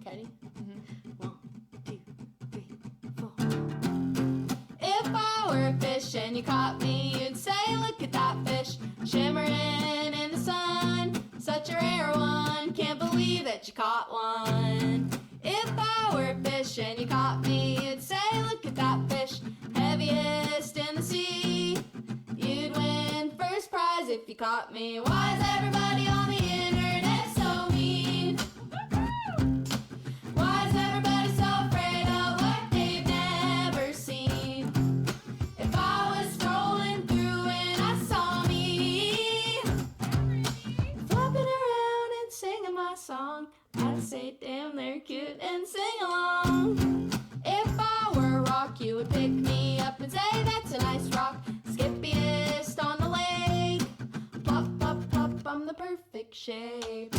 Ready? Mm-hmm. 1, 2, 3, 4. If I were a fish and you caught me, you'd say, look at that fish, shimmering in the sun. Such a rare one, can't believe that you caught one. If I were a fish and you caught me, you'd say, look at that fish, heaviest in the sea. You'd win first prize if you caught me. Why is everybody on the internet so mean? Why is everybody so afraid of what they've never seen? If I was strolling through and I saw me flopping around and singing my song, I'd say, damn, they're cute and sing along. If I were a rock, you would pick me up and say, that's a nice rock, skippiest on the lake. Plop, plop, plop, I'm the perfect shape.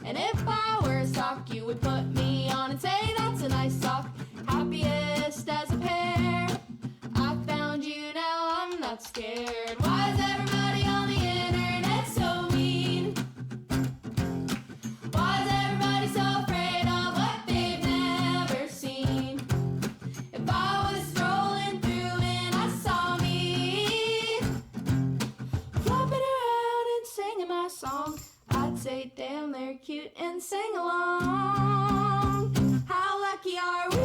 And if I were a sock, you would put me on and say, that's a nice sock, happiest as a pair. I found you, now I'm not scared. Why is everybody on the internet so mean? Why is everybody so afraid of what they've never seen? If I was strolling through and I saw me flopping around and singing my song, I'd say, damn, they're cute and sing along. How lucky are we,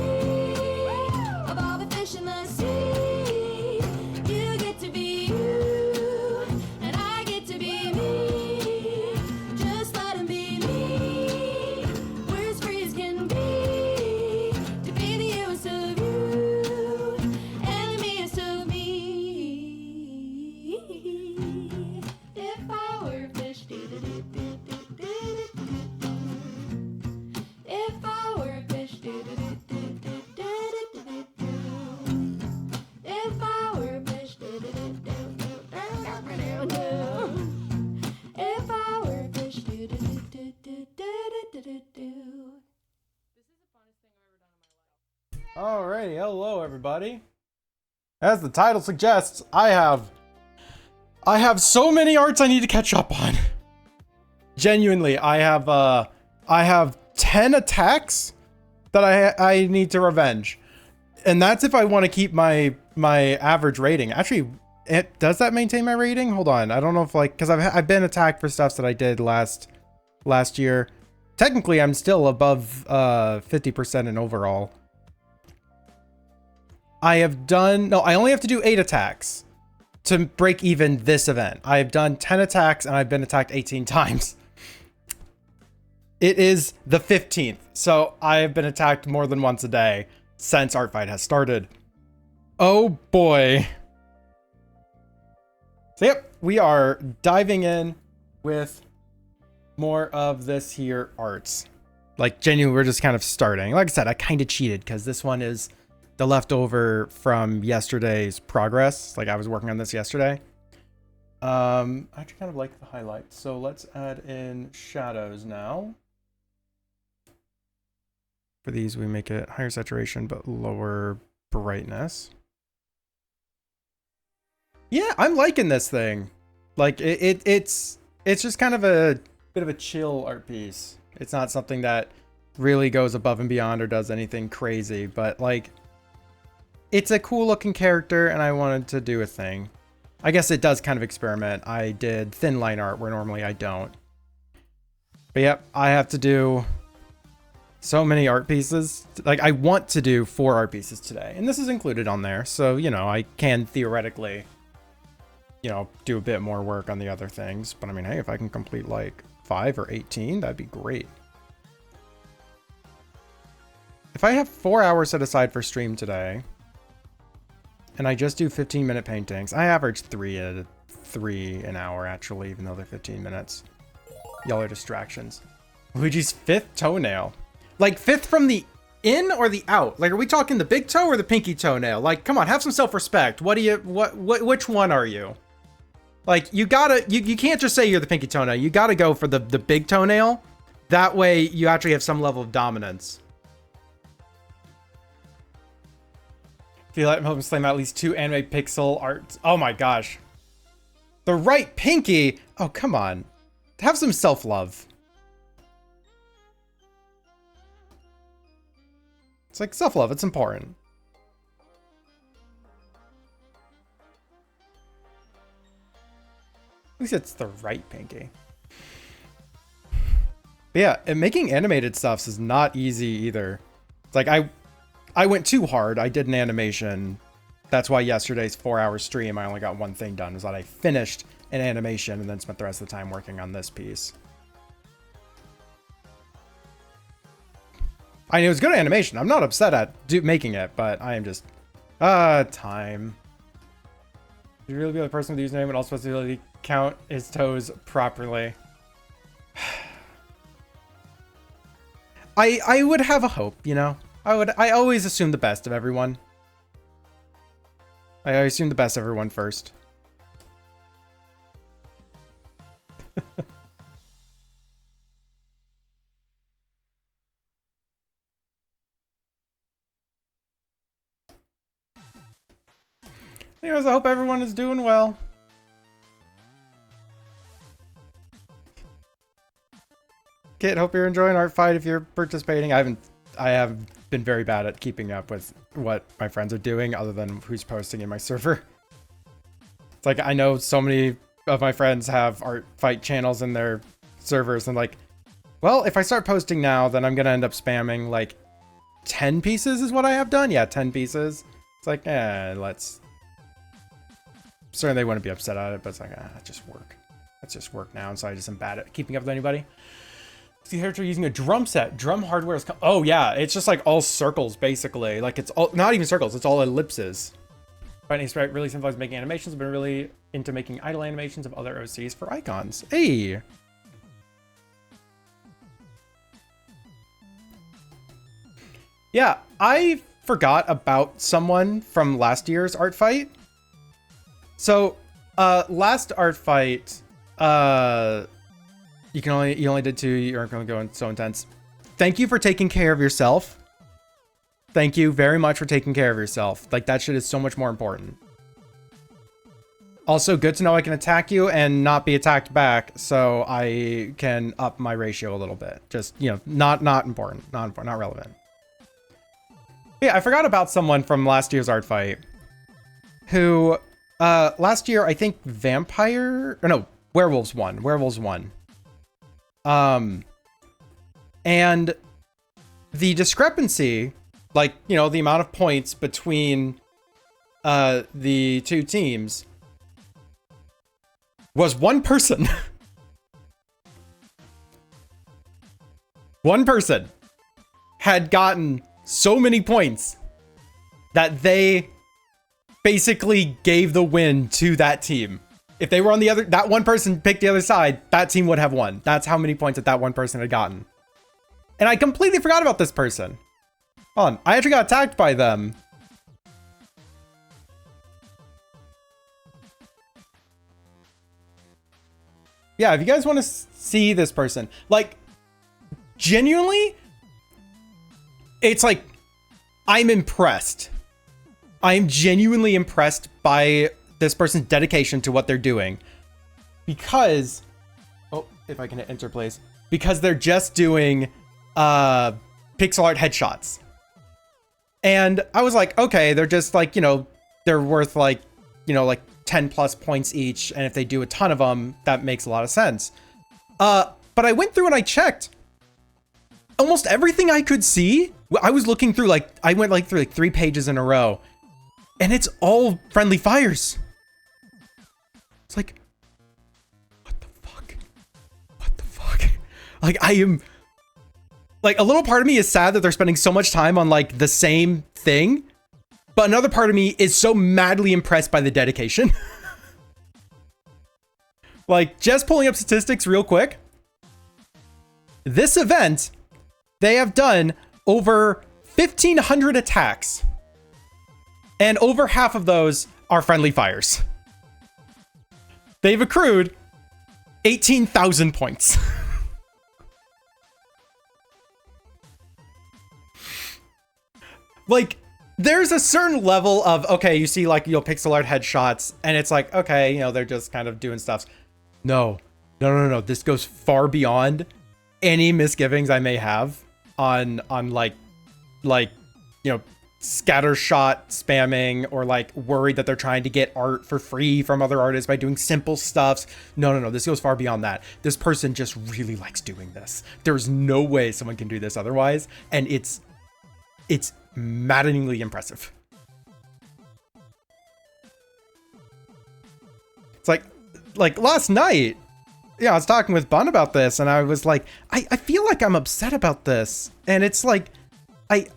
of all the fish in the sea? You get to be you, and I get to be me. Just let 'em be me. We're as free as can be, to be the youest of you, and the meest of me. If I were a fish, if I were a fish, if I were a fish, if I were a fish, This is the funnest thing I've ever done in my life. Alrighty, hello everybody. As the title suggests, I have I have so many arts I need to catch up on. Genuinely, I have 10 attacks that I need to revenge. And that's if I want to keep my average rating. Actually, does that maintain my rating? Hold on. I don't know if like, cuz I've been attacked for stuff that I did last year. Technically, I'm still above 50% in overall. I only have to do 8 attacks to break even this event. I've done 10 attacks and I've been attacked 18 times. It is the 15th, so I have been attacked more than once a day since Artfight has started. Oh boy. So yep, we are diving in with more of this here arts. Like genuinely, we're just kind of starting. Like I said, I kind of cheated because this one is the leftover from yesterday's progress. Like I was working on this yesterday. I actually kind of like the highlights. So let's add in shadows now. For these, we make it higher saturation, but lower brightness. Yeah, I'm liking this thing. Like it's just kind of a bit of a chill art piece. It's not something that really goes above and beyond or does anything crazy, but like it's a cool looking character and I wanted to do a thing. I guess it does kind of experiment. I did thin line art where normally I don't. But yep, I have to do so many art pieces. Like I want to do 4 art pieces today, and this is included on there. So, you know, I can theoretically, you know, do a bit more work on the other things. But I mean, hey, if I can complete like 5 or 18, that'd be great. If I have 4 hours set aside for stream today, and I just do 15-minute paintings, I average 3 an hour actually, even though they're 15 minutes. Y'all are distractions. Luigi's 5th toenail. Like 5th from the in or the out? Like, are we talking the big toe or the pinky toenail? Like, come on, have some self-respect. Which one are you? Like, you can't just say you're the pinky toenail. You gotta go for the big toenail. That way, you actually have some level of dominance. Feel like I'm hoping to slam out at least 2 anime pixel arts. Oh my gosh. The right pinky? Oh, come on. Have some self-love. It's like self-love, it's important. At least it's the right pinky. But yeah, and making animated stuffs is not easy either. It's like I went too hard. I did an animation. That's why yesterday's 4-hour stream, I only got one thing done, was that I finished an animation and then spent the rest of the time working on this piece. I mean, it was good animation. I'm not upset at making it, but I am just... time. Should you really be the person with the username and also supposed to really count his toes properly? I would have a hope, you know? I always assume the best of everyone. I assume the best of everyone first. Anyways, I hope everyone is doing well. Kit, hope you're enjoying Artfight if you're participating. I have been very bad at keeping up with what my friends are doing other than who's posting in my server. It's like, I know so many of my friends have Artfight channels in their servers and like, well, if I start posting now, then I'm going to end up spamming like 10 pieces is what I have done. Yeah, 10 pieces. It's like, let's... Certainly they wouldn't be upset at it, but it's like, just work. Let's just work now. And so I just am bad at keeping up with anybody. See, character using a drum set. Drum hardware is... Oh, yeah. It's just like all circles, basically. Like, it's all... Not even circles. It's all ellipses. Finding Sprite really simplifies making animations. I've been really into making idle animations of other OCs for icons. Hey! Yeah, I forgot about someone from last year's Artfight. So, last Artfight, you only did 2, you aren't going to go in so intense. Thank you for taking care of yourself. Thank you very much for taking care of yourself. Like, that shit is so much more important. Also, good to know I can attack you and not be attacked back, so I can up my ratio a little bit. Just, you know, not important, not relevant. Yeah, I forgot about someone from last year's art fight who, last year, I think werewolves won. And the discrepancy, like, you know, the amount of points between, the two teams was one person. One person had gotten so many points that they basically gave the win to that team. If they were on the other, that one person picked the other side, that team would have won. That's how many points that one person had gotten. And I completely forgot about this person. Hold on, I actually got attacked by them. Yeah, if you guys want to see this person, like, genuinely, it's like, I'm impressed. I'm genuinely impressed by this person's dedication to what they're doing. Because, oh, if I can hit enter, please. Because they're just doing pixel art headshots. And I was like, okay, they're just like, you know, they're worth like, you know, like 10 plus points each. And if they do a ton of them, that makes a lot of sense. But I went through and I checked almost everything I could see. I was looking through like, I went like through like 3 pages in a row and it's all friendly fires. It's like, what the fuck? What the fuck? Like, I am like, a little part of me is sad that they're spending so much time on like the same thing. But another part of me is so madly impressed by the dedication. Like, just pulling up statistics real quick. This event, they have done over 1,500 attacks. And over half of those are friendly fires. They've accrued 18,000 points. Like, there's a certain level of, okay, you see like, you know, pixel art headshots and it's like, okay, you know, they're just kind of doing stuff. No. This goes far beyond any misgivings I may have on like, you know, scattershot spamming or like worried that they're trying to get art for free from other artists by doing simple stuffs. No. This goes far beyond that. This person just really likes doing this. There's no way someone can do this otherwise. And it's maddeningly impressive. It's like last night, yeah, I was talking with Bun about this and I was like, I feel like I'm upset about this. And it's like, I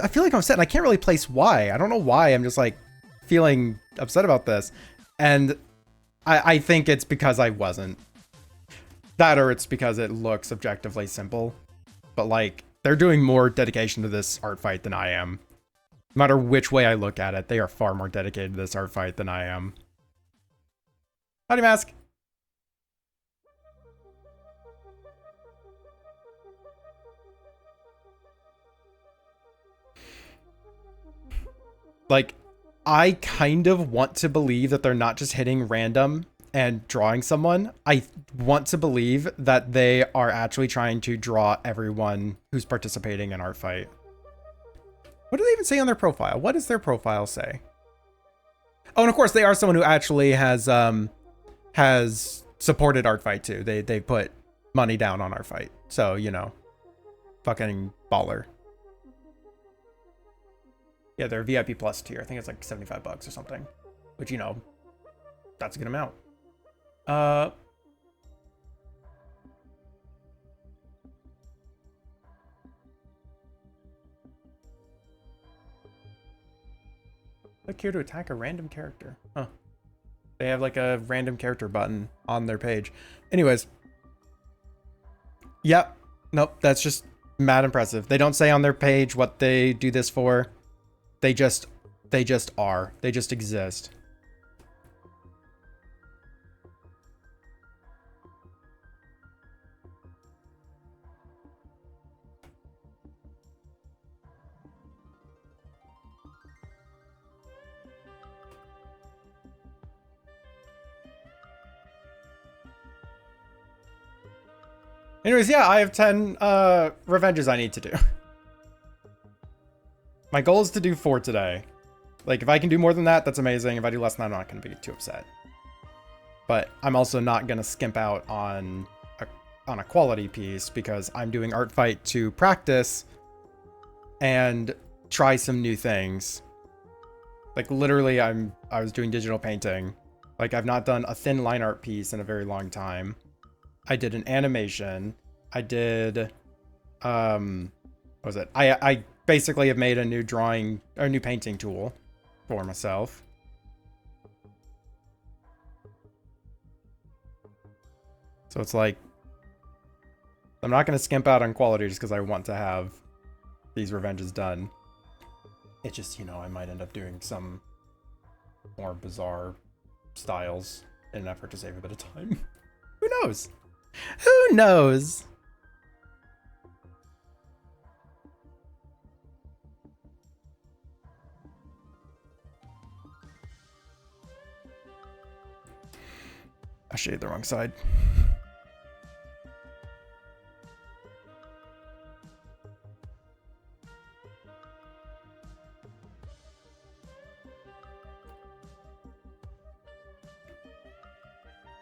feel like I'm upset and I can't really place why. I don't know why. I'm just like feeling upset about this. And I think it's because I wasn't. That or it's because it looks objectively simple. But like, they're doing more dedication to this art fight than I am. No matter which way I look at it, they are far more dedicated to this art fight than I am. Howdy, Mask. Like, I kind of want to believe that they're not just hitting random and drawing someone. I want to believe that they are actually trying to draw everyone who's participating in art fight. What do they even say on their profile? What does their profile say? Oh, and of course they are someone who actually has supported art fight too. They put money down on art fight. So, you know, fucking baller. Yeah, they're VIP plus tier. I think it's like $75 or something, which, you know, that's a good amount. Click here to attack a random character. Huh. They have like a random character button on their page. Anyways. Yep. Nope. That's just mad impressive. They don't say on their page what they do this for. They just are. They just exist. Anyways, yeah, I have 10 revenges I need to do. My goal is to do 4 today. Like, if I can do more than that, that's amazing. If I do less than that, I'm not going to be too upset. But I'm also not going to skimp out on a quality piece because I'm doing Artfight to practice and try some new things. Like, literally, I was doing digital painting. Like, I've not done a thin line art piece in a very long time. I did an animation. I did, what was it? I basically have made a new drawing, or a new painting tool for myself. So it's like, I'm not going to skimp out on quality just because I want to have these revenges done. It's just, you know, I might end up doing some more bizarre styles in an effort to save a bit of time. Who knows? Who knows? I shaded the wrong side.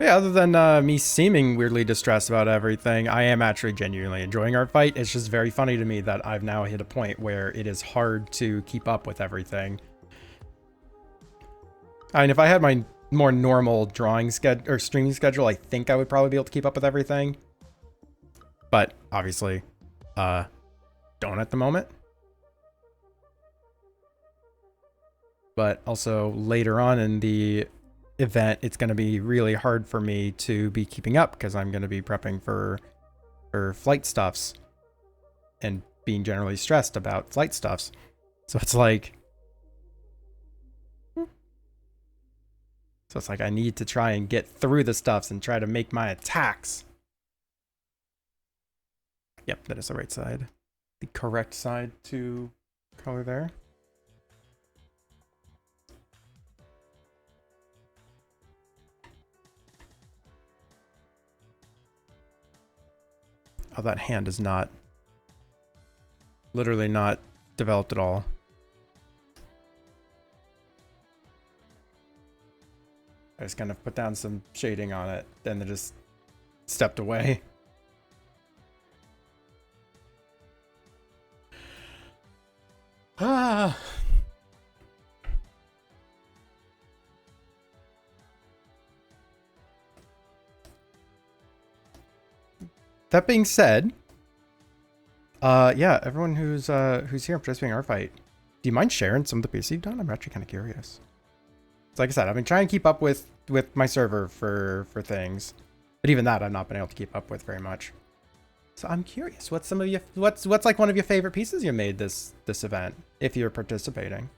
Yeah, other than me seeming weirdly distressed about everything, I am actually genuinely enjoying Artfight. It's just very funny to me that I've now hit a point where it is hard to keep up with everything. I mean, if I had my more normal drawing schedule or streaming schedule, I think I would probably be able to keep up with everything. But obviously, don't at the moment. But also later on in the event, it's going to be really hard for me to be keeping up because I'm going to be prepping for flight stuffs and being generally stressed about flight stuffs. So it's like, I need to try and get through the stuffs and try to make my attacks. Yep, that is the right side. The correct side to color there. Oh, that hand is not, literally not developed at all. I just kind of put down some shading on it, then they just stepped away. Ah. That being said, yeah, everyone who's here and participating in Artfight, do you mind sharing some of the pieces you've done? I'm actually kind of curious. So like I said, I've been trying to keep up with my server for things, but even that I've not been able to keep up with very much. So I'm curious, what's some of you, what's like one of your favorite pieces you made this event, if you're participating?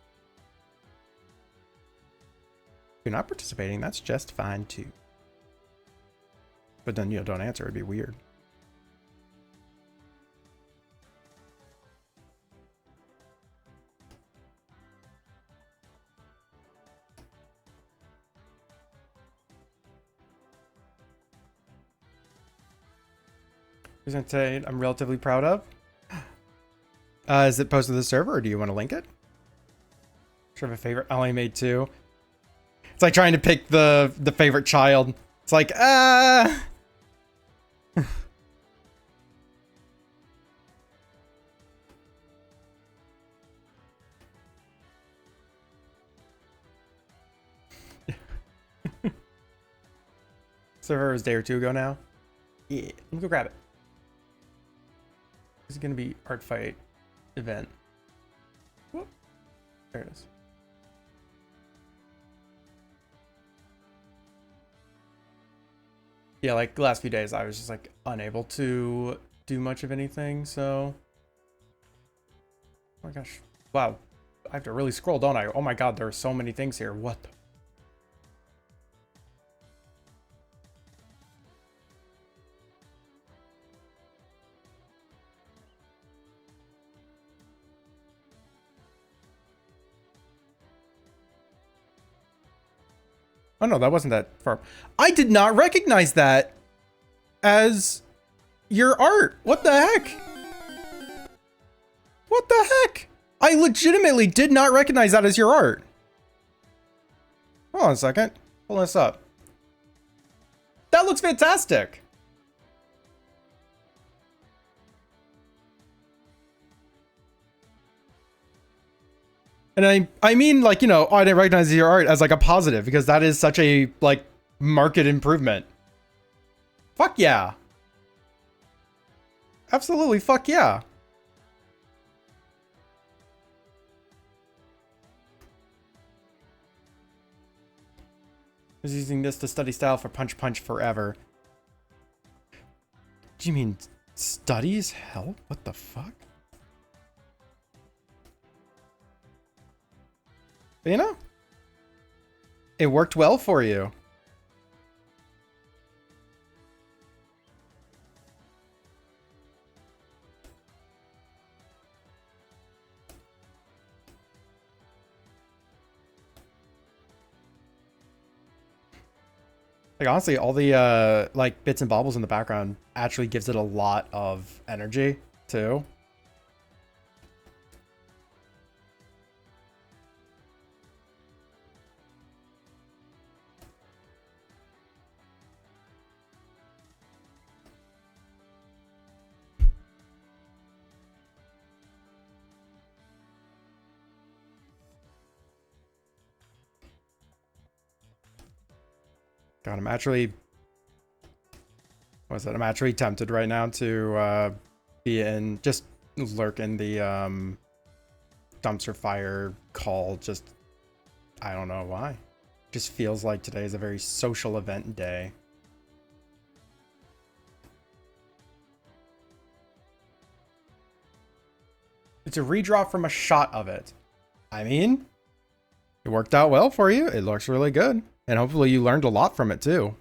If you're not participating, that's just fine too. But then, you know, don't answer, it'd be weird. Gonna say I'm relatively proud of. Is it posted to the server, or do you want to link it? Sure, have a favorite. I only made 2. It's like trying to pick the favorite child. It's like server was day or 2 ago now. Yeah, let me go grab it. This is gonna be Artfight event. Whoop. There it is. Yeah, like the last few days I was just like unable to do much of anything, so. Oh my gosh. Wow. I have to really scroll, don't I? Oh my god, there are so many things here. What the? Oh no, that wasn't that far. I did not recognize that as your art. What the heck? What the heck? I legitimately did not recognize that as your art. Hold on a second. Pull this up. That looks fantastic. And I mean, like, you know, I didn't recognize your art as like a positive because that is such a like market improvement. Fuck yeah. Absolutely fuck yeah. I was using this to study style for Punch Punch forever. Do you mean studies? Hell, what the fuck? But, you know, it worked well for you. Like, honestly, all the like bits and bobbles in the background actually gives it a lot of energy too. God, I'm actually, what's that? I'm actually tempted right now to be in, just lurk in the dumpster fire call. Just, I don't know why. Just feels like today is a very social event day. It's a redraw from a shot of it. I mean, it worked out well for you. It looks really good. And hopefully you learned a lot from it too.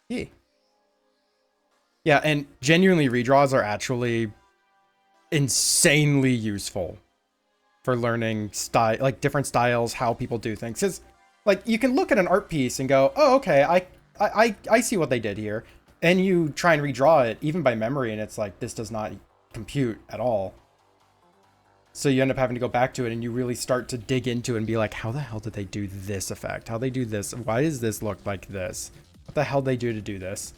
Yeah. Yeah, and genuinely redraws are actually insanely useful for learning style, like different styles, how people do things. Because like you can look at an art piece and go, oh, okay, I see what they did here. And you try and redraw it even by memory, and it's like, this does not compute at all. So you end up having to go back to it, and you really start to dig into it and be like, how the hell did they do this effect? How they do this? Why does this look like this? What the hell did they do to do this?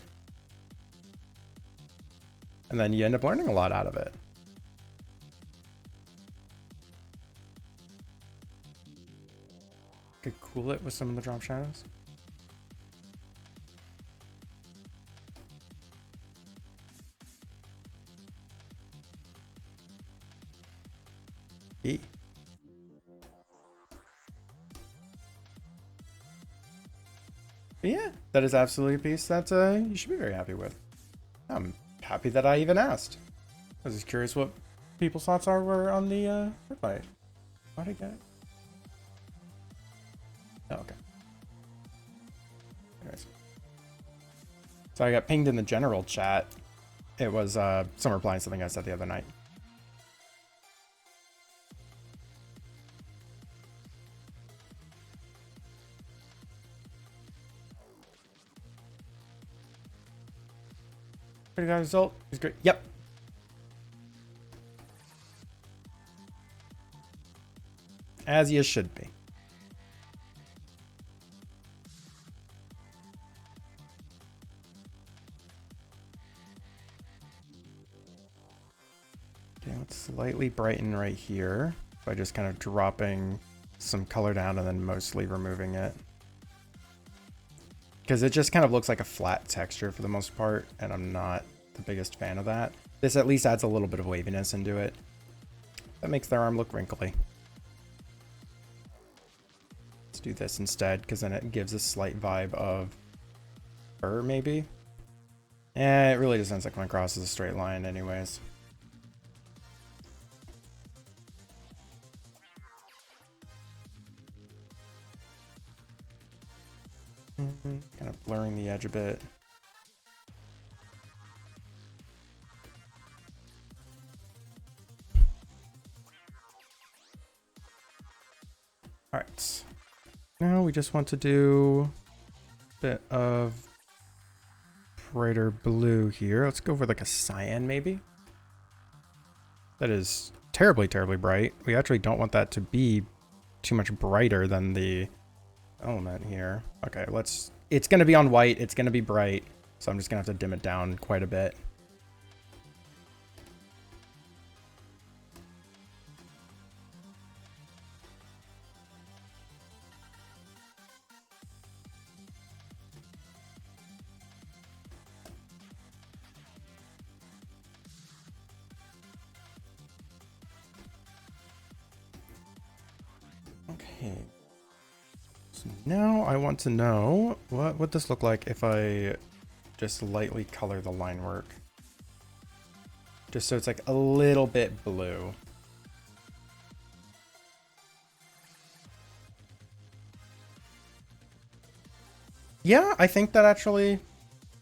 And then you end up learning a lot out of it. Could cool it with some of the drop shadows. E. But yeah, that is absolutely a piece that you should be very happy with. I'm happy that I even asked. I was just curious what people's thoughts were on the fight. Why'd I get it? Oh, okay. Anyways. So I got pinged in the general chat. It was someone replying something I said the other night. Pretty good result. It's great. Yep. As you should be. Okay, let's slightly brighten right here by just kind of dropping some color down and then mostly removing it. Because it just kind of looks like a flat texture for the most part, and I'm not the biggest fan of that. This at least adds a little bit of waviness into it. That makes their arm look wrinkly. Let's do this instead, because then it gives a slight vibe of fur, maybe. Eh, it really just ends up coming across as a straight line anyways. Kind of blurring the edge a bit. All right. Now we just want to do a bit of brighter blue here. Let's go for like a cyan maybe. That is terribly, terribly bright. We actually don't want that to be too much brighter than the element here. Okay, it's going to be on white. It's going to be bright. So I'm just going to have to dim it down quite a bit. Okay. So now I want to know what would this look like if I just lightly color the line work. Just so it's like a little bit blue. Yeah, I think that actually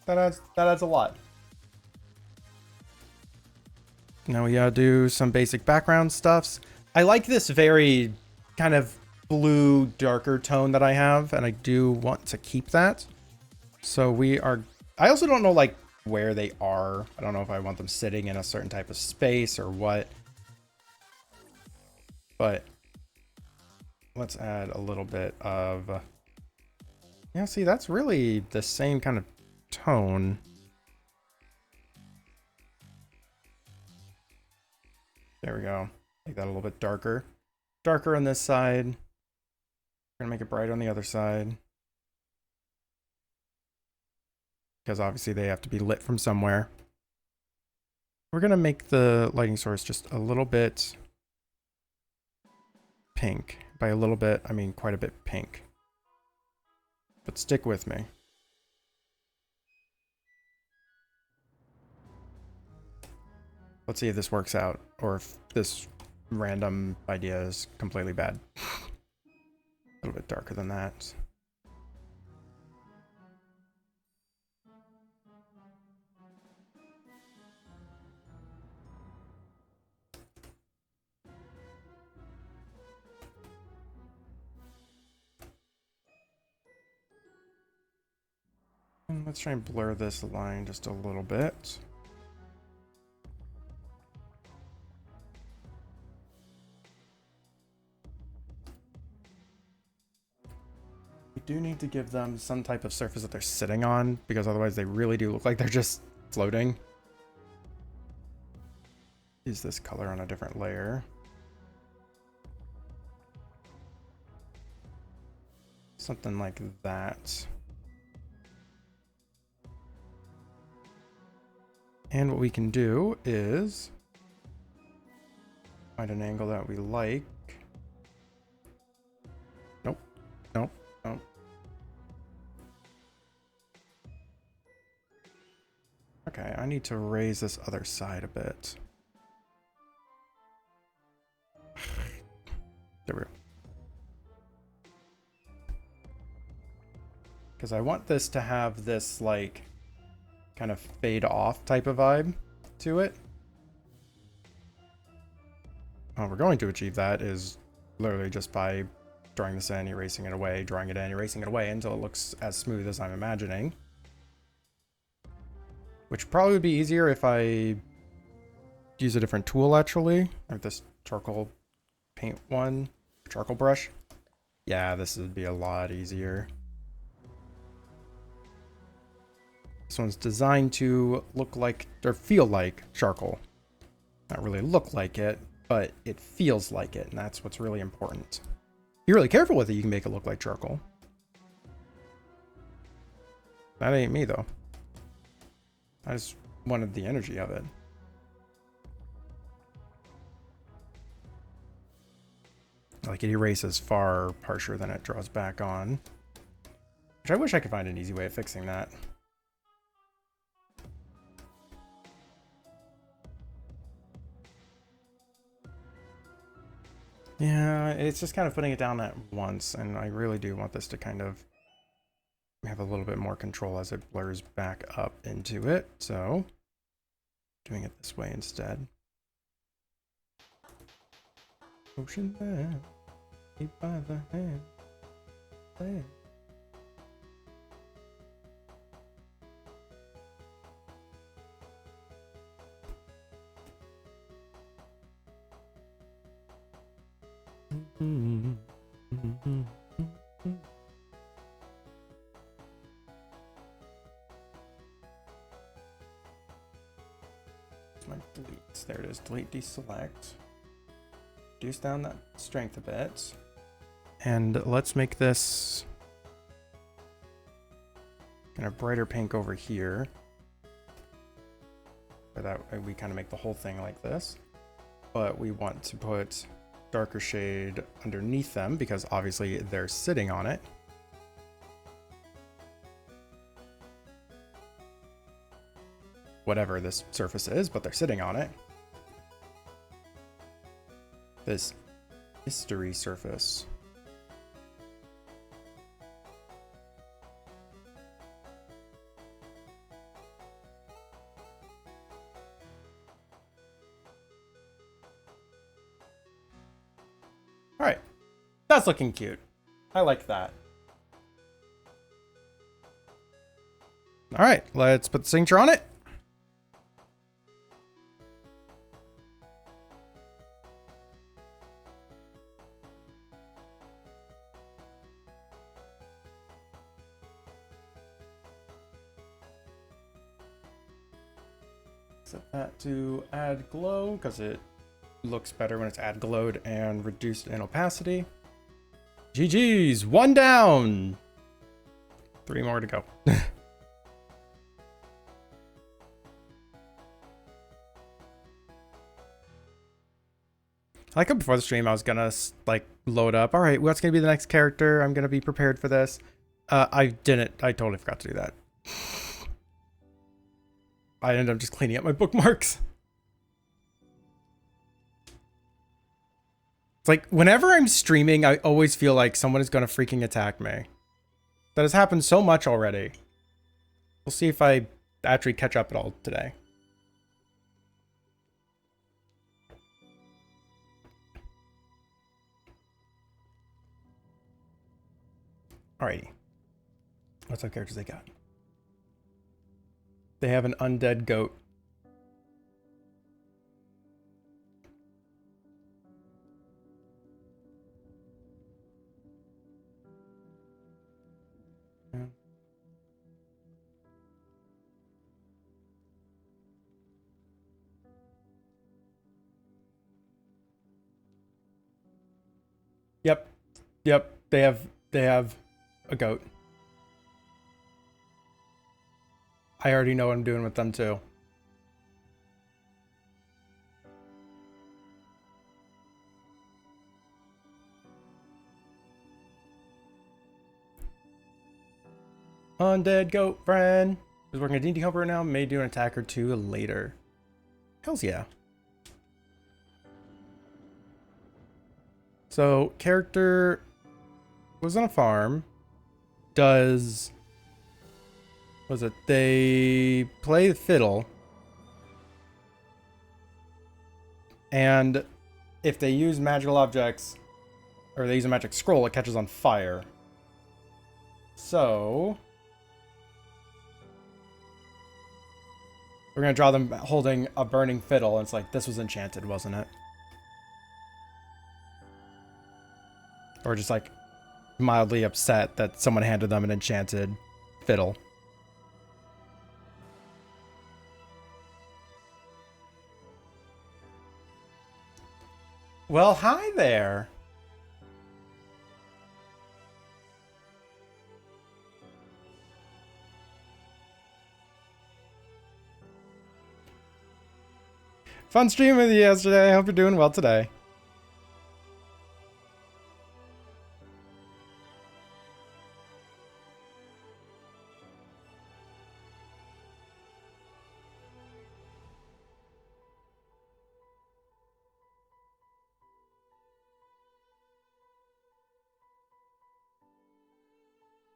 that adds a lot. Now we gotta do some basic background stuffs. I like this very kind of blue, darker tone that I have, and I do want to keep that. So we are, I also don't know like where they are. I don't know if I want them sitting in a certain type of space or what. But let's add a little bit of, yeah, see, that's really the same kind of tone. There we go. Make that a little bit darker. Darker on this side. We're gonna make it bright on the other side. Because obviously they have to be lit from somewhere. We're gonna make the lighting source just a little bit pink. By a little bit, I mean quite a bit pink. But stick with me. Let's see if this works out, or if this random idea is completely bad. A little bit darker than that. And let's try and blur this line just a little bit. We do need to give them some type of surface that they're sitting on, because otherwise they really do look like they're just floating. Use this color on a different layer. Something like that. And what we can do is find an angle that we like. Nope, nope, nope. Okay, I need to raise this other side a bit. There we go. Because I want this to have this, like, kind of fade off type of vibe to it. How we're going to achieve that is literally just by drawing this in, erasing it away, drawing it in, erasing it away until it looks as smooth as I'm imagining. Which probably would be easier if I use a different tool, actually. Like this charcoal paint one, charcoal brush. Yeah, this would be a lot easier. This one's designed to look like, or feel like, charcoal. Not really look like it, but it feels like it, and that's what's really important. If you're really careful with it, you can make it look like charcoal. That ain't me, though. I just wanted the energy of it. Like, it erases far harsher than it draws back on. Which I wish I could find an easy way of fixing that. Yeah, it's just kind of putting it down at once, and I really do want this to kind of have a little bit more control as it blurs back up into it, so doing it this way instead. Ocean man, keep by the hand. Hey. My deletes. There it is. Delete, deselect. Reduce down that strength a bit. And let's make this kind of brighter pink over here. So that way we kind of make the whole thing like this. But we want to put darker shade underneath them because obviously they're sitting on it. Whatever this surface is, but they're sitting on it. This mystery surface. All right, that's looking cute. I like that. All right, let's put the signature on it. Set that to add glow because it looks better when it's add glowed and reduced in opacity. GG's, 1 down. 3 more to go. I like how before the stream I was gonna like load up. All right, what's gonna be the next character? I'm gonna be prepared for this. I didn't. I totally forgot to do that. I ended up just cleaning up my bookmarks. It's like whenever I'm streaming, I always feel like someone is gonna freaking attack me. That has happened so much already. We'll see if I actually catch up at all today. Alrighty. What type of characters they got? They have an undead goat. Yeah. Yep. Yep. They have a goat. I already know what I'm doing with them too. Undead goat friend. Is working a D&D helper right now. May do an attack or two later. Hells yeah. So character was on a farm. Does was it they play the fiddle, and if they use magical objects or they use a magic scroll, it catches on fire. So we're gonna draw them holding a burning fiddle, and it's like, this was enchanted, wasn't it? Or just like mildly upset that someone handed them an enchanted fiddle. Well, hi there. Fun stream with you yesterday. I hope you're doing well today.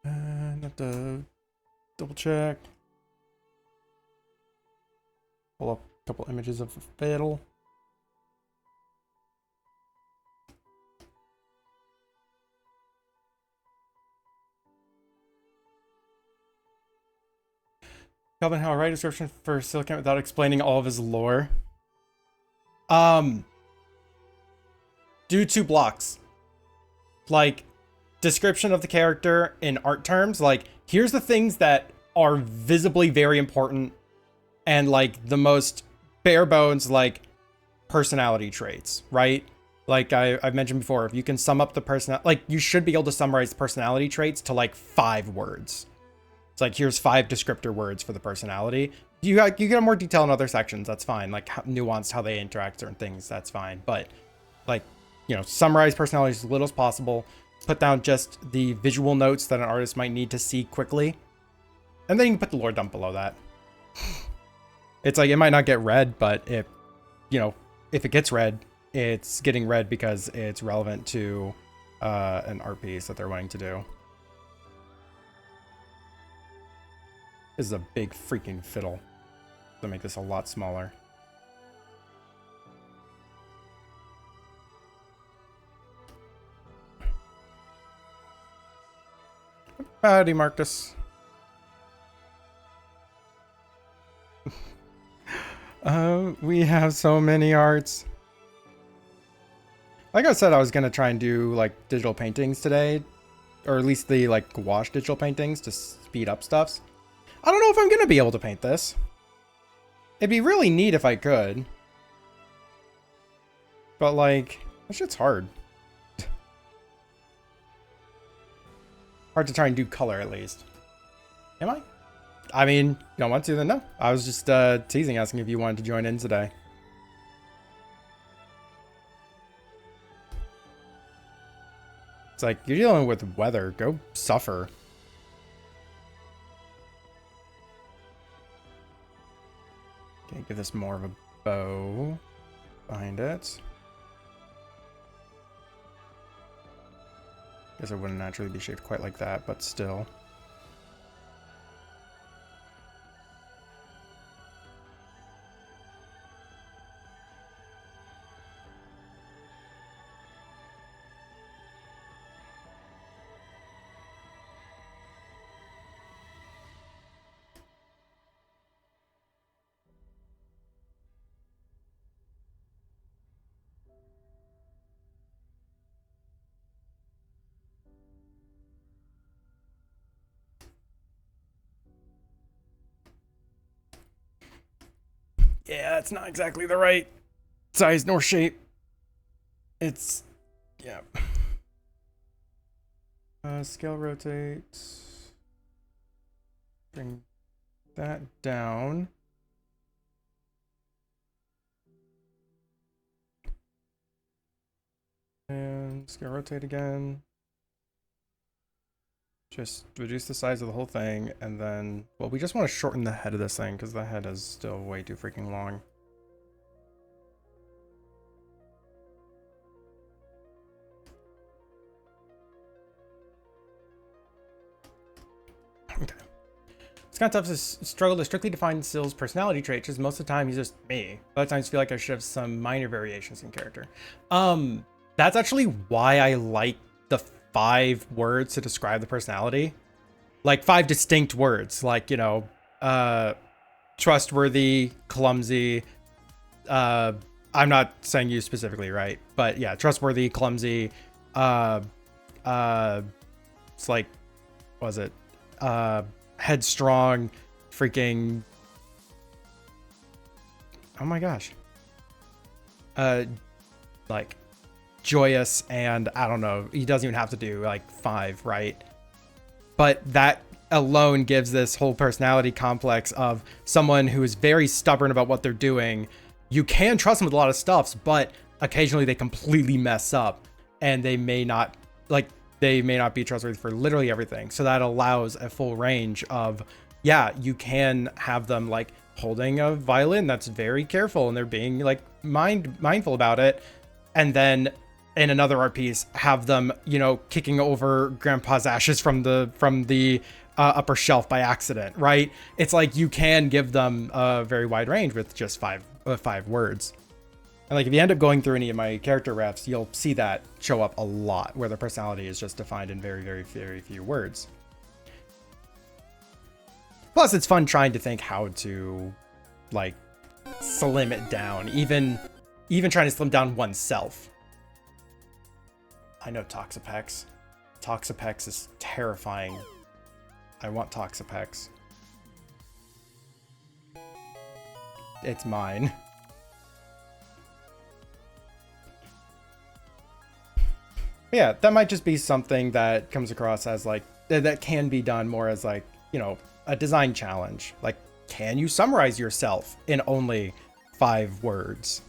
And have to double check. Pull up a couple images of the fiddle. Calvin, how I write a description for Silicon without explaining all of his lore. Do 2 blocks. Like, description of the character in art terms. Like, here's the things that are visibly very important and, like, the most bare bones, like, personality traits, right? Like I've mentioned before, if you can sum up the person, like, you should be able to summarize the personality traits to, like, 5 words. It's like, here's 5 descriptor words for the personality. You get more detail in other sections, that's fine. Like, nuanced how they interact certain things, that's fine. But, like, you know, summarize personalities as little as possible. Put down just the visual notes that an artist might need to see quickly. And then you can put the lore dump below that. It's like, it might not get read, but if, you know, if it gets read, it's getting read because it's relevant to an art piece that they're wanting to do. This is a big freaking fiddle. To make this a lot smaller. Howdy, Marcus. We have so many arts. Like I said, I was gonna try and do, like, digital paintings today, or at least the, like, gouache digital paintings to speed up stuffs. I don't know if I'm gonna be able to paint this. It'd be really neat if I could. But, like, that shit's hard. Hard to try and do color, at least. Am I? I mean, you don't want to, then no. I was just teasing, asking if you wanted to join in today. It's like, you're dealing with weather. Go suffer. Okay, give this more of a bow behind it. Guess it wouldn't naturally be shaped quite like that, but still. Yeah, it's not exactly the right size nor shape. It's, yeah. Scale rotate. Bring that down. And scale rotate again. Just reduce the size of the whole thing, and then, well, we just want to shorten the head of this thing because the head is still way too freaking long. Okay. It's kind of tough to struggle to strictly define Sill's personality trait, because most of the time he's just me. Other times I feel like I should have some minor variations in character. That's actually why I like the 5 words to describe the personality. Like 5 distinct words, like, you know, trustworthy, clumsy. I'm not saying you specifically, right? But yeah, trustworthy, clumsy. It's like, what was it? Headstrong, freaking. Oh my gosh. Like, joyous, and I don't know, he doesn't even have to do like 5, right? But that alone gives this whole personality complex of someone who is very stubborn about what they're doing. You can trust them with a lot of stuffs, but occasionally they completely mess up, and they may not be trustworthy for literally everything. So that allows a full range of, yeah, you can have them like holding a violin that's very careful and they're being like mindful about it, and then in another art piece have them, you know, kicking over grandpa's ashes from the upper shelf by accident, right? It's like you can give them a very wide range with just 5 words. And like if you end up going through any of my character refs, you'll see that show up a lot, where the personality is just defined in very, very, very few words. Plus, it's fun trying to think how to, like, slim it down. Even trying to slim down oneself. I know Toxapex. Toxapex is terrifying. I want Toxapex. It's mine. Yeah, that might just be something that comes across as like, that can be done more as like, you know, a design challenge. Like, can you summarize yourself in only 5 words?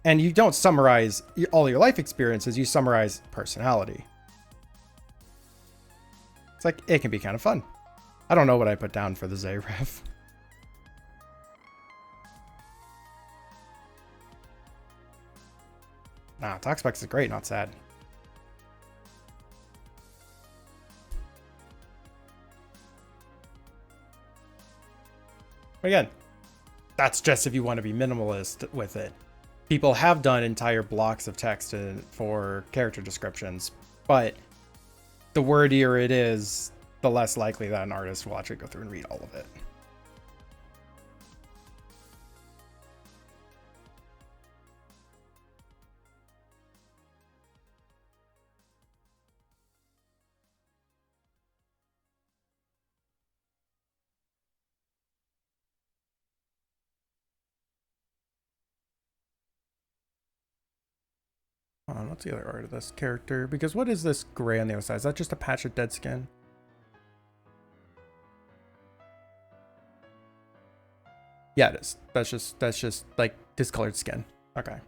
And you don't summarize all your life experiences, you summarize personality. It's like, it can be kind of fun. I don't know what I put down for the Zaref. Nah, Toxapex is great, not sad. Again, that's just if you want to be minimalist with it. People have done entire blocks of text for character descriptions, but the wordier it is, the less likely that an artist will actually go through and read all of it. Hold on, what's the other art of this character? Because what is this gray on the other side? Is that just a patch of dead skin? Yeah, it is. That's just like discolored skin. Okay.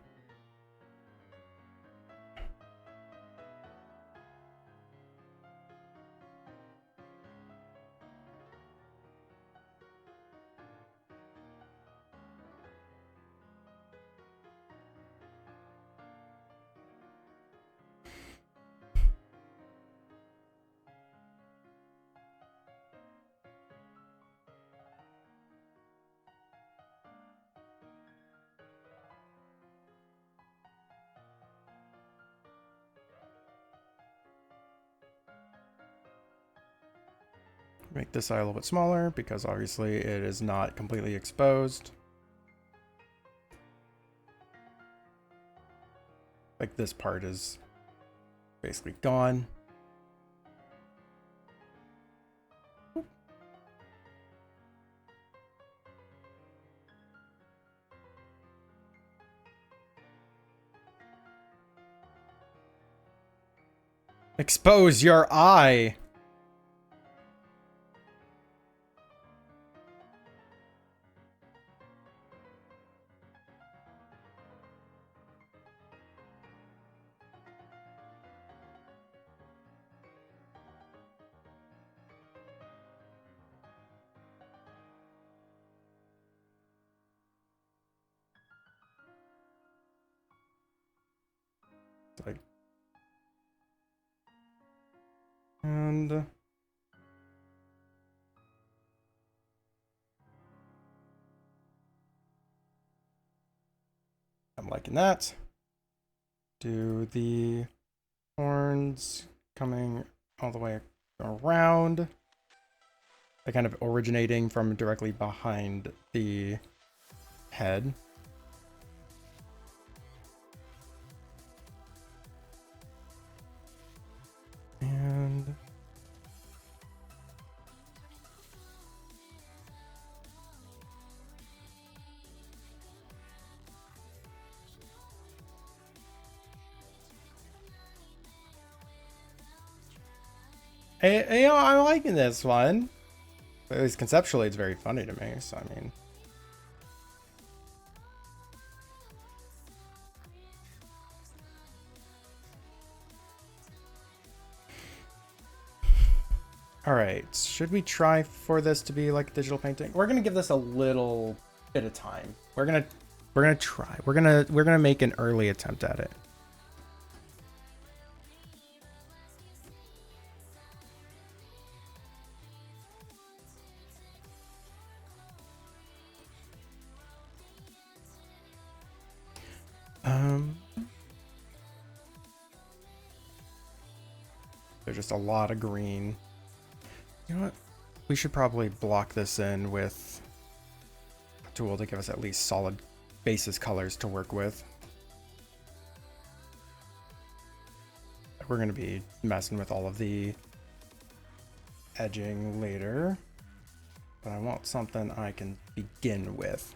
Make this eye a little bit smaller because obviously it is not completely exposed. Like this part is basically gone. Expose your eye. Like, and I'm liking that. Do the horns coming all the way around. They're kind of originating from directly behind the head. And you know, I'm liking this one. At least conceptually, it's very funny to me. So I mean, all right. Should we try for this to be like digital painting? We're gonna give this a little bit of time. We're gonna try. We're gonna make an early attempt at it. There's just a lot of green. You know what? We should probably block this in with a tool to give us at least solid basis colors to work with. We're going to be messing with all of the edging later, but I want something I can begin with.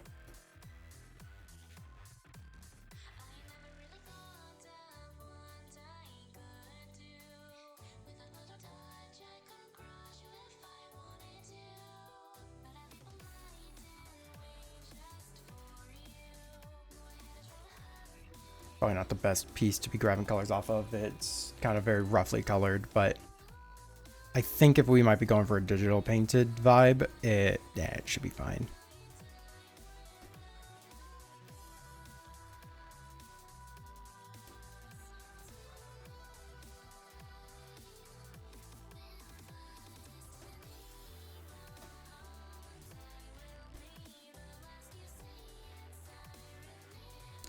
Probably not the best piece to be grabbing colors off of. It's kind of very roughly colored, but I think if we might be going for a digital painted vibe, it should be fine.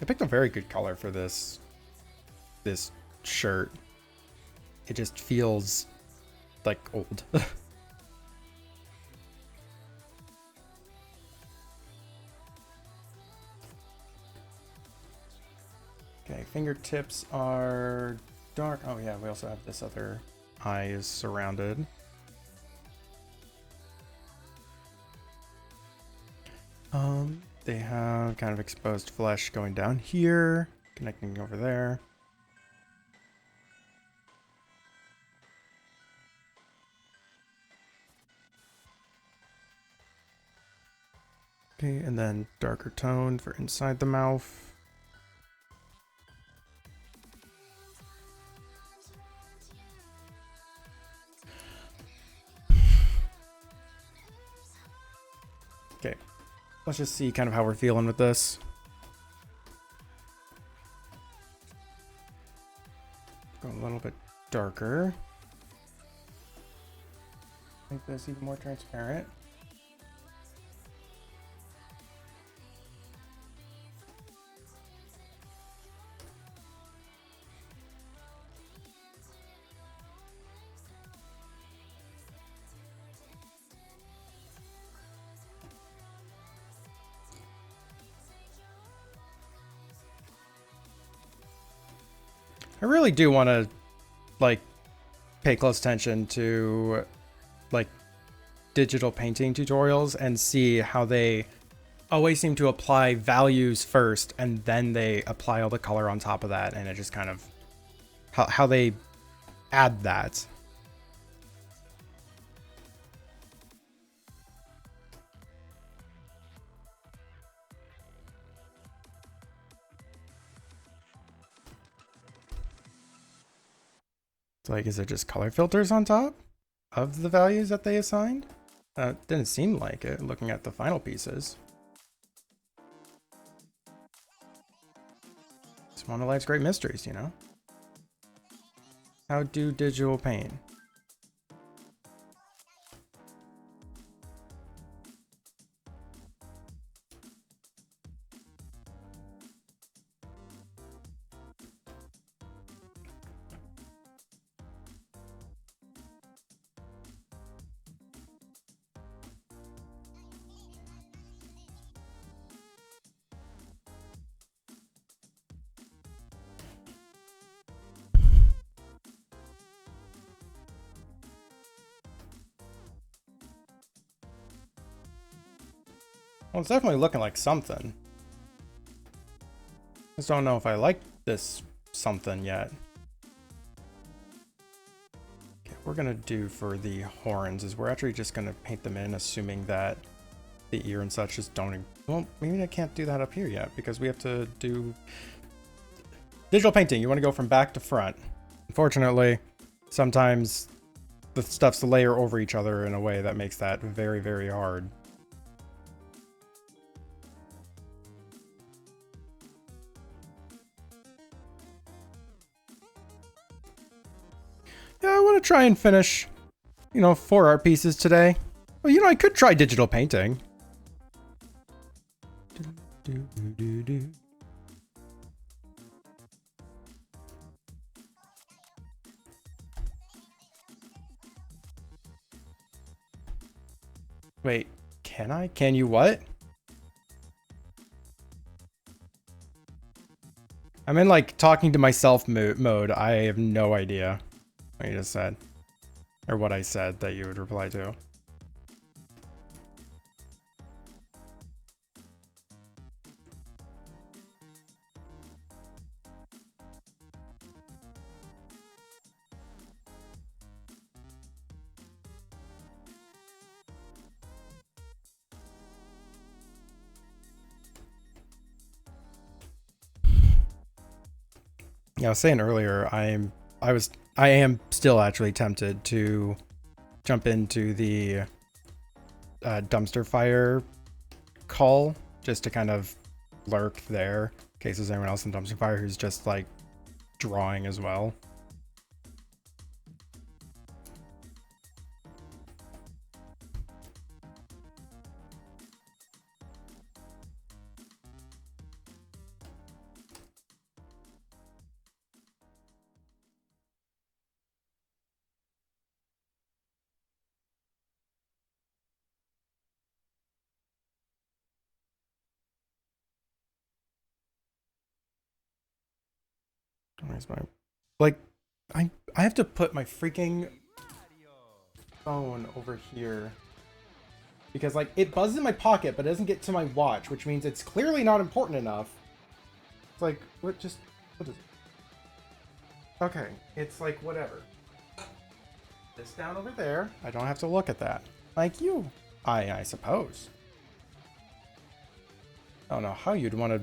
I picked a very good color for this shirt. It just feels like old. Okay, fingertips are dark. Oh yeah, we also have this other eye is surrounded. They have kind of exposed flesh going down here, connecting over there. Okay, and then darker tone for inside the mouth. Okay, let's just see kind of how we're feeling with this. Go a little bit darker. Make this even more transparent. I really do want to, like, pay close attention to, like, digital painting tutorials and see how they always seem to apply values first and then they apply all the color on top of that, and it just kind of how they add that. It's like, is it just color filters on top of the values that they assigned? Didn't seem like it, looking at the final pieces. It's one of life's great mysteries, you know? How do digital paint? Well, it's definitely looking like something. Just don't know if I like this something yet. Okay, what we're gonna do for the horns is we're actually just gonna paint them in, assuming that the ear and such just don't. Well, maybe I can't do that up here yet because we have to do digital painting. You want to go from back to front. Unfortunately, sometimes the stuff's layer over each other in a way that makes that very, very hard. Yeah, I want to try and finish, 4 art pieces today. Well, I could try digital painting. Wait, can I? Can you what? I'm in like talking to myself mode. I have no idea what you just said. Or what I said that you would reply to. Yeah, I was saying earlier, I am still actually tempted to jump into the dumpster fire call just to kind of lurk there in case there's anyone else in dumpster fire who's just like drawing as well. Where's my like I have to put my freaking phone over here because like it buzzes in my pocket but it doesn't get to my watch, which means it's clearly not important enough. It's like what is it? Okay, it's like whatever. This down over there. I don't have to look at that. Like you. I suppose. I don't know how you'd want to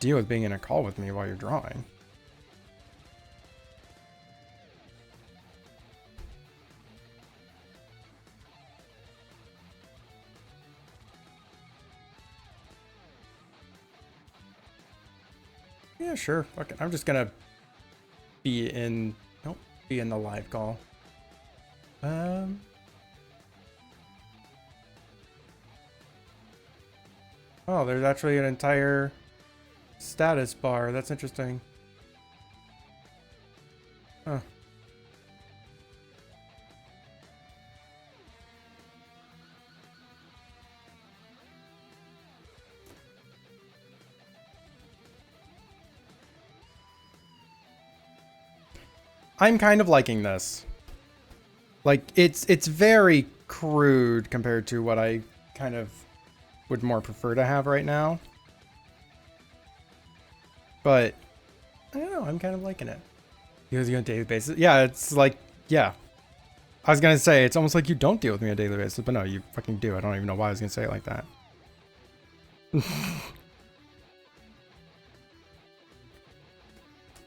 deal with being in a call with me while you're drawing. Yeah, sure. Fuck it. I'm just gonna be in the live call. Oh, there's actually an entire status bar. That's interesting. Huh. I'm kind of liking this. Like it's very crude compared to what I kind of would more prefer to have right now. But I don't know, I'm kind of liking it. Because you on a daily basis. Yeah, it's like, yeah. I was gonna say it's almost like you don't deal with me on a daily basis, but no, you fucking do. I don't even know why I was gonna say it like that.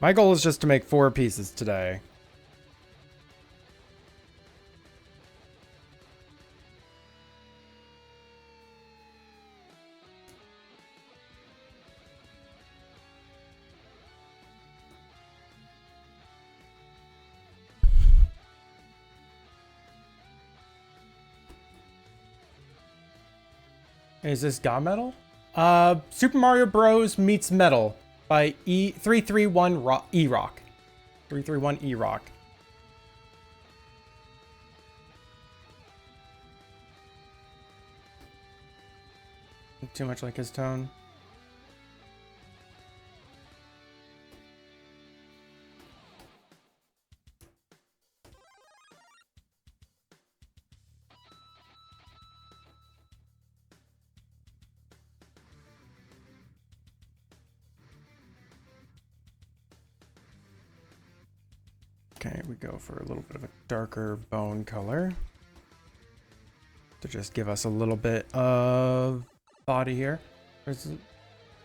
My goal is just to make 4 pieces today. Is this God Metal? Super Mario Bros. Meets Metal by E331 E-Rock. 331 E-Rock. Too much like his tone. Okay, we go for a little bit of a darker bone color to just give us a little bit of body here.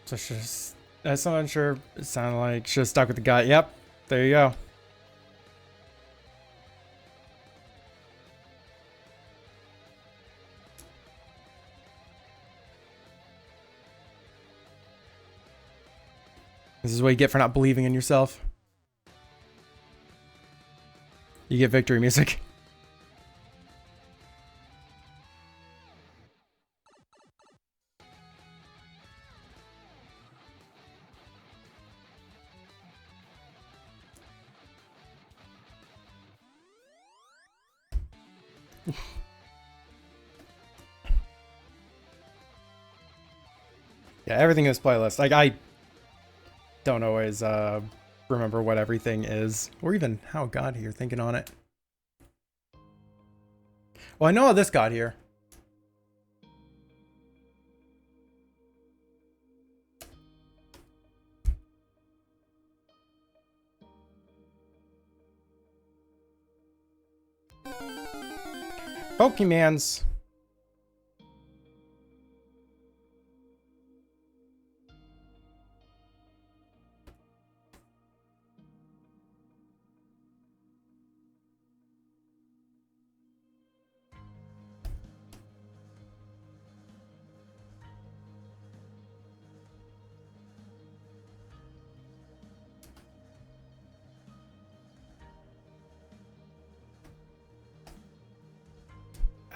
Just, that's so unsure. It sounded like should have stuck with the guy. Yep, there you go. This is what you get for not believing in yourself. You get victory music. Yeah, everything in this playlist. Like, I don't always remember what everything is, or even how it got here, thinking on it. Well, I know how this got here. Pokemans.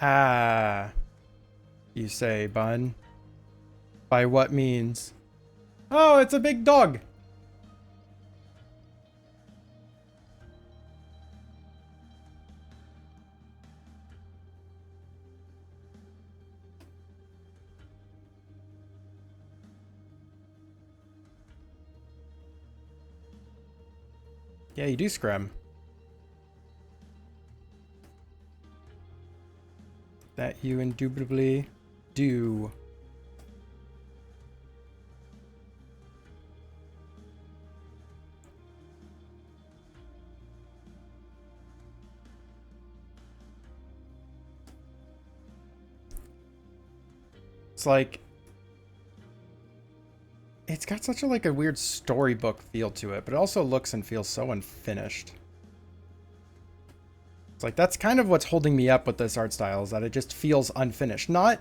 Ah, you say, bun. By what means? Oh, it's a big dog. Yeah, you do scrim. That you indubitably do. It's like, it's got such a like a weird storybook feel to it, but it also looks and feels so unfinished. It's like that's kind of what's holding me up with this art style, is that it just feels unfinished. Not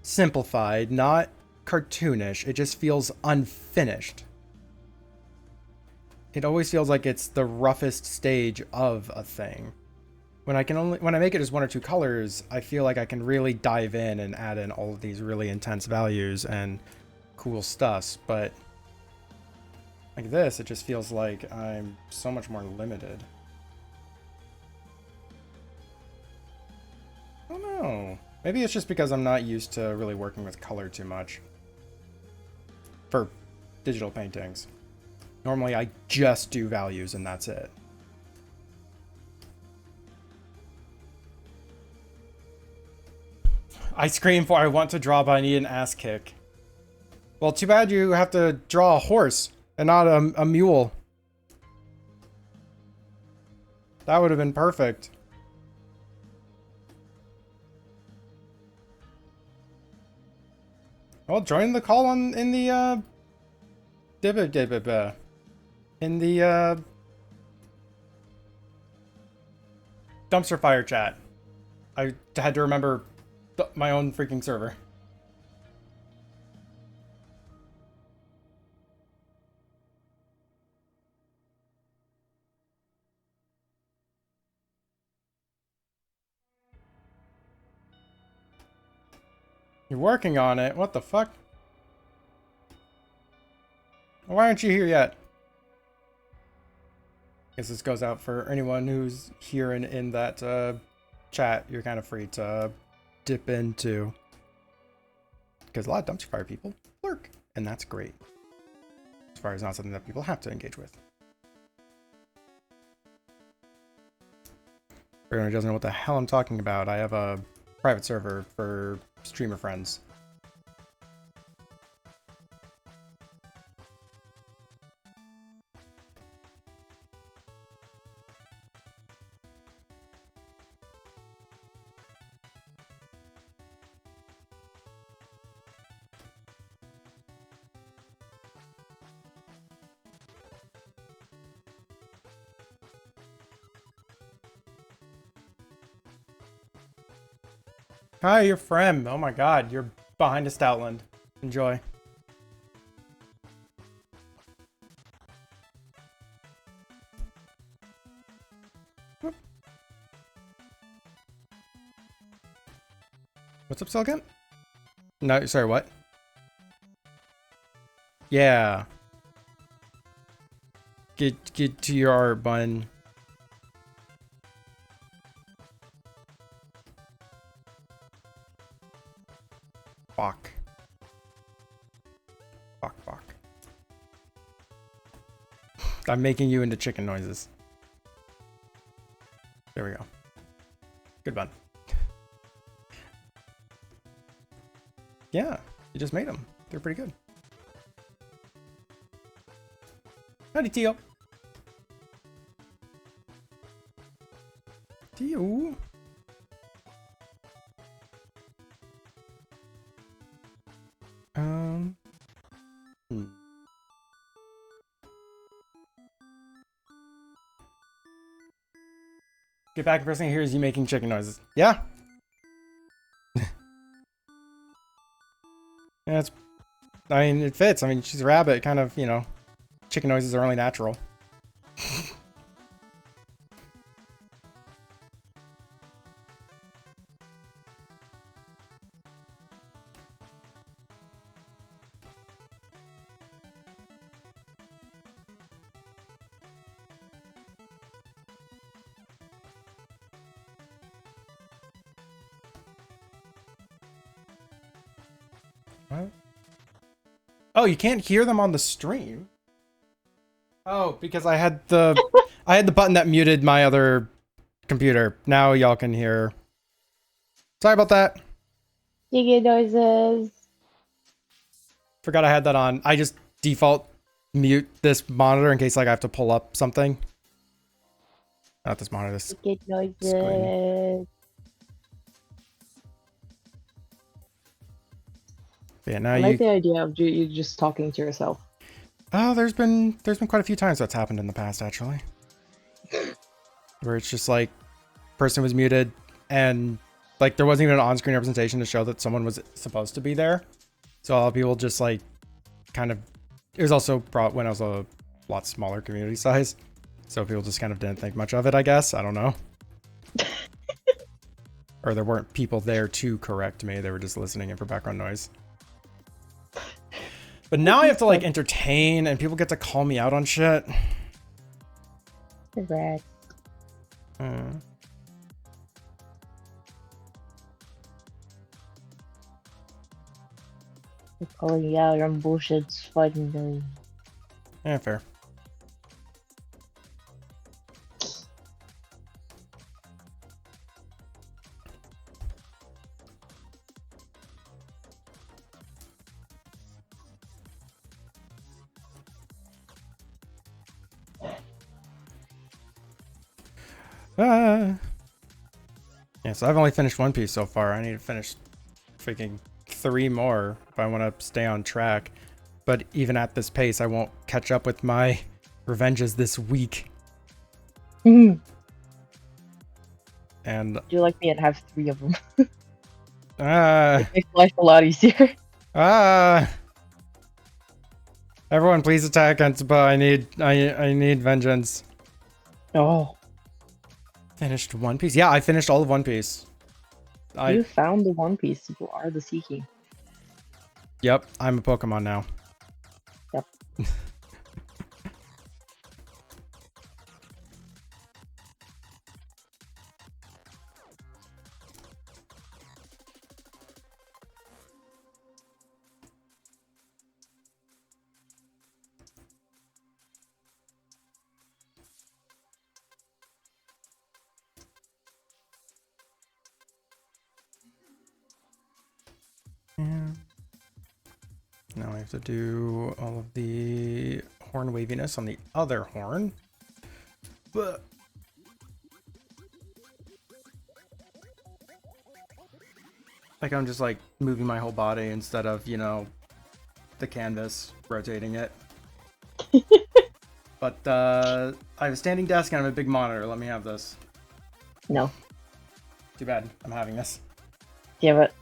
simplified, not cartoonish. It just feels unfinished. It always feels like it's the roughest stage of a thing. When I make it as one or two colors, I feel like I can really dive in and add in all of these really intense values and cool stuffs, but like this, it just feels like I'm so much more limited. I don't know. Maybe it's just because I'm not used to really working with color too much for digital paintings. Normally I just do values and that's it. I scream for I want to draw, but I need an ass kick. Well, too bad you have to draw a horse and not a mule. That would have been perfect. Well, join the call in the in the dumpster fire chat. I had to remember my own freaking server. You're working on it? What the fuck? Why aren't you here yet? Guess this goes out for anyone who's here in that chat. You're kind of free to dip into. Because a lot of dumpster fire people lurk, and that's great. As far as not something that people have to engage with. For anyone who doesn't know what the hell I'm talking about, I have a private server for streamer friends. Hi, you're Frem. Oh my god, you're behind a Stoutland. Enjoy. Whoop. What's up, Silicon? No, sorry, what? Yeah. Get to your art, bun. Fuck. I'm making you into chicken noises. There we go. Good one. Yeah, you just made them. They're pretty good. Howdy, Tio. Tio. Hmm. Get back, first thing I hear is you making chicken noises. Yeah? Yeah, it's, I mean, it fits. I mean, she's a rabbit, kind of, you know, chicken noises are only natural. What? Oh, you can't hear them on the stream? Oh, because I had the button that muted my other computer. Now y'all can hear. Sorry about that. Chicken noises. Forgot I had that on. I just default mute this monitor in case like I have to pull up something. Not this monitor, this Chicken noises. screen. Yeah, now I like the idea of you just talking to yourself. Oh, there's been quite a few times that's happened in the past actually. Where it's just like person was muted and like there wasn't even an on-screen representation to show that someone was supposed to be there. So a lot of people just like kind of, it was also brought when I was a lot smaller community size. So people just kind of didn't think much of it, I guess. I don't know. Or there weren't people there to correct me. They were just listening in for background noise. But now I have to like entertain and people get to call me out on shit. Congrats. They're calling you out on bullshit's fun. Yeah, fair. Yeah, so I've only finished One Piece so far. I need to finish freaking 3 more if I want to stay on track. But even at this pace, I won't catch up with my revenges this week. Do And you like me and have 3 of them? ah, It makes life a lot easier. everyone, please attack Ensuba. I need vengeance. Oh. Finished One Piece. Yeah, I finished all of One Piece. You found the One Piece. You are the seeking. Yep, I'm a Pokemon now. Yep. Yeah. Now I have to do all of the horn waviness on the other horn. But like I'm just like moving my whole body instead of, you know, the canvas, rotating it. But I have a standing desk and I have a big monitor. Let me have this. No. Too bad. I'm having this. Damn it.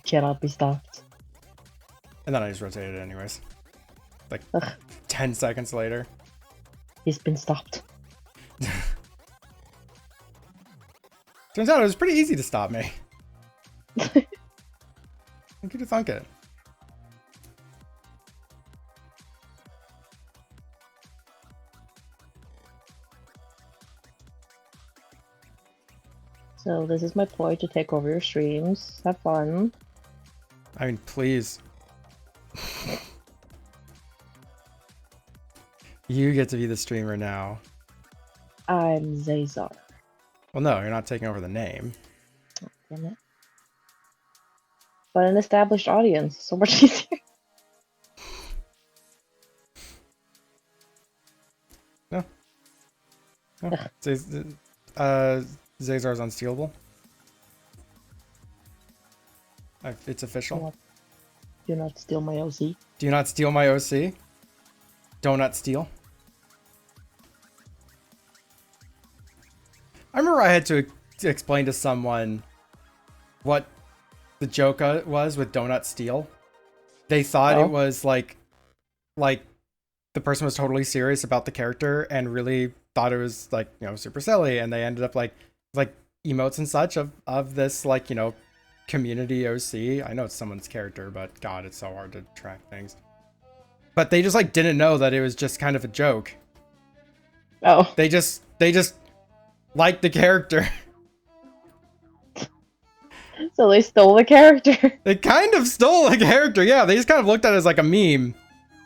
Cannot be stopped. And then I just rotated it anyways. Like Ugh. 10 seconds later. He's been stopped. Turns out it was pretty easy to stop me. Think you'd have thunk it. So this is my ploy to take over your streams. Have fun. I mean, please. You get to be the streamer now. I'm Zazar. Well, no, you're not taking over the name. Damn it. But an established audience, so much easier. No. Ugh. Zazar's unstealable. It's official. Do not steal my OC. Do not steal my OC. Donut steal. I remember I had to explain to someone what the joke was with donut steal. They thought it was like the person was totally serious about the character and really thought it was like, you know, super silly, and they ended up like emotes and such of this, like, you know, community OC. I know it's someone's character, but God, it's so hard to track things. But they just like didn't know that it was just kind of a joke. Oh. They just liked the character. So they stole the character. They kind of stole the character, yeah. They just kind of looked at it as like a meme.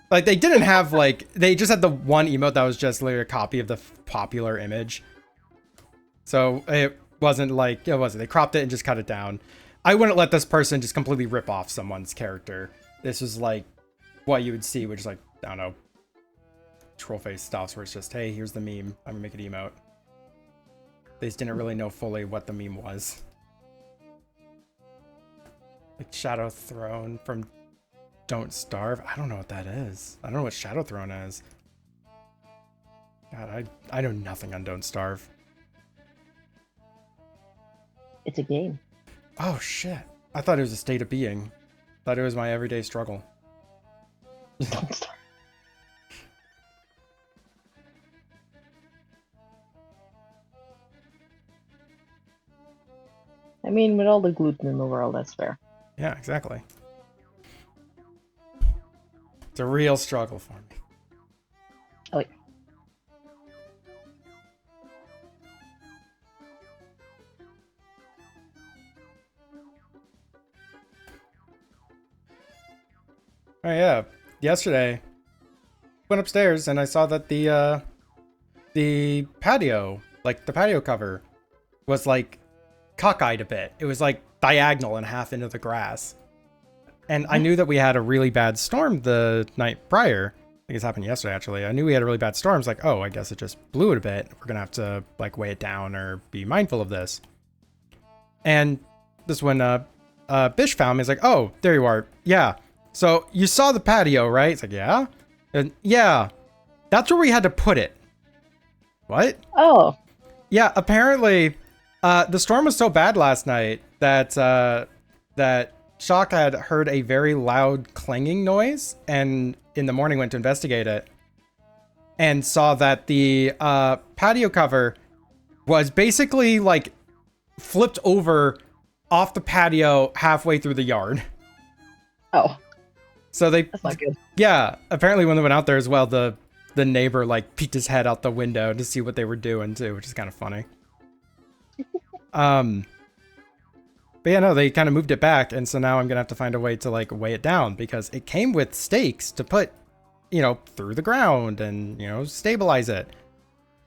Like, they didn't have, like, they just had the one emote that was just literally a copy of the popular image. So it wasn't like, it wasn't. They cropped it and just cut it down. I wouldn't let this person just completely rip off someone's character. This was like what you would see, which is like, I don't know, troll face stuff where it's just, hey, here's the meme. I'm gonna make it emote. They just didn't really know fully what the meme was. Like Shadow Throne from Don't Starve. I don't know what that is. I don't know what Shadow Throne is. God, I know nothing on Don't Starve. It's a game. Oh shit. I thought it was a state of being. Thought it was my everyday struggle. Don't start. I mean, with all the gluten in the world, that's fair. Yeah, exactly. It's a real struggle for me. Oh, yeah. Oh yeah. Yesterday, went upstairs and I saw that the patio, like the patio cover, was like cockeyed a bit. It was like diagonal and half into the grass. And I knew that we had a really bad storm the night prior. I think it's happened yesterday, actually. I knew we had a really bad storm. It's like, oh, I guess it just blew it a bit. We're going to have to like weigh it down or be mindful of this. And this when Bish found me. He's like, oh, there you are. Yeah. So you saw the patio, right? It's like, yeah. And yeah, that's where we had to put it. What? Oh. Yeah, apparently the storm was so bad last night that that Shock had heard a very loud clanging noise, and in the morning went to investigate it and saw that the patio cover was basically like flipped over off the patio halfway through the yard. Oh. So That's not good. yeah, apparently when they went out there as well, the neighbor like peeked his head out the window to see what they were doing too, which is kind of funny. But yeah, no, they kind of moved it back, and so now I'm gonna have to find a way to like weigh it down, because it came with stakes to put, you know, through the ground and, you know, stabilize it.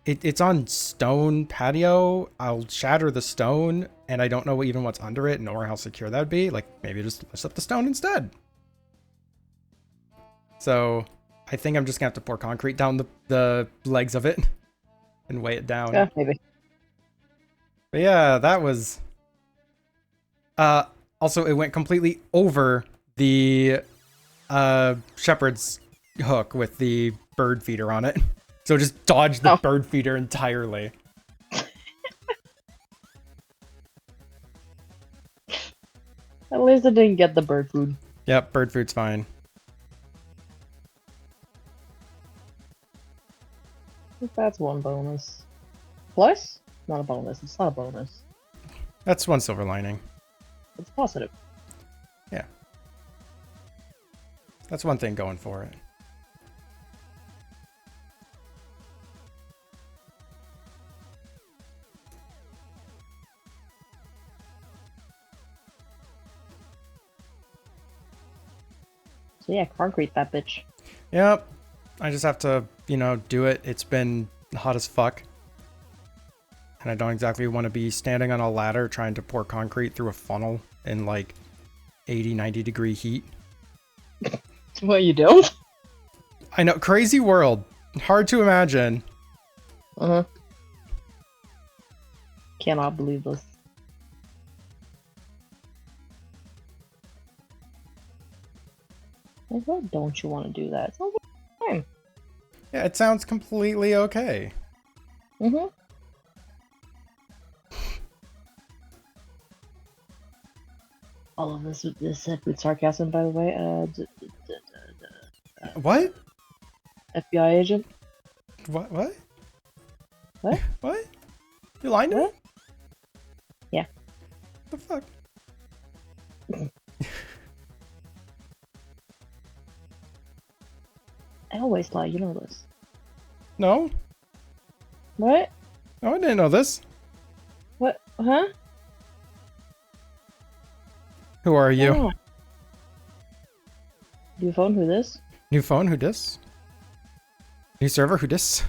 It's on stone patio. I'll shatter the stone, and I don't know even what's under it, nor how secure that'd be. Like, maybe just lift up the stone instead. So I think I'm just gonna have to pour concrete down the legs of it and weigh it down. Yeah, maybe. But yeah, that was... also, it went completely over the shepherd's hook with the bird feeder on it. So it just dodged the bird feeder entirely. At least I didn't get the bird food. Yep, bird food's fine. That's one bonus. Plus? Not a bonus. It's not a bonus. That's one silver lining. It's positive. Yeah. That's one thing going for it. So yeah, concrete that bitch. Yep. I just have to do it. It's been hot as fuck. And I don't exactly want to be standing on a ladder trying to pour concrete through a funnel in like 80, 90-degree heat. What, you don't? I know, crazy world. Hard to imagine. Uh-huh. Cannot believe this. Like, why don't you want to do that? It sounds like fine. Yeah, it sounds completely okay. Mm-hmm. All of this is said with sarcasm, by the way. What? FBI agent. What? What? What? You lying to me? What? Yeah. The fuck? I always lie, you know this. No? What? No, I didn't know this. What? Huh? Who are you? Oh. New phone, who this? New phone, who dis? New server, who dis?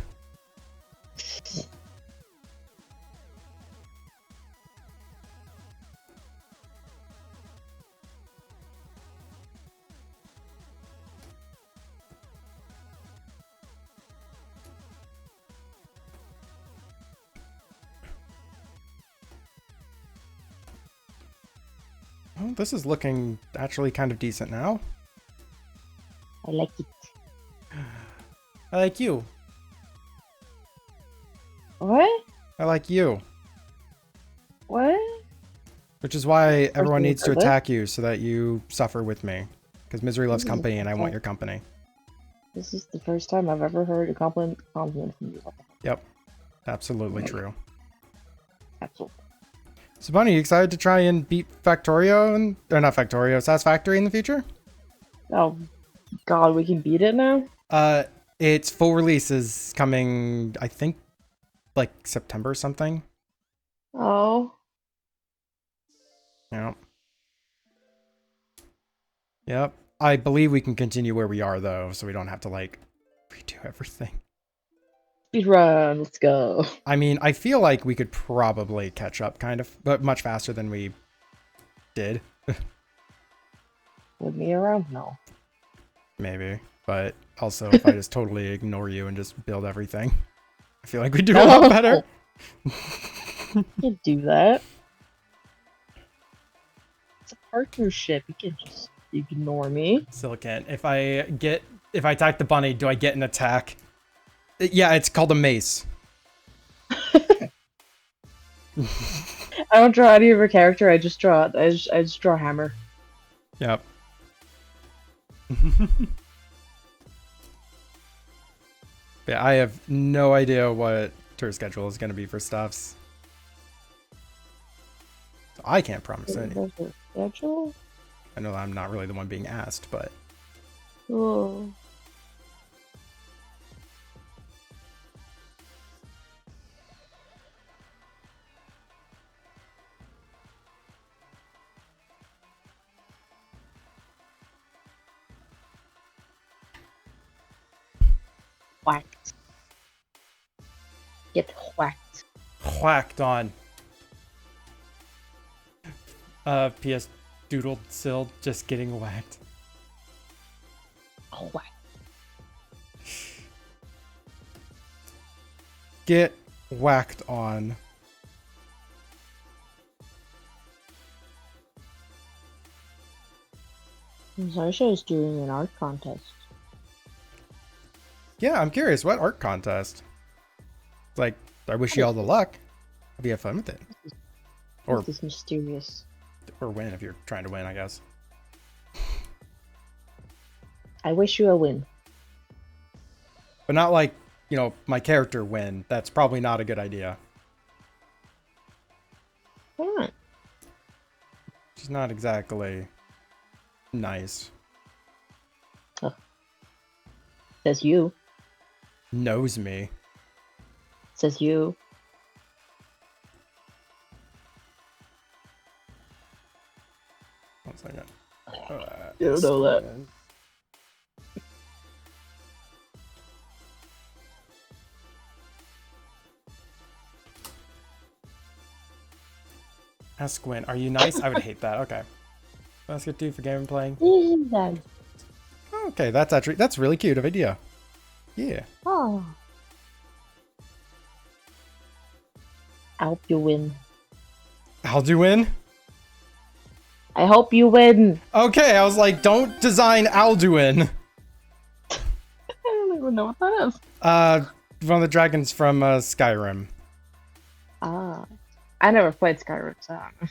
Well, this is looking actually kind of decent now. I like it. I like you. What? I like you. What? Which is why everyone thing needs to for this? attack you so that you suffer with me. Because misery loves company and I want your company. This is the first time I've ever heard a compliment from you. Yep. Absolutely true. Absolutely. So Bunny, you excited to try and beat Factorio or not Factorio, Satisfactory in the future? Oh, God, we can beat it now? Its full release is coming, I think, like September or something. Oh. Yep. Yep. I believe we can continue where we are though, so we don't have to like redo everything. Speedrun, let's go. I mean, I feel like we could probably catch up kind of, but much faster than we did. With me around? No. Maybe. But also, if I just totally ignore you and just build everything, I feel like we do a No. lot better. You can't do that. It's a partnership. You can't just ignore me. Silicon. If I attack the bunny, do I get an attack? Yeah, it's called a mace. I don't draw any of her character. I just draw a hammer. Yep. Yeah, I have no idea what her schedule is going to be for stuffs. So I can't promise any. There's her schedule? I know I'm not really the one being asked, but Oh. Whacked. Get whacked. whacked on. PS Doodle Sill just getting whacked. Whack. Get whacked on. Zarsha is doing an art contest. Yeah, I'm curious. What art contest? Like, I wish you all the luck. Hope you have fun with it. Or This is mysterious. win if you're trying to win, I guess. I wish you a win. But not like, my character win. That's probably not a good idea. Why not? She's not exactly nice. Says you. Knows me. Says you. One second. You don't know that. Esquin, are you nice? I would hate that. Okay. Basket 2 for game and playing. Dad. Okay, that's really cute of idea. Yeah. Oh. I hope you win. Alduin? I hope you win. Okay, I was like, don't design Alduin. I don't even know what that is. One of the dragons from Skyrim. Ah. I never played Skyrim, so I don't know.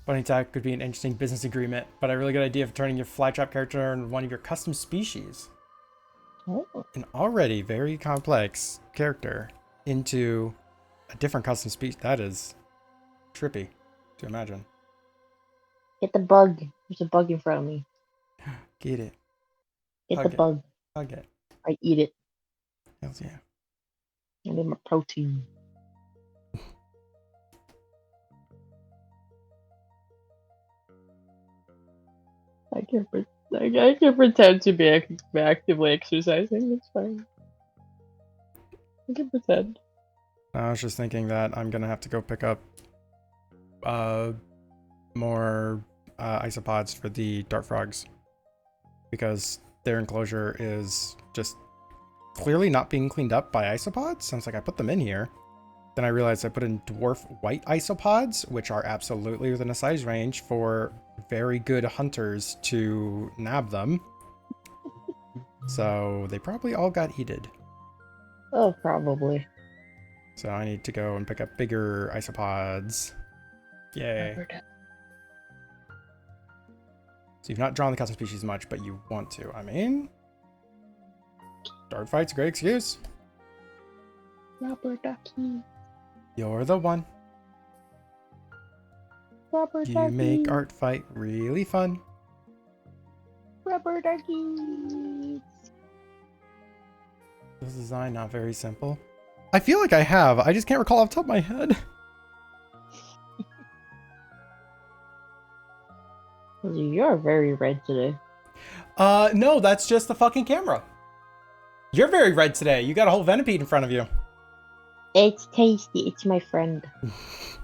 Bunny Tag could be an interesting business agreement, but a really good idea for turning your flytrap character into one of your custom species. Oh. An already very complex character into a different custom species. That is trippy to imagine. Get the bug. There's a bug in front of me. Get it. Get Hug the it. bug. Hug it. I eat it. Hells yeah. I need my protein. I can pretend to be actively exercising. That's fine. I can pretend. I was just thinking that I'm gonna have to go pick up more isopods for the dart frogs because their enclosure is just clearly not being cleaned up by isopods. Sounds like I put them in here. Then I realized I put in dwarf white isopods, which are absolutely within a size range for very good hunters to nab them. So they probably all got eaten. Oh, probably. So I need to go and pick up bigger isopods. Yay. So you've not drawn the custom species much, but you want to. I mean, dart fight's a great excuse. Rubber ducky. You're the one. Rubber You ducky. make art fight really fun. Rubber ducky. This design not very simple. I feel like I have. I just can't recall off the top of my head. You're very red today. No, that's just the fucking camera. You're very red today. You got a whole Venipede in front of you. It's tasty. It's my friend. It's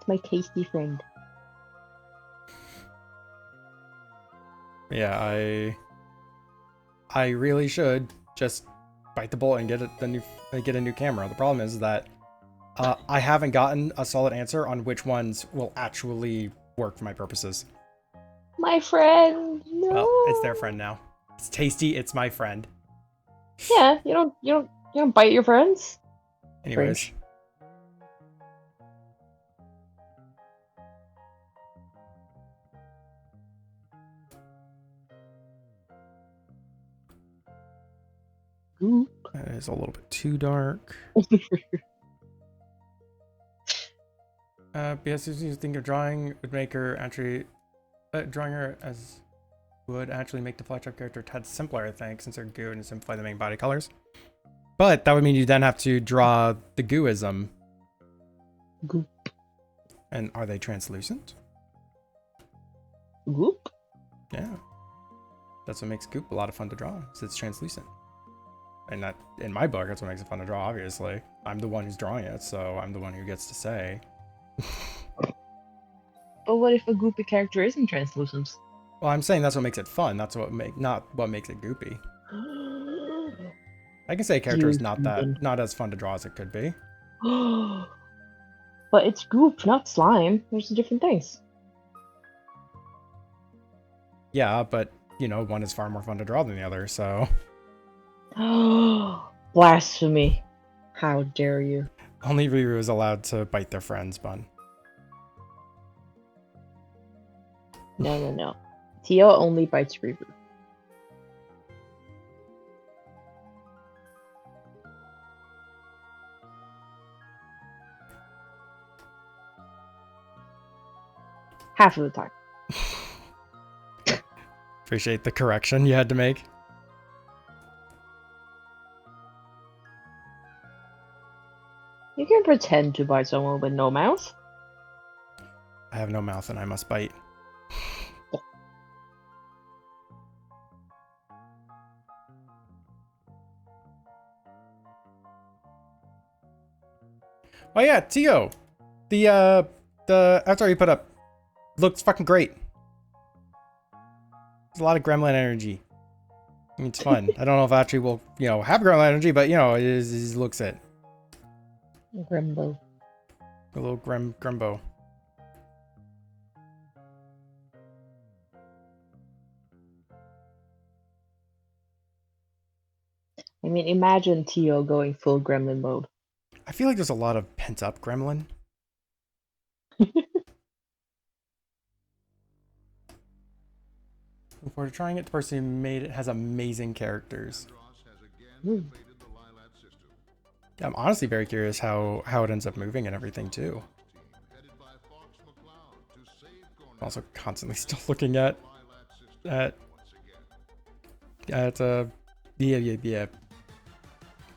my tasty friend. Yeah, I really should just bite the bullet and get a new camera. The problem is that I haven't gotten a solid answer on which ones will actually work for my purposes. My friend. No. Well, it's their friend now. It's tasty. It's my friend. Yeah, you don't bite your friends. Anyways. Fringe. Goop. That is a little bit too dark. Because you think of drawing would make her actually drawing her as would actually make the flytrap character a tad simpler, I think, since they're goo and simplify the main body colors. But that would mean you then have to draw the gooism. Goop. And are they translucent? Goop. Yeah. That's what makes goop a lot of fun to draw, is it's translucent. And that, in my book, that's what makes it fun to draw, obviously. I'm the one who's drawing it, so I'm the one who gets to say. But what if a goopy character isn't translucent? Well, I'm saying that's what makes it fun. That's what not what makes it goopy. I can say a character is not as fun to draw as it could be. But it's goop, not slime. There's different things. Yeah, but you know, one is far more fun to draw than the other, so. Blasphemy. How dare you? Only Riru is allowed to bite their friends, Bun. No. Tio only bites Reaver. Half of the time. Appreciate the correction you had to make. You can pretend to bite someone with no mouth. I have no mouth and I must bite. Oh yeah, Tio. The avatar you put up looks fucking great. There's a lot of gremlin energy. I mean, it's fun. I don't know if actually we'll, have gremlin energy, but it looks it. Grimbo. A little grembo. I mean, imagine Tio going full gremlin mode. I feel like there's a lot of pent up gremlin. Before trying it, the person who made it has amazing characters. Ooh. I'm honestly very curious how it ends up moving and everything too. I'm also constantly still looking at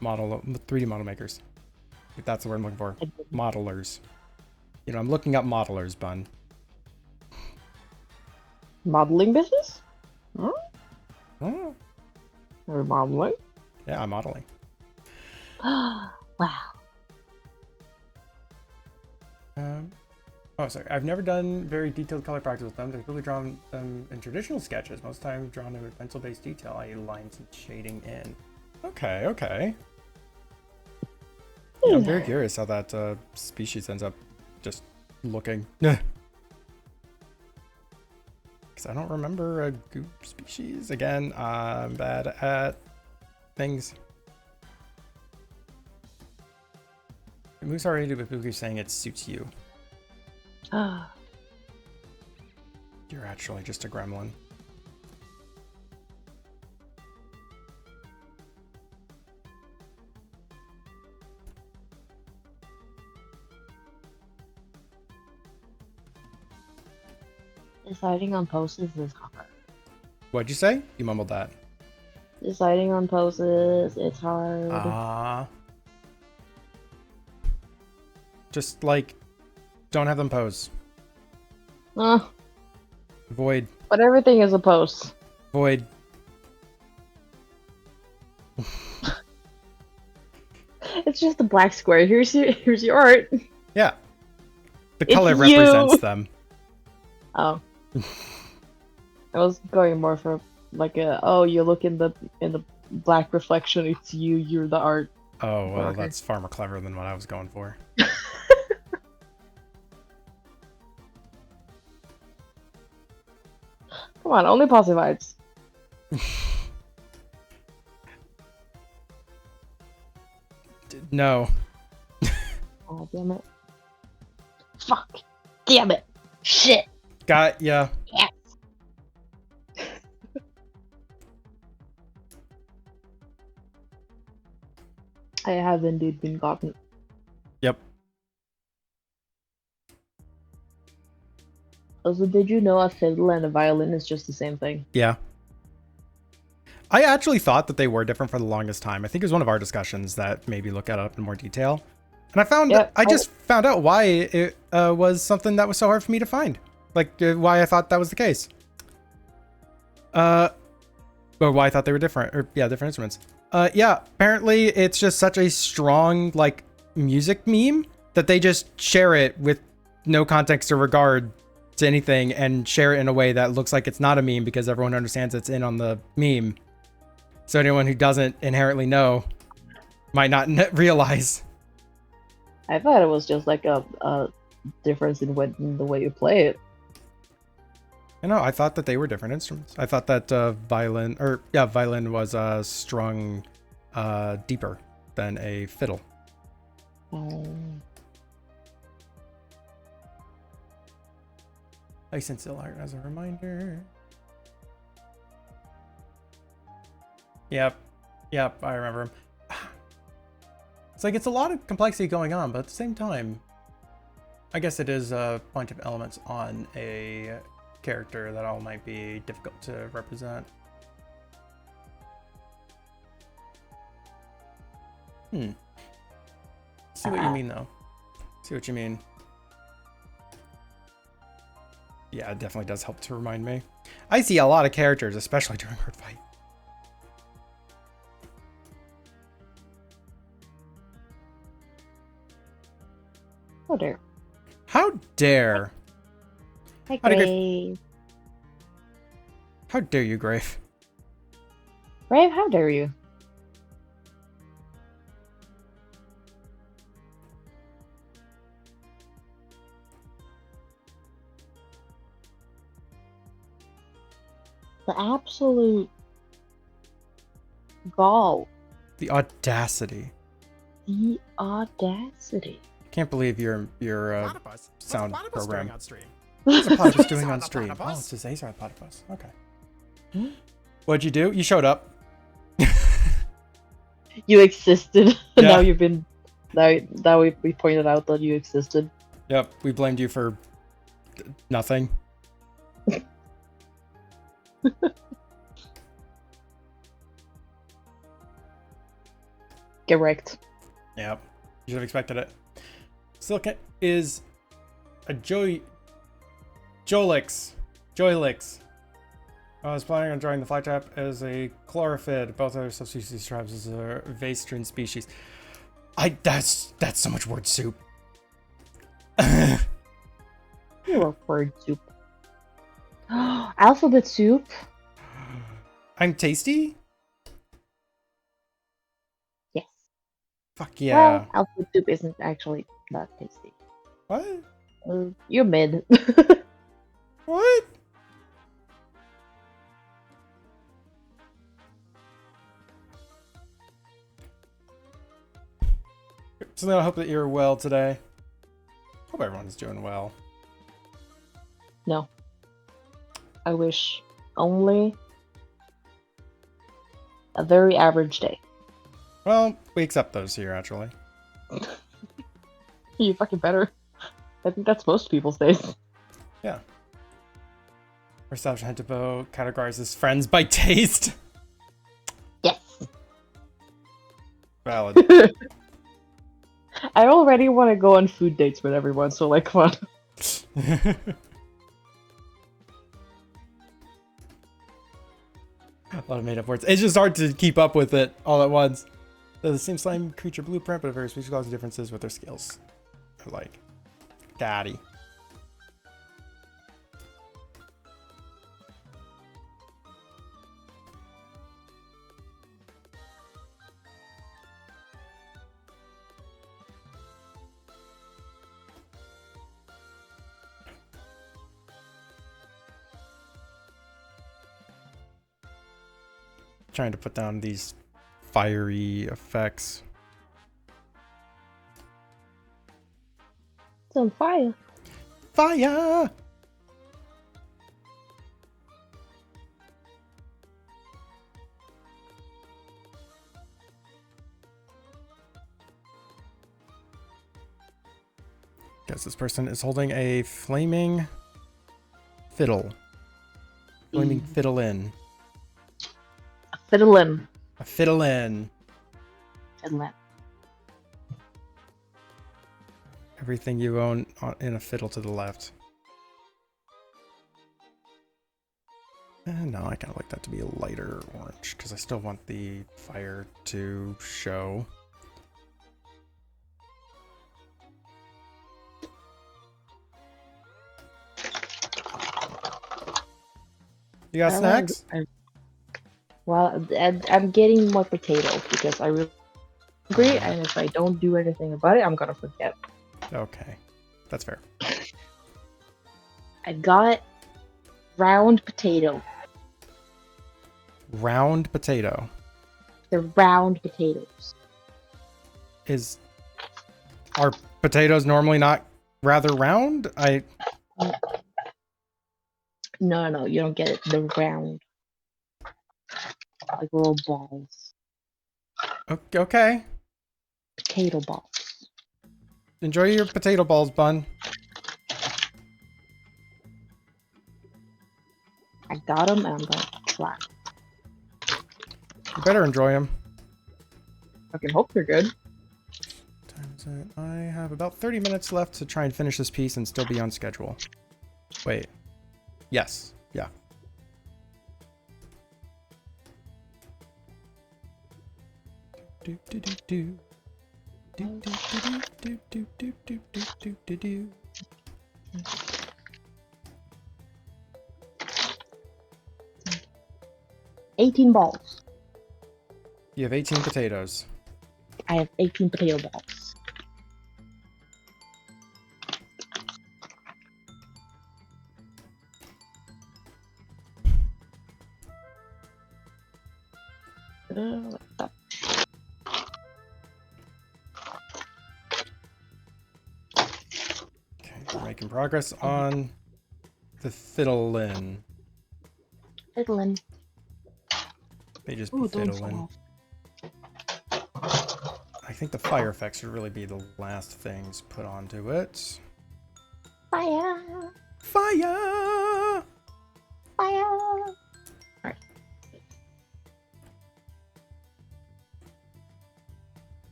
model 3D model makers. If that's the word I'm looking for. Modelers. I'm looking up modelers, Bun. Modeling business? Huh? Oh, Or modeling? yeah, I'm modeling. Wow. Oh, sorry. I've never done very detailed color practice with them. They've really drawn them in traditional sketches. Most time drawn in with pencil-based detail, i.e. lines and shading in. Okay. Yeah, I'm very curious how that species ends up just looking. Because I don't remember a goop species. Again, I'm bad at things. Moose already did, but Buku's saying it suits you. You're actually just a gremlin. Deciding on poses is hard. What'd you say? You mumbled that. Deciding on poses, it's hard. Just don't have them pose. But Void. everything is a pose. Void. It's just a black square. Here's your art. Yeah. The It's color you. represents them. Oh. I was going more for you look in the black reflection, it's you're the art. Oh, well, Okay. that's far more clever than what I was going for. Come on, only positive vibes. No. Oh, damn it. Fuck. Damn it. Shit. Got ya. Yes. I have indeed been gotten. Yep. Also, did you know a fiddle and a violin is just the same thing? Yeah. I actually thought that they were different for the longest time. I think it was one of our discussions that maybe look at it up in more detail. And I just found out why it was something that was so hard for me to find. Why I thought that was the case. Or why I thought they were different. Or, yeah, different instruments. Yeah, apparently it's just such a strong, music meme that they just share it with no context or regard to anything and share it in a way that looks like it's not a meme because everyone understands it's in on the meme. So anyone who doesn't inherently know might not realize. I thought it was just a difference in the way you play it. I thought that they were different instruments. I thought that violin was strung deeper than a fiddle. I sent still art as a reminder. Yep, I remember him. It's a lot of complexity going on, but at the same time, I guess it is a bunch of elements on a character that all might be difficult to represent. See what you mean, though. See what you mean. Yeah, it definitely does help to remind me. I see a lot of characters, especially during artfight. Oh there. How dare? Hi, Howdy, Grave. Grave. How dare you, Grave? Grave, how dare you? The absolute gall. The audacity. The audacity. Can't believe your Platypus? sound What's a platypus program. doing on stream? What's the platypus doing Azar on the stream? Oh, platypus? it's just Azar the platypus. Okay. What'd you do? You showed up. You existed. Yeah. Now you've been. Now we pointed out that you existed. Yep, we blamed you for nothing. Get wrecked. Yep, you should have expected it. Silicon is a Joylix. I was planning on drawing the flytrap as a chlorophyd. Both other subspecies tribes as a vastrin species. That's so much word soup. You are word soup. Alphabet soup. I'm tasty? Yes. Fuck yeah. Well, alphabet soup isn't actually that tasty. What? You're mid. What? So I hope that you're well today. Hope everyone's doing well. No. I wish only a very average day. Well, we accept those here, actually. You fucking better. I think that's most people's days. Yeah. First option to vote categorizes friends by taste. Yes. Valid. I already want to go on food dates with everyone, so like, come on. A lot of made up words. It's just hard to keep up with it all at once. They're the same slime creature blueprint, but various species cause differences with their skills. Like, daddy. Trying to put down these fiery effects. It's on fire. Fire! Guess this person is holding a flaming fiddle. Flaming fiddle-in. Fiddlin'. A fiddle-in. Fiddlin'. Everything you own in a fiddle to the left. And no, I kind of like that to be a lighter orange because I still want the fire to show. You got snacks? Well, I'm getting more potatoes because I really hungry, and if I don't do anything about it, I'm gonna forget. Okay, that's fair. I got round potato. Round potato. The round potatoes. Are potatoes normally not rather round? No, you don't get it. The round. Like little balls. Okay. Potato balls. Enjoy your potato balls, bun. I got them and I'm gonna try. You better enjoy them. I can hope they're good. Time is it? I have about 30 minutes left to try and finish this piece and still be on schedule. Wait. Yes. Yeah. Do, do, do, do. $18 balls. You have 18 potatoes. I have 18 potato balls. Like that. Okay, we're making progress on the fiddlin'. Fiddling. They just be Ooh, don't fiddlin'. fall. I think the fire effects should really be the last things put onto it. Fire! Fire! Fire! Alright.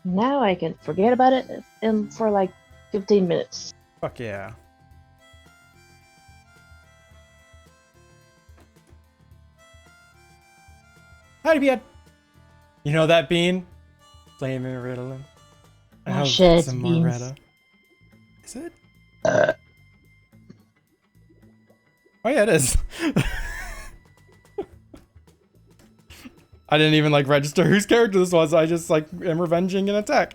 Now I can forget about it for like 15 minutes. Fuck yeah. Howdy, Bean. You know that bean? Flaming Ritalin. I Oh, have shit, it's some beans. Moretta. Is it? Oh yeah, it is. I didn't even like register whose character this was. I just like am revenging an attack.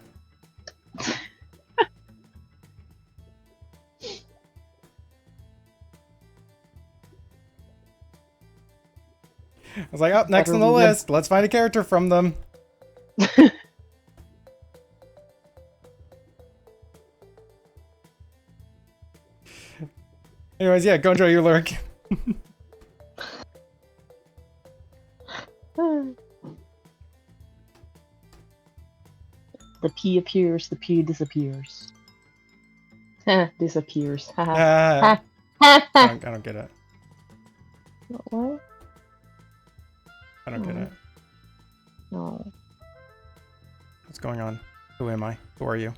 I was like, up next on the list. Let's find a character from them. Anyways, yeah, go enjoy your lurk. The P appears, the P disappears. Disappears. I don't get it. What? I don't get it. No. What's going on? Who am I? Who are you?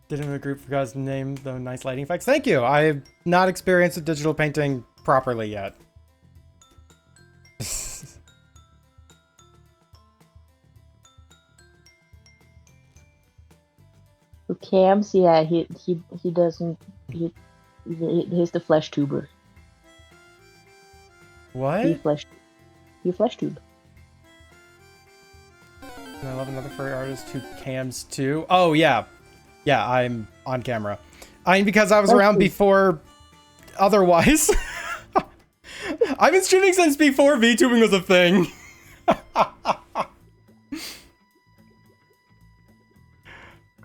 Did in the group forgot his name, the nice lighting effects. Thank you. I have not experienced digital painting properly yet. Cams, yeah, he doesn't he's the flesh tuber. What? He flesh tube. And I love another furry artist who cams too. Oh yeah. Yeah, I'm on camera. I mean, because I was around before otherwise. I've been streaming since before VTubing was a thing.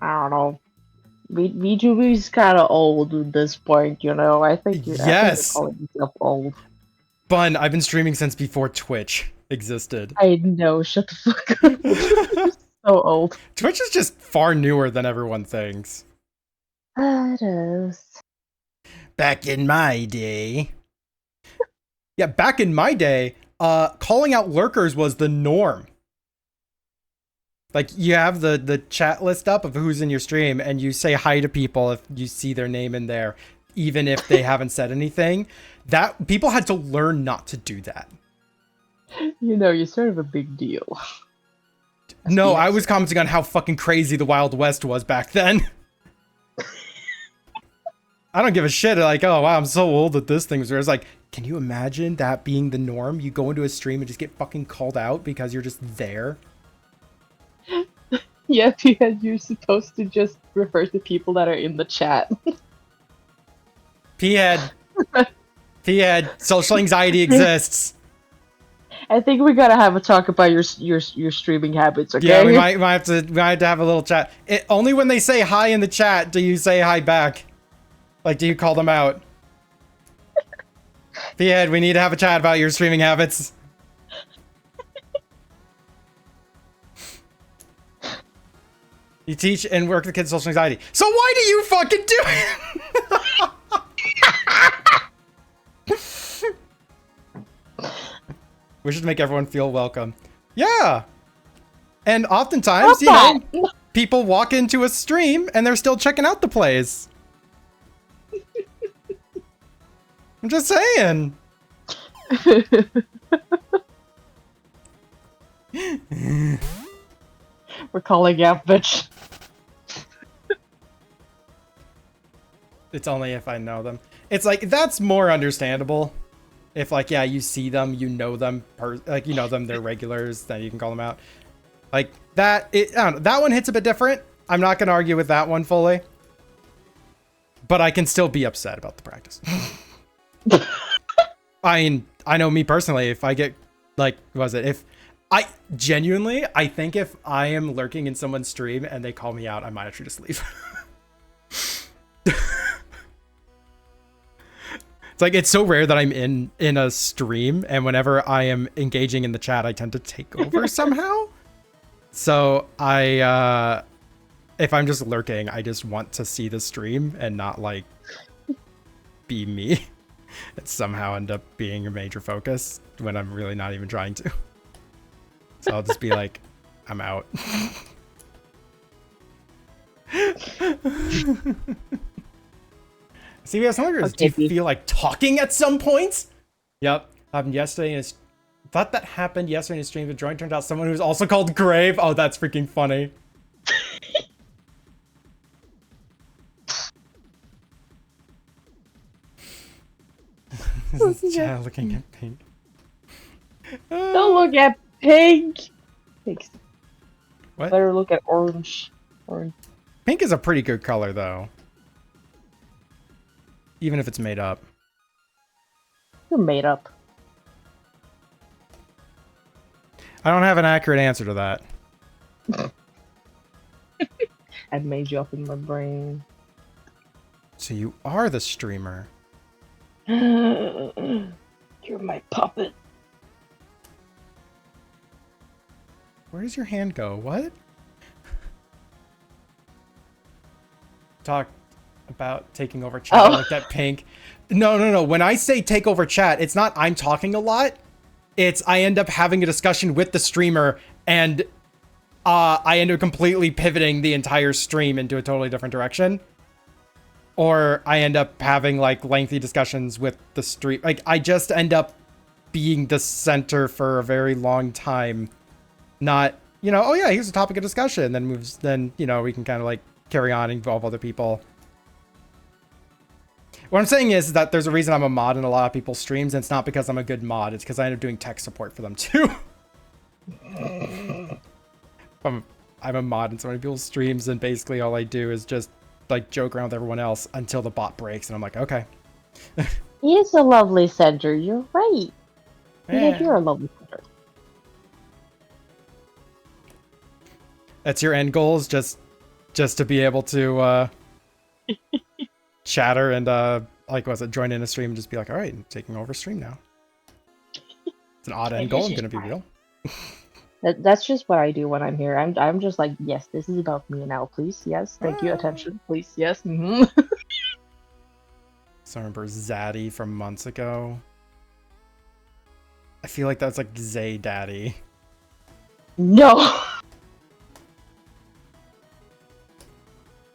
I don't know. VTuber's kind of old at this point, you know. I think you're calling yourself old. Bun, I've been streaming since before Twitch existed. I know. Shut the fuck up. You're so old. Twitch is just far newer than everyone thinks. It is. Back in my day. Yeah, back in my day, calling out lurkers was the norm. Like, you have the chat list up of who's in your stream, and you say hi to people if you see their name in there, even if they haven't said anything. That people had to learn not to do that. You know, you're sort of a big deal. No, I was commenting on how fucking crazy the Wild West was back then. I don't give a shit. Like, oh wow, I'm so old that this thing was weird. It's like, can you imagine that being the norm? You go into a stream and just get fucking called out because you're just there. Yeah, because you're supposed to just refer to people that are in the chat. P-head. P-head. Social anxiety exists. I think we gotta have a talk about your streaming habits, okay? Yeah, we might have to have a little chat. Only when they say hi in the chat do you say hi back. Like, do you call them out? P-head, we need to have a chat about your streaming habits. You teach and work with kids' social anxiety. So why do you fucking do it? We should make everyone feel welcome. Yeah. And oftentimes, you know, people walk into a stream and they're still checking out the plays. I'm just saying. We're calling you out, bitch. It's only if I know them. It's like, that's more understandable. If like, yeah, you see them, you know them, like, you know them, they're regulars, then you can call them out. Like that, I don't know, that one hits a bit different. I'm not going to argue with that one fully. But I can still be upset about the practice. I mean, I know me personally, if I get, like, if I genuinely, I think if I am lurking in someone's stream and they call me out, I might actually just leave. It's like, it's so rare that I'm in a stream, and whenever I am engaging in the chat, I tend to take over somehow. So if I'm just lurking, I just want to see the stream and not like be me. It somehow end up being a major focus when I'm really not even trying to. So I'll just be like, I'm out. See, we have some of do you feel like talking at some points? Yep. Happened yesterday. Thought that happened yesterday in a stream. The drawing turned out someone who's also called Grave. Oh, that's freaking funny. This is Chad looking at Pink. Don't look at Pink. What? Better look at Orange. Pink is a pretty good color, though. Even if it's made up. You're made up. I don't have an accurate answer to that. I made you up in my brain. So you are the streamer. You're my puppet. Where does your hand go? What? Talk about taking over chat. I looked at Pink. No. When I say take over chat, it's not I'm talking a lot. It's I end up having a discussion with the streamer and I end up completely pivoting the entire stream into a totally different direction. Or I end up having like lengthy discussions with the stream. Like I just end up being the center for a very long time. Not, you know, oh yeah, here's a topic of discussion. Then, you know, we can kind of like carry on and involve other people. What I'm saying is that there's a reason I'm a mod in a lot of people's streams, and it's not because I'm a good mod. It's because I end up doing tech support for them too. I'm a mod in so many people's streams, and basically all I do is just like joke around with everyone else until the bot breaks, and I'm like, okay. He is a lovely center. You're right. Yeah, you're a lovely center. That's your end goals, just to be able to chatter and like join in a stream and just be like, all right, I'm taking over stream now. It's an odd end goal. I'm gonna be real. That's just what I do when I'm here. I'm just like, yes, this is about me now, please. Yes, thank you, attention, please. Yes. Mm-hmm. So I remember Zaddy from months ago. I feel like that's like Zay Daddy. No.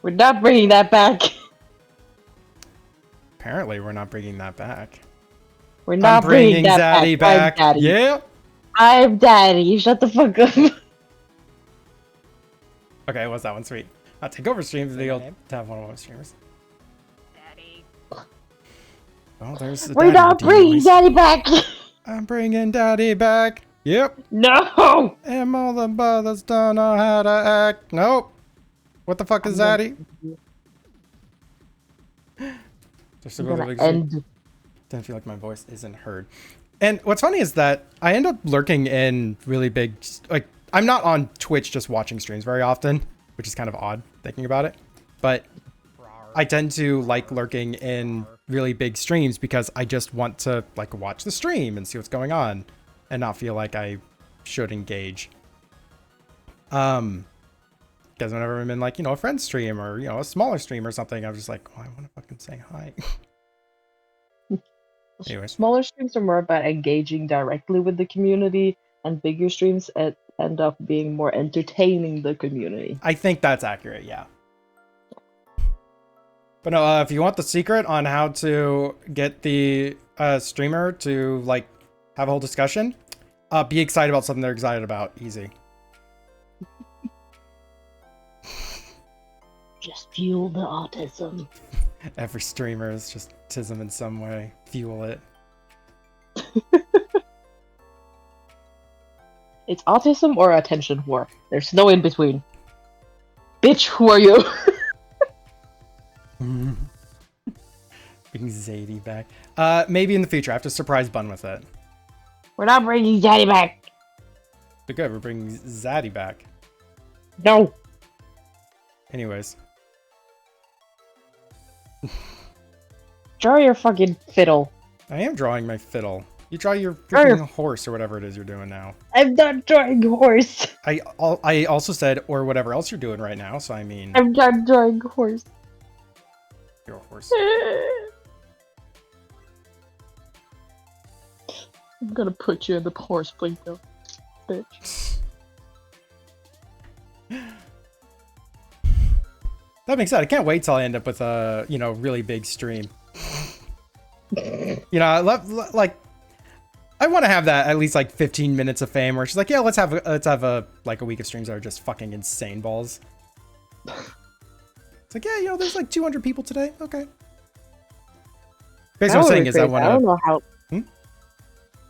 We're not bringing that back. Apparently, we're not bringing that back. We're not bringing that Zaddy back. Daddy. Yeah. I'm Daddy. Shut the fuck up. Okay, what's that one? Sweet. I'll take over streams. They'll have one of my streamers. Daddy. Oh, there's the We're not bringing Daddy back. I'm bringing Daddy back. Yep. No. And all the brothers don't know how to act. Nope. What the fuck is Zaddy? Just End. Don't feel like my voice isn't heard. And what's funny is that I end up lurking in really big, like, I'm not on Twitch just watching streams very often, which is kind of odd thinking about it. But I tend to like lurking in really big streams because I just want to like watch the stream and see what's going on and not feel like I should engage. Because whenever I'm in like, you know, a friend's stream or, you know, a smaller stream or something, I'm just like, oh, I want to fucking say hi. Anyways. Smaller streams are more about engaging directly with the community, and bigger streams end up being more entertaining the community. I think that's accurate, yeah. But no, if you want the secret on how to get the streamer to like have a whole discussion, be excited about something they're excited about. Easy. Just fuel the autism. Every streamer is just autism in some way. Fuel it. It's autism or attention whore. There's no in between. Bitch, who are you? Bring Zadie back. Maybe in the future. I have to surprise Bun with it. We're not bringing Daddy back. But good, we're bringing Zadie back. No. Anyways. Draw your fucking fiddle. I am drawing my fiddle. You draw your Draw your- freaking horse or whatever it is you're doing now. I'm not drawing horse. I also said or whatever else you're doing right now, so I mean I'm not drawing horse. you're a horse. I'm gonna put you in the horse playfield, bitch. That being said, I can't wait till I end up with a, you know, really big stream. You know, I want to have that at least like 15 minutes of fame where she's like, yeah, let's have a like a week of streams that are just fucking insane balls. It's like, yeah, you know, there's like 200 people today. Okay. Basically, what I'm saying is I want to. I don't know how.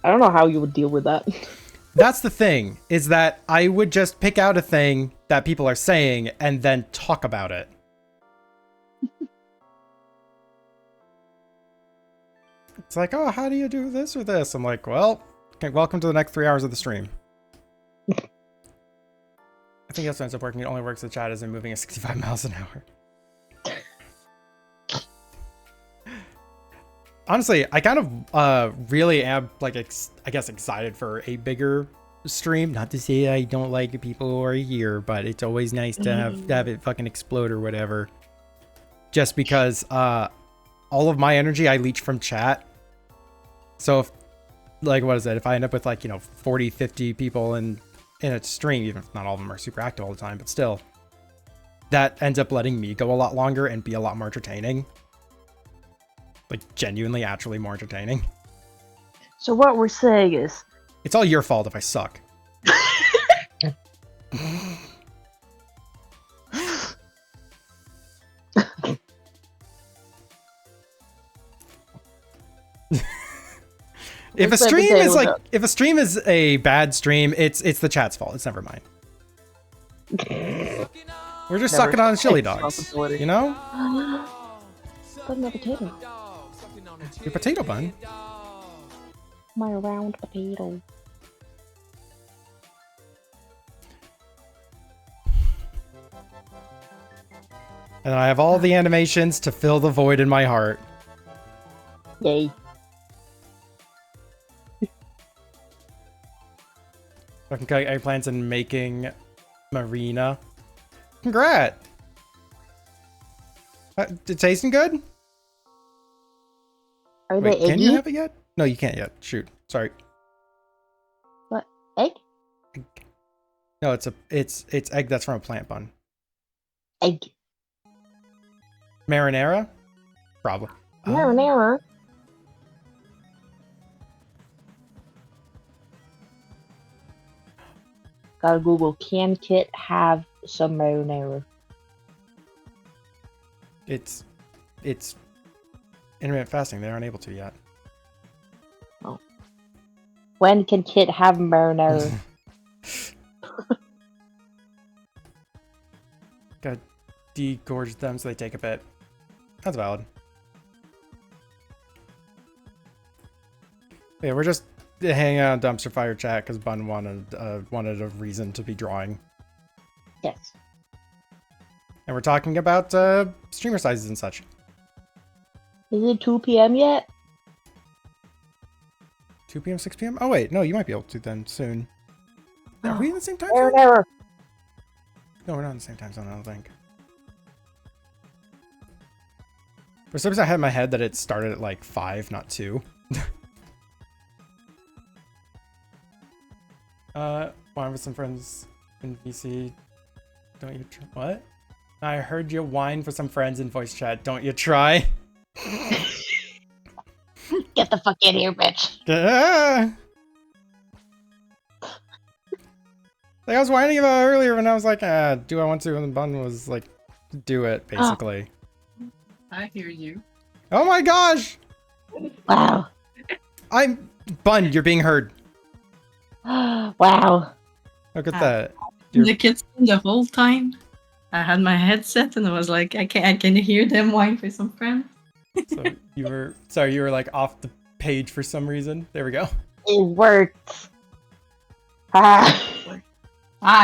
I don't know how you would deal with that. That's the thing, is that I would just pick out a thing that people are saying and then talk about it. It's like, oh, how do you do this or this? I'm like, well, okay, welcome to the next 3 hours of the stream. I think that's ends up working. It only works the chat as in moving at 65 miles an hour. Honestly, I kind of really am, like, I guess excited for a bigger stream. Not to say I don't like people who are here, but it's always nice to have it fucking explode or whatever. Just because all of my energy I leech from chat. So if, like, what is it? If I end up with like, you know, 40, 50 people in a stream, even if not all of them are super active all the time, but still, that ends up letting me go a lot longer and be a lot more entertaining. Like, genuinely, actually more entertaining. So what we're saying is, It's all your fault if I suck. If a stream is a bad stream, it's the chat's fault. It's never mine. We're just sucking on chili dogs, you know? But my potato. Your potato bun. My round potato. And I have all the animations to fill the void in my heart. Yay. Fucking cutting eggplants and making Marina. Congrats! It tasting good? Are Wait, they eggy? can you have it yet? No, you can't yet. Shoot. Sorry. What? Egg? No, it's egg that's from a plant bun. Egg. Marinara? Probably. Marinara. Gotta Google, can Kit have some marinara? It's intermittent fasting. They aren't able to yet. Oh. When can Kit have marinara? Gotta degorge them so they take a bit. That's valid. Yeah, we're just hanging out on dumpster fire chat because Bun wanted a reason to be drawing. Yes. And we're talking about streamer sizes and such. Is it 2 p.m. yet? 2 p.m., 6 p.m.? Oh, wait. No, you might be able to then soon. Are we in the same time zone? Marinara. No, we're not in the same time zone, I don't think. For some reason, I had in my head that it started at like 5, not 2. Wine with some friends in VC. Don't you? What? I heard you whine for some friends in voice chat. Don't you try? Get the fuck in here, bitch. Ah! Like I was whining about earlier when I was like, do I want to? And the bun was like, do it, basically. I hear you. Oh my gosh! Wow. Bun, you're being heard. Wow. Look at Ah. that. In the kitchen the whole time. I had my headset and I was like, I can hear them whine for some friends. So you were like off the page for some reason. There we go. It worked. Ah.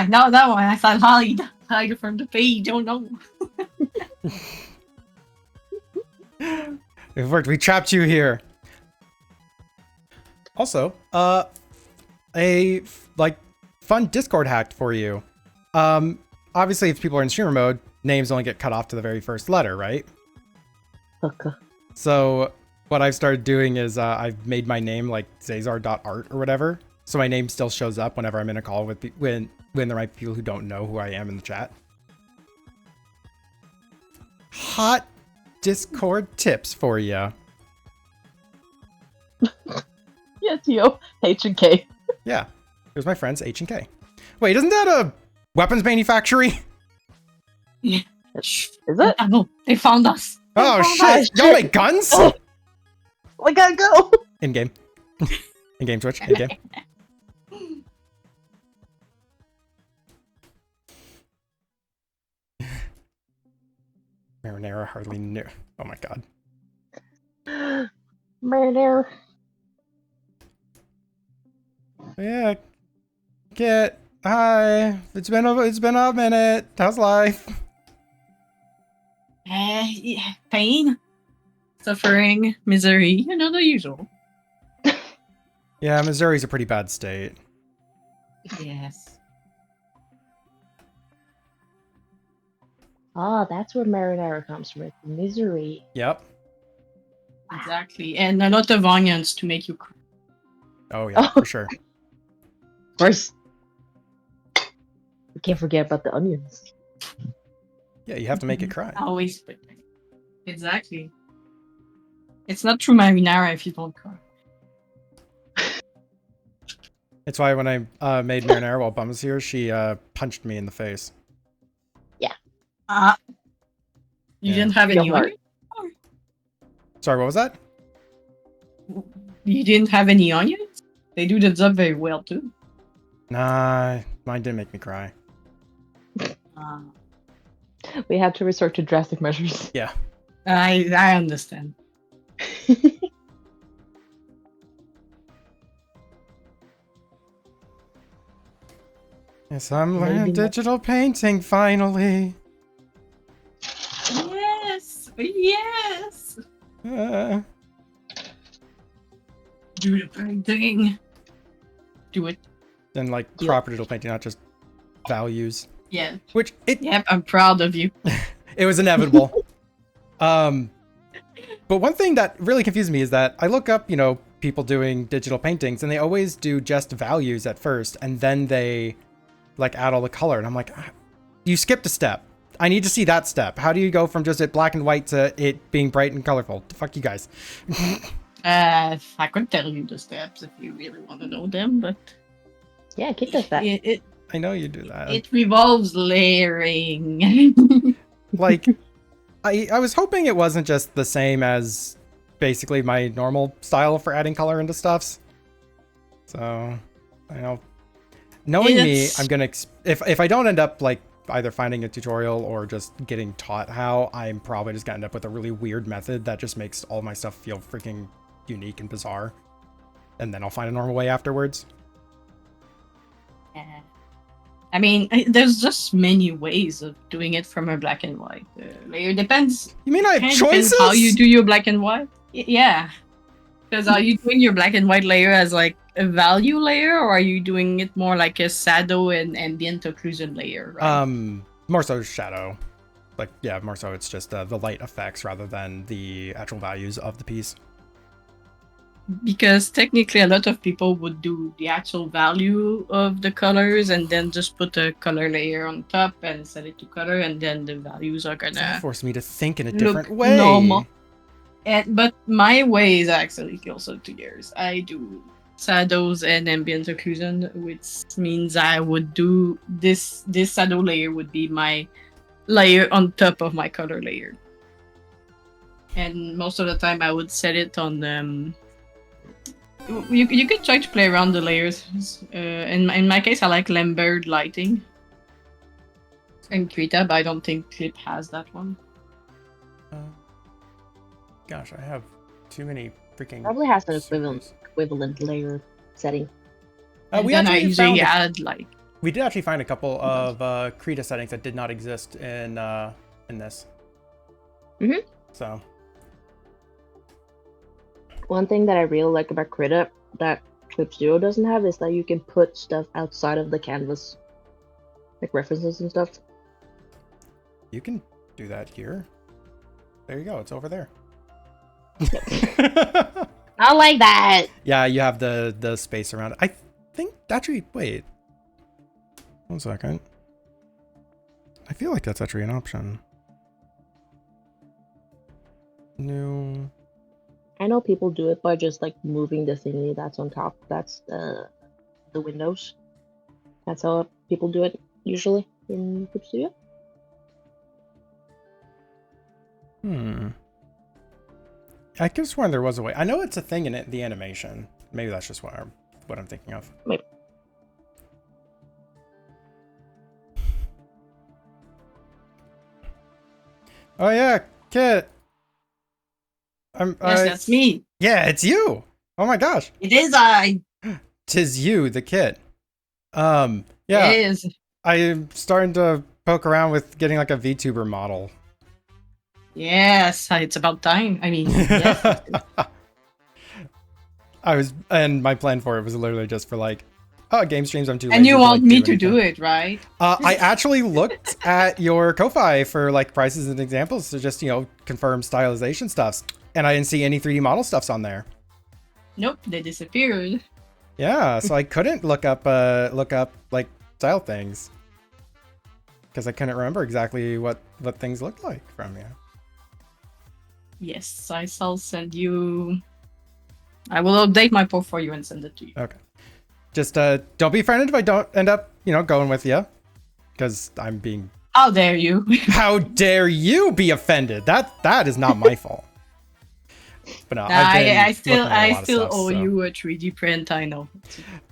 No, that one. I thought hide from the page. Oh no. It worked. We trapped you here. Also, a like fun Discord hack for you. Obviously, if people are in streamer mode, names only get cut off to the very first letter, right? Okay. So what I've started doing is I've made my name like Zazar.art or whatever, so my name still shows up whenever I'm in a call with when there might be people who don't know who I am in the chat. Hot Discord tips for you. Yeah, Tio. H and K. Yeah, here's my friends H and K. Wait, isn't that a weapons manufactory? Yeah. Is it? Oh, they found us. Oh shit. shit! Y'all make guns? Oh. We gotta go. In game. In game Twitch. In game. Marinara hardly knew. Oh my god. Murder. Yeah. Get hi. It's been a minute. How's life? Yeah, pain, suffering, misery. You know, the usual. Yeah, Missouri's a pretty bad state. Yes. Ah, that's where marinara comes from. It's misery. Yep. Exactly. And a lot of onions to make you cry. Oh yeah, for sure. Of course. We can't forget about the onions. Yeah, you have to make it cry. Always. Exactly. It's not true marinara if you don't cry. It's why when I made marinara while Bum was here, she punched me in the face. You Yeah. didn't have any Your heart. onions? Sorry, what was that? You didn't have any onions? They do the job very well too. Nah, mine didn't make me cry. We had to resort to drastic measures. Yeah. I understand. Yes, I'm learning Maybe not. digital painting finally. Yes! Yes! Uh, Do the painting. Do it. and like Yeah. proper digital painting, not just values. Yeah. Which Yep, I'm proud of you. it was inevitable. But one thing that really confused me is that I look up, people doing digital paintings, and they always do just values at first, and then they like add all the color, and I'm like, you skipped a step. I need to see that step. How do you go from just it black and white to it being bright and colorful? Fuck you guys. I could tell you the steps if you really want to know them, but Yeah, Kit does that. it I know you do that. it revolves layering. Like, I was hoping it wasn't just the same as basically my normal style for adding color into stuffs. So, knowing me, It's- I'm gonna if I don't end up like either finding a tutorial or just getting taught how, I'm probably just gonna end up with a really weird method that just makes all my stuff feel freaking unique and bizarre, and then I'll find a normal way afterwards. Yeah. I mean, there's just many ways of doing it from a black and white layer. Depends. You mean I have Depends choices? how you do your black and white. Yeah. Because are you doing your black and white layer as like a value layer, or are you doing it more like a shadow and ambient occlusion layer? Right? More so shadow. Like, yeah, more so it's just the light effects rather than the actual values of the piece. because technically a lot of people would do the actual value of the colors and then just put a color layer on top and set it to color, and then the values are That gonna forced me to think in a look different way. normal. But my way is actually also 2 years. I do shadows and ambient occlusion, which means I would do this shadow layer would be my layer on top of my color layer. And most of the time I would set it on you could try to play around the layers. In my case I like Lambert lighting and Krita, but I don't think Clip has that one. Gosh, I have too many freaking. Probably has an servers. equivalent layer setting. And We then I actually usually found add like we did actually find a couple of Krita settings that did not exist in this. Mhm. So One thing that I really like about Krita that Clip Zero doesn't have is that you can put stuff outside of the canvas, like references and stuff. you can do that here. There you go. It's over there. Not like that. Yeah, you have the space around it. I think actually. Wait. 1 second. I feel like that's actually an option. New. I know people do it by just like moving the thingy that's on top. That's the windows. That's how people do it usually in Clip Studio. I could have sworn there was a way. I know it's a thing in it, the animation. Maybe that's just what I'm thinking of. Maybe. Oh yeah, Kit. yes, that's me. Yeah, it's you. Oh my gosh. It is I. Tis you, the Kit. Yeah. It is. I'm starting to poke around with getting like a VTuber model. Yes, it's about time. I mean, yes. And my plan for it was literally just for like, oh, game streams, I'm too lazy And you to, want like, me do to do anything. it, right? I actually looked at your Ko-Fi for like prices and examples to just, confirm stylization stuffs. And I didn't see any 3D model stuffs on there. Nope, they disappeared. Yeah, so I couldn't look up like style things. Because I couldn't remember exactly what things looked like from you. Yes, I shall send you. I will update my portfolio and send it to you. Okay. Just don't be offended if I don't end up, going with you. Because I'm being. How dare you? How dare you be offended? That is not my fault. But no, I still looking at a lot of stuff, owe so. you a 3D print. I know.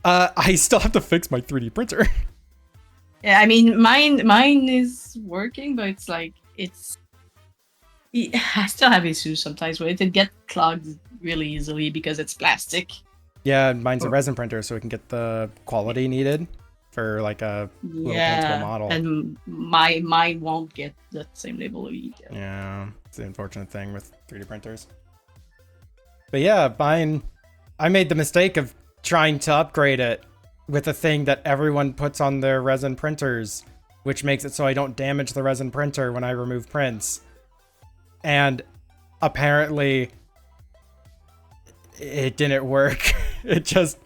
I still have to fix my 3D printer. Yeah, I mean mine is working, but it's like I still have issues sometimes with it. It gets clogged really easily because it's plastic. Yeah, mine's a resin printer, so we can get the quality needed for like a little paintable model. And mine won't get that same level of detail. Yeah, it's the unfortunate thing with 3D printers. But yeah, mine, I made the mistake of trying to upgrade it with a thing that everyone puts on their resin printers, which makes it so I don't damage the resin printer when I remove prints. And apparently it didn't work. It just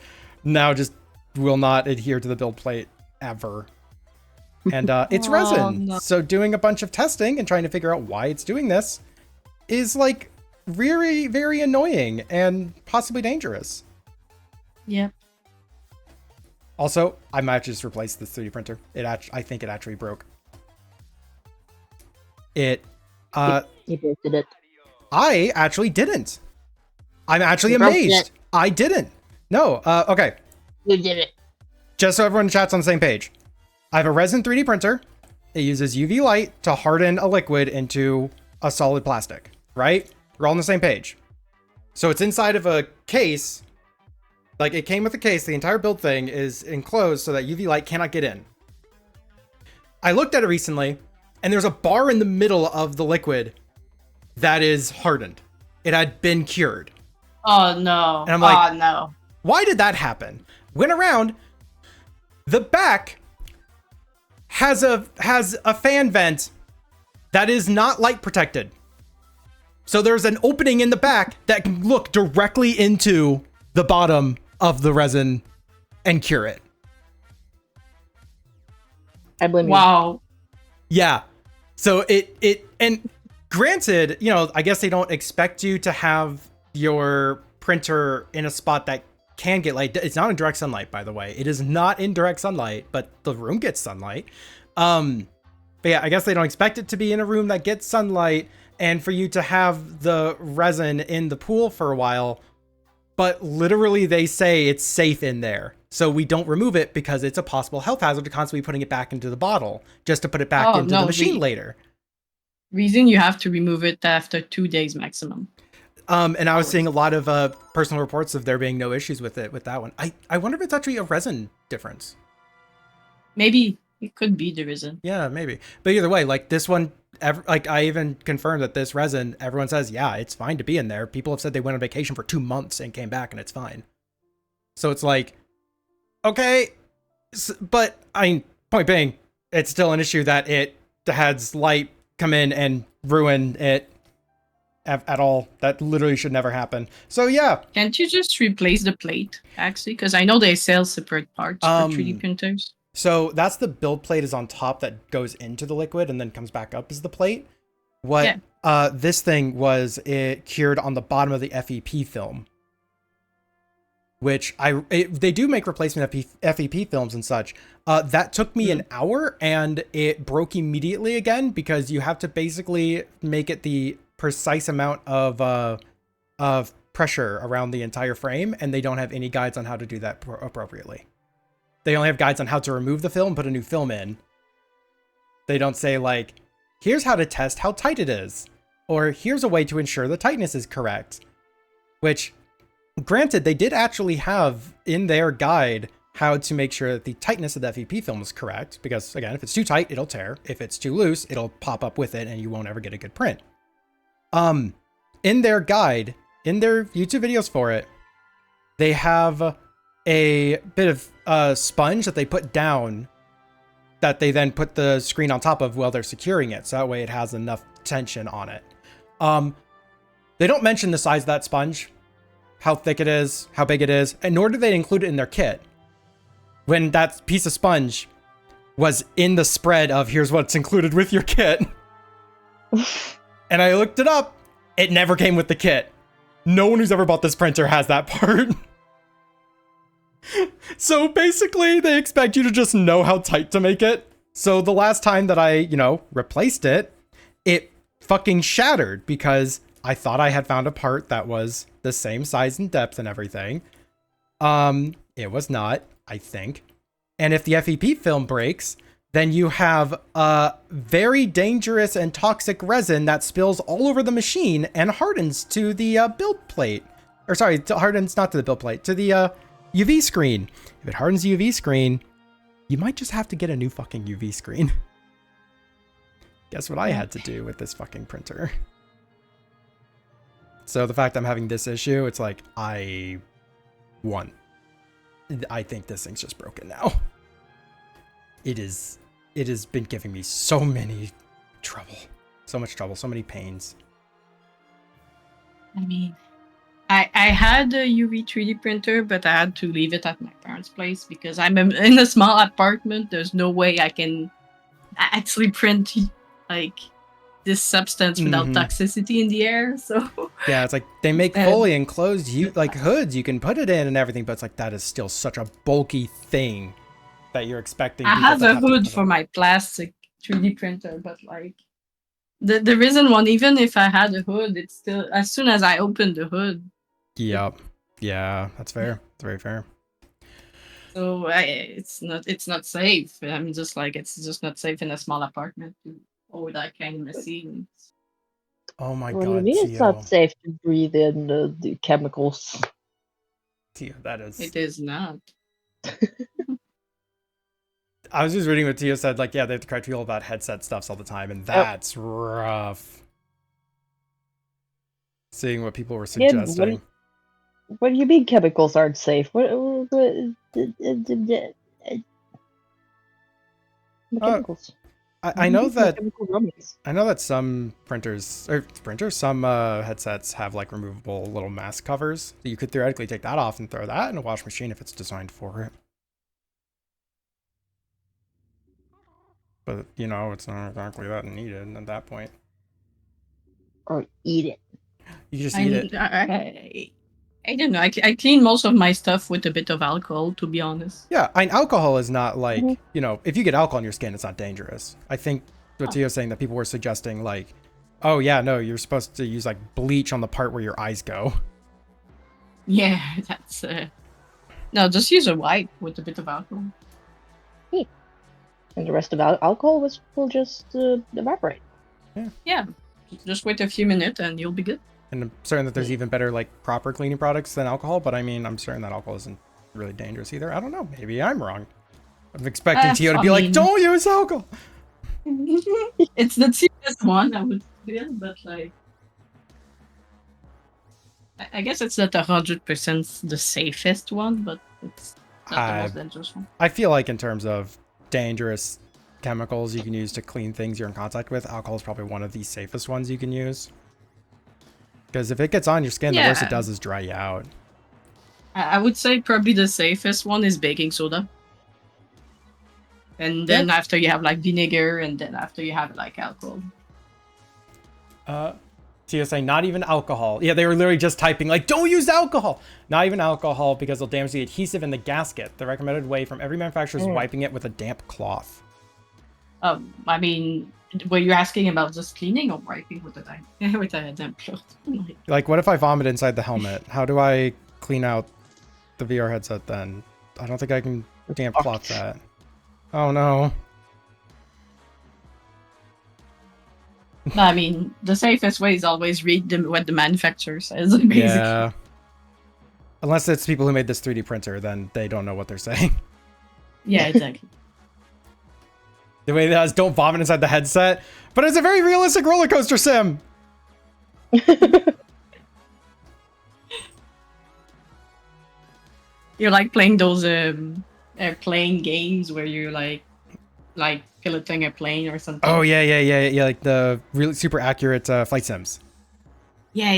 will not adhere to the build plate ever. And it's resin. No. So doing a bunch of testing and trying to figure out why it's doing this is like very, very annoying and possibly dangerous. Yep. Also, I might just replace this 3D printer. I think it actually broke. You did it. I actually didn't. I'm actually You broke amazed. it. I didn't. No. Okay. You did it. Just so everyone in chat's on the same page. I have a resin 3D printer. It uses UV light to harden a liquid into a solid plastic, right? We're all on the same page. So it's inside of a case. Like, it came with a case. The entire build thing is enclosed so that UV light cannot get in. I looked at it recently, and there's a bar in the middle of the liquid that is hardened. It had been cured. Oh no. And I'm like, oh no. Why did that happen? Went around. The back has a fan vent that is not light protected. So there's an opening in the back that can look directly into the bottom of the resin and cure it. I blame you. Wow. Yeah. So and granted, I guess they don't expect you to have your printer in a spot that can get light. It's not in direct sunlight, by the way. It is not in direct sunlight, but the room gets sunlight. But yeah, I guess they don't expect it to be in a room that gets sunlight and for you to have the resin in the pool for a while. But literally they say it's safe in there. So we don't remove it because it's a possible health hazard to constantly putting it back into the bottle just to put it back into the machine later. Reason you have to remove it after 2 days maximum. And I was seeing a lot of personal reports of there being no issues with that one. I wonder if it's actually a resin difference. Maybe it could be the reason. Yeah, maybe. But either way, like this one, I even confirmed that this resin, everyone says, yeah, it's fine to be in there. People have said they went on vacation for 2 months and came back and it's fine. So it's like, okay, but point being, it's still an issue that it has light come in and ruin it at all. That literally should never happen. So yeah. Can't you just replace the plate, actually? Because I know they sell separate parts for 3D printers. So that's the build plate is on top that goes into the liquid and then comes back up as the plate. What this thing was, it cured on the bottom of the FEP film, which they do make replacement FEP films and such. That took me an hour and it broke immediately again because you have to basically make it the precise amount of pressure around the entire frame, and they don't have any guides on how to do that appropriately. They only have guides on how to remove the film, put a new film in. They don't say like, here's how to test how tight it is, or here's a way to ensure the tightness is correct. Which, granted, they did actually have in their guide how to make sure that the tightness of the FEP film is correct, because again, if it's too tight, it'll tear. If it's too loose, it'll pop up with it and you won't ever get a good print. In their guide, in their YouTube videos for it, they have a bit of sponge that they put down that they then put the screen on top of while they're securing it. So that way it has enough tension on it. They don't mention the size of that sponge, how thick it is, how big it is, and nor do they include it in their kit. When that piece of sponge was in the spread of here's what's included with your kit. And I looked it up. It never came with the kit. No one who's ever bought this printer has that part. So basically, they expect you to just know how tight to make it. So the last time that I, replaced it, it fucking shattered because I thought I had found a part that was the same size and depth and everything. It was not, I think. And if the FEP film breaks, then you have a very dangerous and toxic resin that spills all over the machine and hardens to the build plate. Or sorry, hardens not to the build plate, to the UV screen. If it hardens the UV screen, you might just have to get a new fucking UV screen. Guess what I had to do with this fucking printer? So the fact I'm having this issue, it's like, I think this thing's just broken now. It has been giving me so many trouble. So much trouble, so many pains. I mean, I had a UV 3D printer, but I had to leave it at my parents' place because I'm in a small apartment. There's no way I can actually print like this substance without toxicity in the air. So yeah, it's like they make fully enclosed like hoods you can put it in and everything, but it's like that is still such a bulky thing that you're expecting. I have a hood for my plastic 3D printer, but like the reason one, even if I had a hood, it's still as soon as I open the hood. Yep. Yeah, that's fair. That's very fair. So it's not safe. I'm just like, it's just not safe in a small apartment to hold that kind of machine. Oh my What do you god, mean Tio. it's not safe to breathe in the chemicals? Tio, that is. It is not. I was just reading what Tio said, like, yeah, they have to correct people about headset stuffs all the time, and that's rough. Seeing what people were suggesting. What do you mean chemicals aren't safe? What chemicals? I know that Chemical romance. some some headsets have like removable little mask covers. You could theoretically take that off and throw that in a wash machine if it's designed for it. But you know, it's not exactly that needed at that point. Or eat it. You just eat it. I don't know. I clean most of my stuff with a bit of alcohol, to be honest. Yeah, alcohol is not like, Mhm. you know, if you get alcohol on your skin, it's not dangerous. I think what Tio's saying that people were suggesting like, oh yeah, no, you're supposed to use like bleach on the part where your eyes go. Yeah, that's no, just use a wipe with a bit of alcohol. And the rest of alcohol will just evaporate. Yeah, just wait a few minutes and you'll be good. And I'm certain that there's even better like proper cleaning products than alcohol, but I mean, I'm certain that alcohol isn't really dangerous either. I don't know. Maybe I'm wrong. I'm expecting Tio to be like, don't use alcohol. It's the cheapest one, I would feel, but like, I guess it's not 100% the safest one, but it's not the most dangerous one. I feel like in terms of dangerous chemicals you can use to clean things you're in contact with, alcohol is probably one of the safest ones you can use. Because if it gets on your skin, the worst it does is dry you out. I would say probably the safest one is baking soda. And then after you have like vinegar, and then after you have like alcohol. Tio saying not even alcohol. Yeah, they were literally just typing like, don't use alcohol. Not even alcohol because it'll damage the adhesive in the gasket. The recommended way from every manufacturer is wiping it with a damp cloth. I mean, were you asking about just cleaning or wiping with a damp cloth? Like, what if I vomit inside the helmet? How do I clean out the VR headset then? I don't think I can damp cloth that. Oh no. No, I mean, the safest way is always read what the manufacturer says, basically. Yeah. Unless it's people who made this 3D printer, then they don't know what they're saying. Yeah, exactly. The way that is don't vomit inside the headset, but it's a very realistic roller coaster sim. You're like playing those airplane games where you're like piloting a plane or something. Oh yeah, like the really super accurate flight sims. Yeah.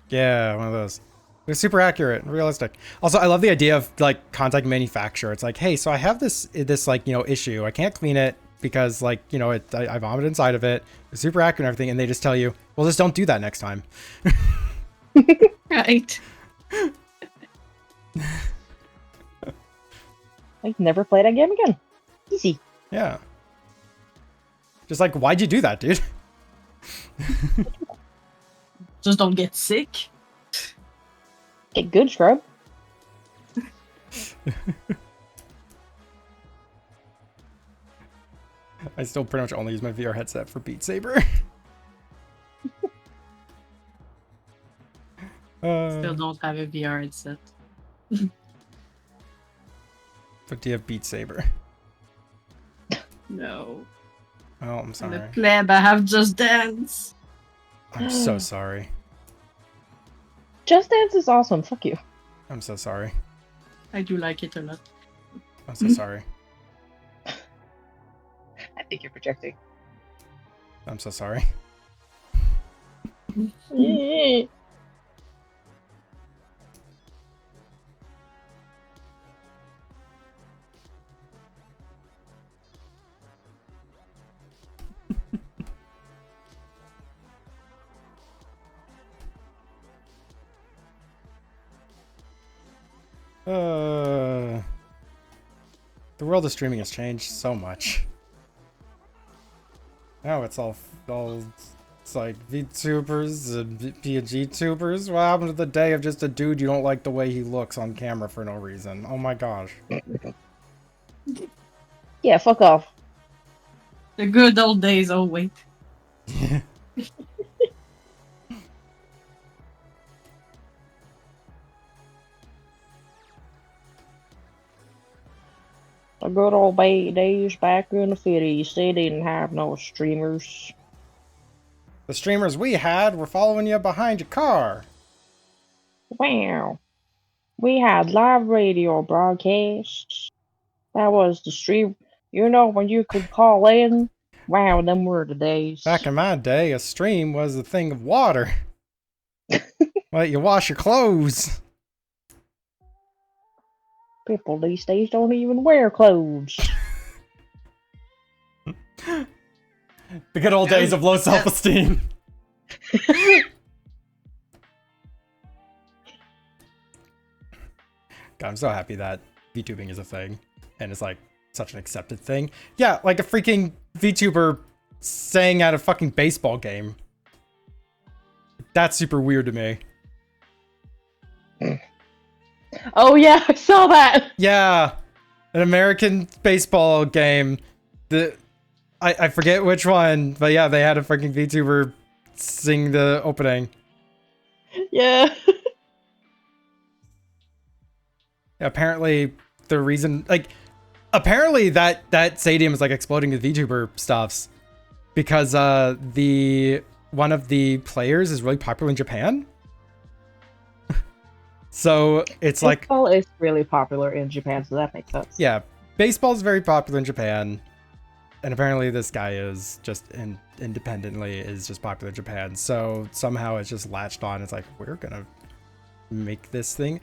Yeah, one of those. They're super accurate and realistic. Also, I love the idea of like contacting manufacturer. It's like, hey, so I have this like, you know, issue. I can't clean it because like, you know, I vomited inside of it. It's super accurate and everything, and they just tell you, well, just don't do that next time. Right. Like, never play that game again. Easy. Yeah. Just like, why'd you do that, dude? Just don't get sick. Get good, scrub. I still pretty much only use my VR headset for Beat Saber. Still don't have a VR headset. But do you have Beat Saber? No. Oh, I'm I'm sorry. a pleb, I have Just Dance. I'm so sorry. Just Dance is awesome. Fuck you. I'm so sorry. I do like it a lot. I'm so sorry. I think you're projecting. I'm so sorry. The world of streaming has changed so much. Now it's it's like VTubers and PNG tubers. What happened to the day of just a dude you don't like the way he looks on camera for no reason? Oh my gosh. Yeah, fuck off. The good old days, oh wait. The good old days back in the 50s, they didn't have no streamers. The streamers we had were following you behind your car. Wow. We had live radio broadcasts. That was the stream. You know, when you could call in Wow, them were the days. Back in my day, a stream was a thing of water. Let you wash your clothes. People these days don't even wear clothes. The good old days of low self-esteem. God, I'm so happy that VTubing is a thing and it's like such an accepted thing. Yeah, like a freaking VTuber saying at a fucking baseball game. That's super weird to me. Oh yeah, I saw that. Yeah, an American baseball game. I forget which one, but yeah, they had a freaking VTuber sing the opening. Yeah. Apparently, the reason, like, apparently that stadium is like exploding with VTuber stuffs because the one of the players is really popular in Japan. So it's like, Baseball is really popular in Japan, so that makes sense. yeah, baseball is very popular in Japan, and apparently this guy is just independently is just popular in Japan. So somehow it's just latched on. It's like, we're gonna make this thing.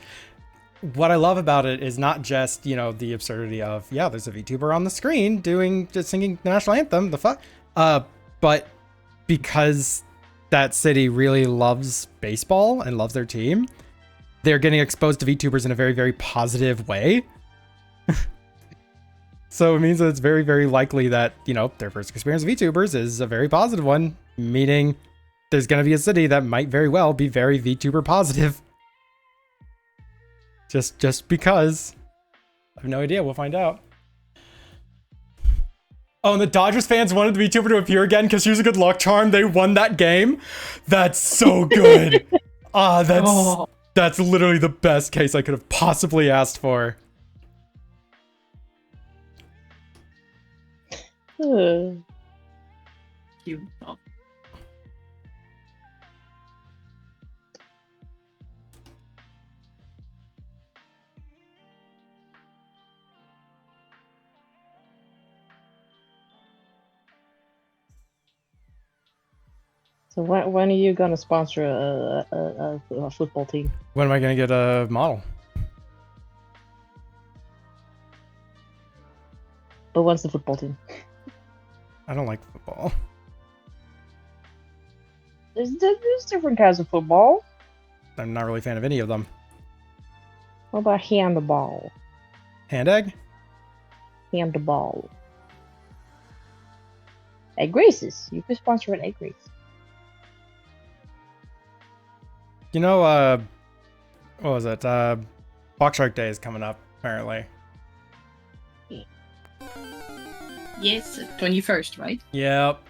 What I love about it is not just, you know, the absurdity of, yeah, there's a VTuber on the screen just singing the national anthem, the fuck, but because that city really loves baseball and loves their team, they're getting exposed to VTubers in a very, very positive way. So it means that it's very, very likely that, you know, their first experience with VTubers is a very positive one, meaning there's going to be a city that might very well be very VTuber positive. Just because. I have no idea. We'll find out. Oh, and the Dodgers fans wanted the VTuber to appear again because she was a good luck charm. They won that game. That's so good. That's literally the best case I could have possibly asked for. Cute. Oh. So when are you gonna sponsor a football team? When am I going to get a model? But when's the football team? I don't like football. There's different kinds of football. I'm not really a fan of any of them. What about handball? Hand egg? Handball. Egg races. You could sponsor an egg race. You know, what was it? Box Shark Day is coming up, apparently. Yes, 21st, right? Yep.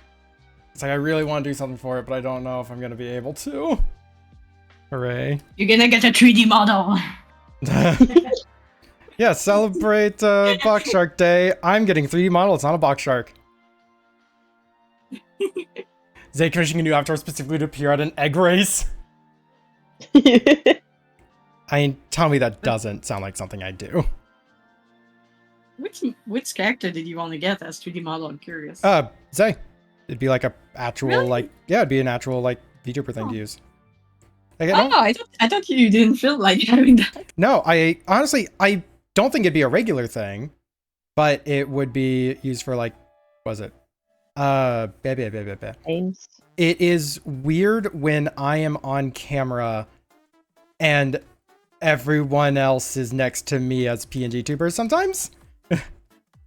It's like I really want to do something for it, but I don't know if I'm going to be able to. Hooray. You're gonna get a 3D model. Yeah, celebrate Box Shark Day. I'm getting 3D model. It's not a box shark. Zay commissioning a new avatar specifically to appear at an egg race. I mean, tell me that doesn't sound like something I do. Which character did you want to get as 3D model? I'm curious. Zay. It'd be like a actual, Really? like, yeah, it'd be an actual, like, VTuber thing to use. Like, I thought you didn't feel like having that. No, I honestly, I don't think it'd be a regular thing, but it would be used for, like, what was it? Games. It is weird when I am on camera and everyone else is next to me as PNG tubers sometimes.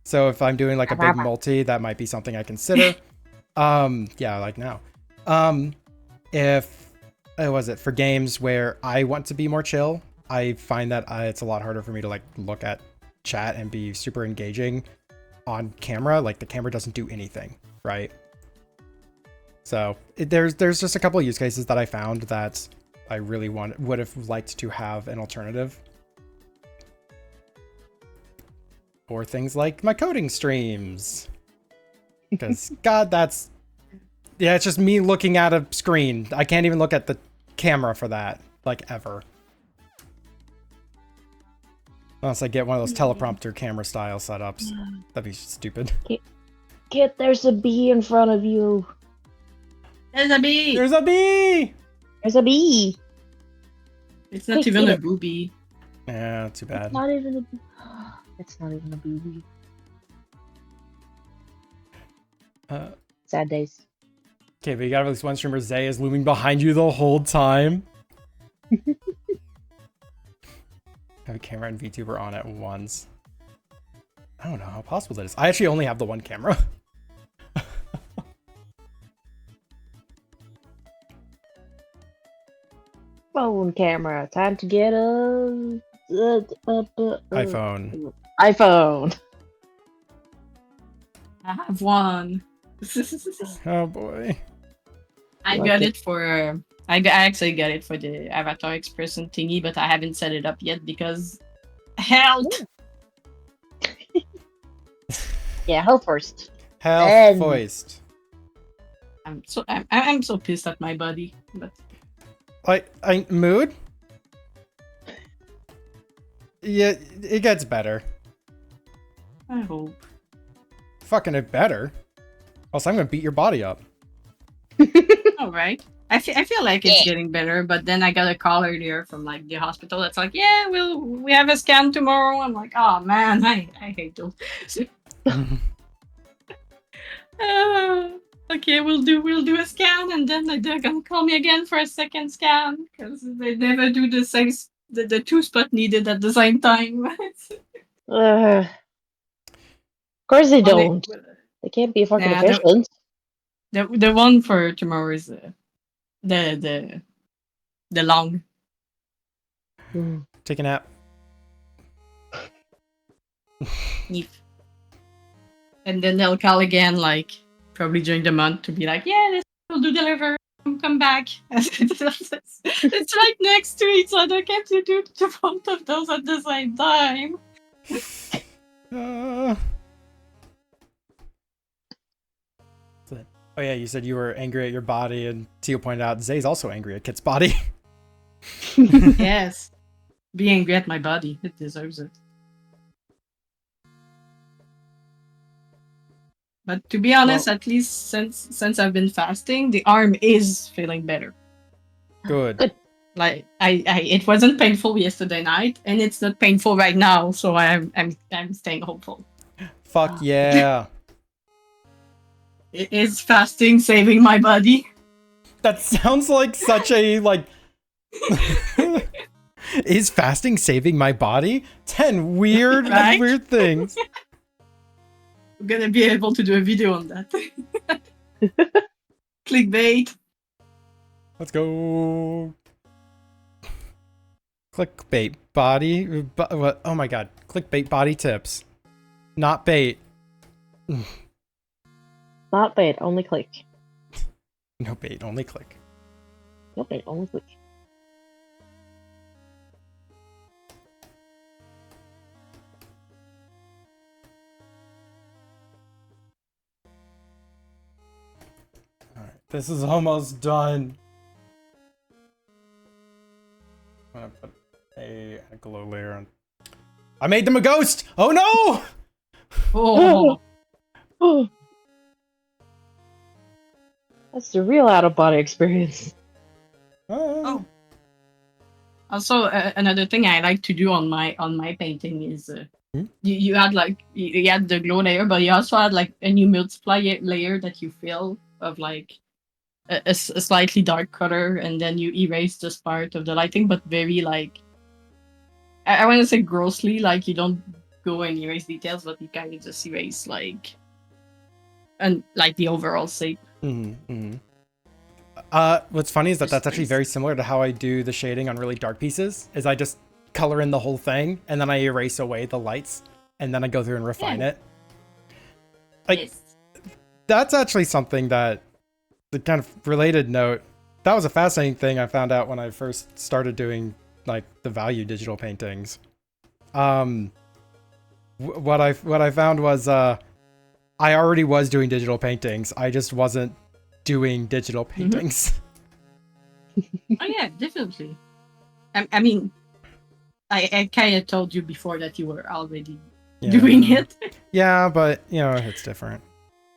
So if I'm doing like a big multi, that might be something I consider. Yeah, like now. If was it for games where I want to be more chill, I find that it's a lot harder for me to like look at chat and be super engaging on camera. Like the camera doesn't do anything, right? So there's just a couple of use cases that I found that I really would have liked to have an alternative. Or things like my coding streams. Because, God, it's just me looking at a screen. I can't even look at the camera for that, like, ever. Unless I get one of those teleprompter camera style setups. That'd be stupid. Kit, there's a bee in front of you. There's a bee. There's a bee! There's a bee. It's not Quick, even get a it. booby. Yeah, too bad. It's not even a bee. It's not even a bee. Uh, Sad days. okay, but you got at least one streamer. Zay is looming behind you the whole time. Have a camera and VTuber on at once. I don't know how possible that is. I actually only have the one camera. Phone camera. Time to get a iPhone. iPhone. I have one. Oh boy. I Like got it. it for. I actually got it for the Avatar Expression thingy, but I haven't set it up yet because help. Yeah, health first. Health And- foist. I'm so pissed at my body, but Mood? Yeah, it gets better. I hope. Fucking it better. Else I'm gonna beat your body up. All right. I feel like it's getting better, but then I got a call earlier from like the hospital that's like, yeah, we have a scan tomorrow. I'm like, oh man, I hate those. Okay, we'll do a scan, and then they're gonna call me again for a second scan because they never do the same the two spot needed at the same time. Of course they don't. They can't be fucking Nah, efficient. the one for tomorrow is the long. Take a nap. Neat. And then they'll call again, like probably during the month, to be like, "Yeah, this will do deliver. Come back." It's right next to each other. Can't you do both of those at the same time? Oh yeah, you said you were angry at your body, and Teal pointed out Zay's also angry at Kit's body. Yes, be angry at my body. It deserves it. But to be honest, at least since I've been fasting, the arm is feeling better. Good. Like it wasn't painful yesterday night, and it's not painful right now. So I'm staying hopeful. Fuck yeah. Is fasting saving my body? That sounds like such a like. Is fasting saving my body? 10 weird Right? weird things. I'm gonna be able to do a video on that. Clickbait. Let's go. Clickbait body. What? Oh my god. Clickbait body tips. Not bait. Not bait, only click. No bait, only click. No bait, only click. Alright, this is almost done. I'm gonna put a glow layer on. I made them a ghost! Oh no! Oh, Oh. That's the real out-of-body experience. Oh. Also, another thing I like to do on my painting is you had like you had the glow layer, but you also had like a new multiply layer that you fill of like a slightly dark color, and then you erase this part of the lighting, but very like I want to say grossly, like you don't go and erase details, but you kind of just erase like and like the overall shape. What's funny is that that's actually very similar to how I do the shading on really dark pieces, is I just color in the whole thing, and then I erase away the lights, and then I go through and refine it. Like, Yes. that's actually something that, the kind of related note, that was a fascinating thing I found out when I first started doing, like, the value digital paintings. What I found was, I already was doing digital paintings, I just wasn't doing digital paintings. Oh yeah, definitely. I mean, I kind of told you before that you were already Yeah. doing it. Yeah, but, you know, it's different.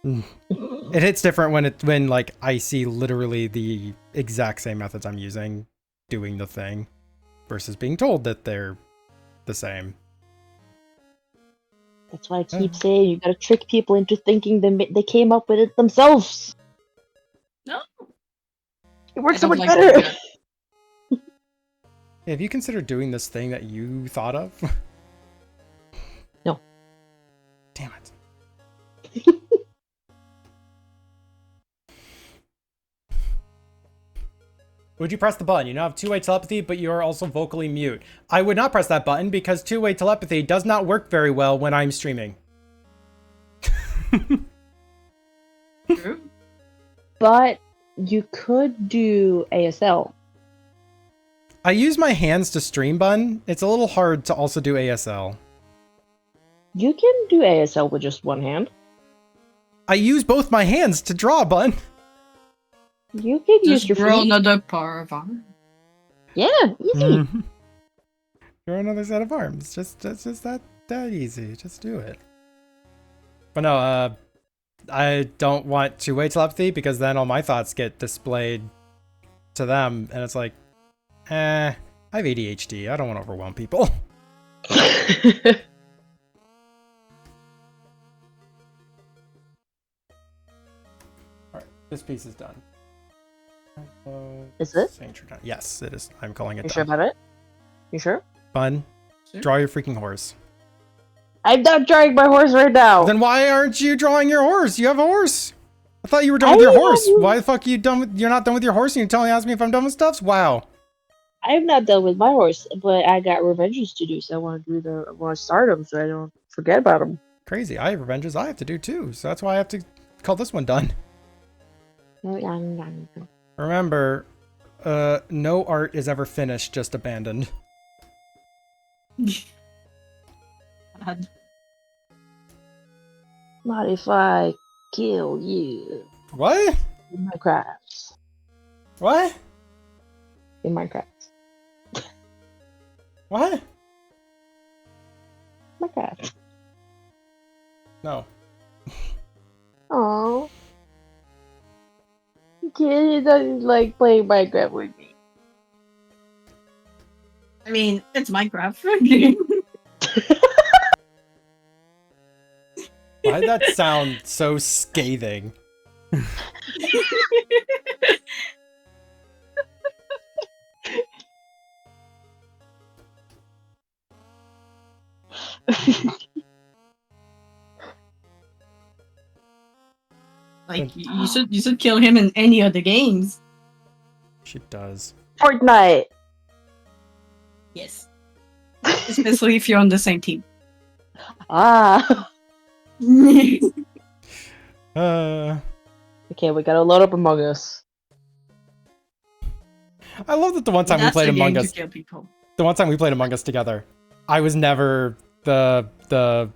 It hits different when like I see literally the exact same methods I'm using doing the thing versus being told that they're the same. That's why I keep saying you gotta trick people into thinking they came up with it themselves. No. It works I so don't much like better. that. Have you considered doing this thing that you thought of? No. Damn it. Would you press the button? You now have two-way telepathy, but you are also vocally mute. I would not press that button because two-way telepathy does not work very well when I'm streaming. True. But you could do ASL. I use my hands to stream button. It's a little hard to also do ASL. You can do ASL with just one hand. I use both my hands to draw a button. You can use Just your grow feet. another power of arm. Yeah, easy. Draw another set of arms. Just that easy. Just do it. But no, I don't want two-way telepathy because then all my thoughts get displayed to them, and it's like, I have ADHD. I don't want to overwhelm people. Alright, this piece is done. Is it? Yes, it is. I'm calling it You done. sure about it? You sure? Fun. Sure. Draw your freaking horse. I'm not drawing my horse right now. Then why aren't you drawing your horse? You have a horse. I thought you were done with your horse. Why the fuck are you done with? You're not done with your horse, and you're telling asking me if I'm done with stuffs? Wow. I'm not done with my horse, but I got revenges to do, so I want to I want to start them, so I don't forget about them. Crazy. I have revenges I have to do too, so that's why I have to call this one done. Remember, no art is ever finished, just abandoned. God. Not if I kill you What? in Minecraft. What? In Minecraft. What? Minecraft. No. Oh. Kid doesn't like playing Minecraft with me. I mean, it's Minecraft game. Why did that sound so scathing? Like you should kill him in any other games. She does. Fortnite. Yes. Especially if you're on the same team. Ah. Okay, we gotta load up Among Us. I love that the one time we That's played the game Among to Us. kill people. The one time we played Among Us together, I was never the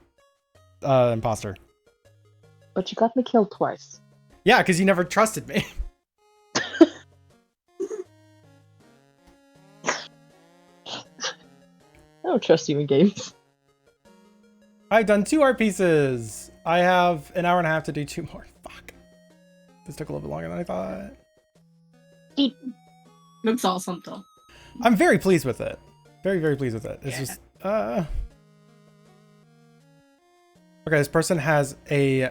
imposter. But you got me killed twice. Yeah, because you never trusted me. I don't trust you in games. I've done 2 art pieces. I have an hour and a half to do 2 more. Fuck. This took a little bit longer than I thought. Looks awesome though. I'm very pleased with it. Very, very pleased with it. It's Yeah. just, okay, this person has a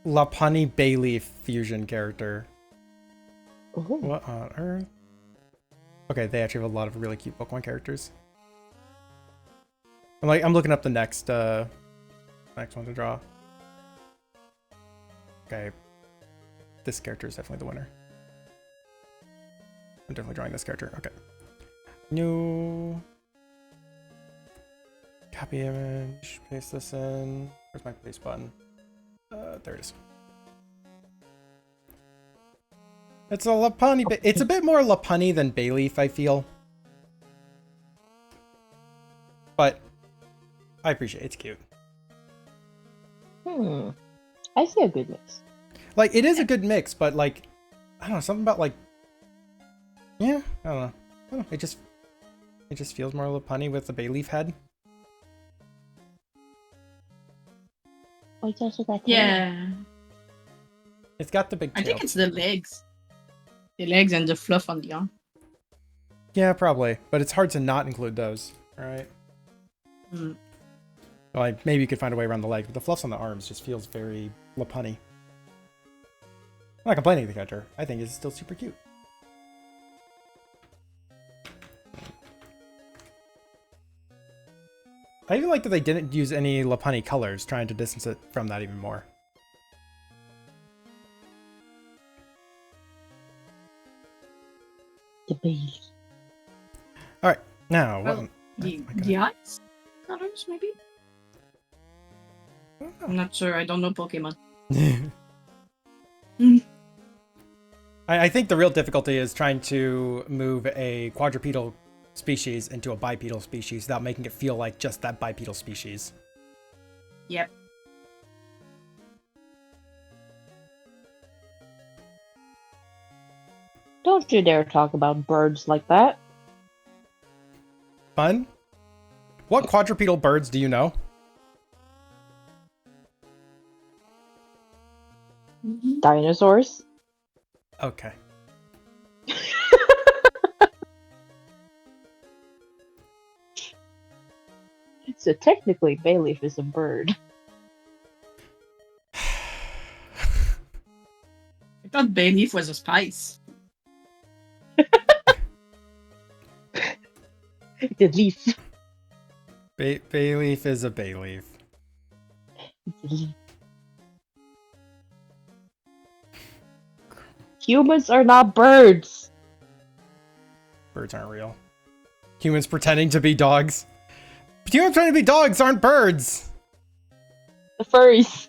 Lapani Bayleaf fusion character. Ooh. What on earth? Okay, they actually have a lot of really cute Pokemon characters. I'm looking up the next one to draw. Okay. This character is definitely the winner. I'm definitely drawing this character. Okay. New. Copy image. Paste this in. Where's my paste button? There it is. It's a Lapani. It's a bit more Lapani than Bayleaf, I feel. But I appreciate it. It's cute. I see a good mix. Like, it is a good mix, but like, I don't know, something about like, yeah, I don't know. It just feels more Lapani with the Bayleaf head. Oh, it's also got tail. Yeah. It's got the big I tail. think it's the legs. The legs and the fluff on the arm. Yeah, probably. But it's hard to not include those, right? Mm. Well, maybe you could find a way around the leg, but the fluffs on the arms just feels very Lapunny. I'm not complaining with the character. I think it's still super cute. I even like that they didn't use any Lapunny colors, trying to distance it from that even more. The baby. All right, now Well, what? the eyes colors, maybe? I'm not sure. I don't know Pokemon. I think the real difficulty is trying to move a quadrupedal species into a bipedal species without making it feel like just that bipedal species. Yep. Don't you dare talk about birds like that. Fun? What quadrupedal birds do you know? Dinosaurs. Okay. So technically, bayleaf is a bird. I thought bay leaf was a spice. The leaf. Bayleaf is a bayleaf. Humans are not birds. Birds aren't real. Humans pretending to be dogs. But humans pretending to be dogs aren't birds! The furries.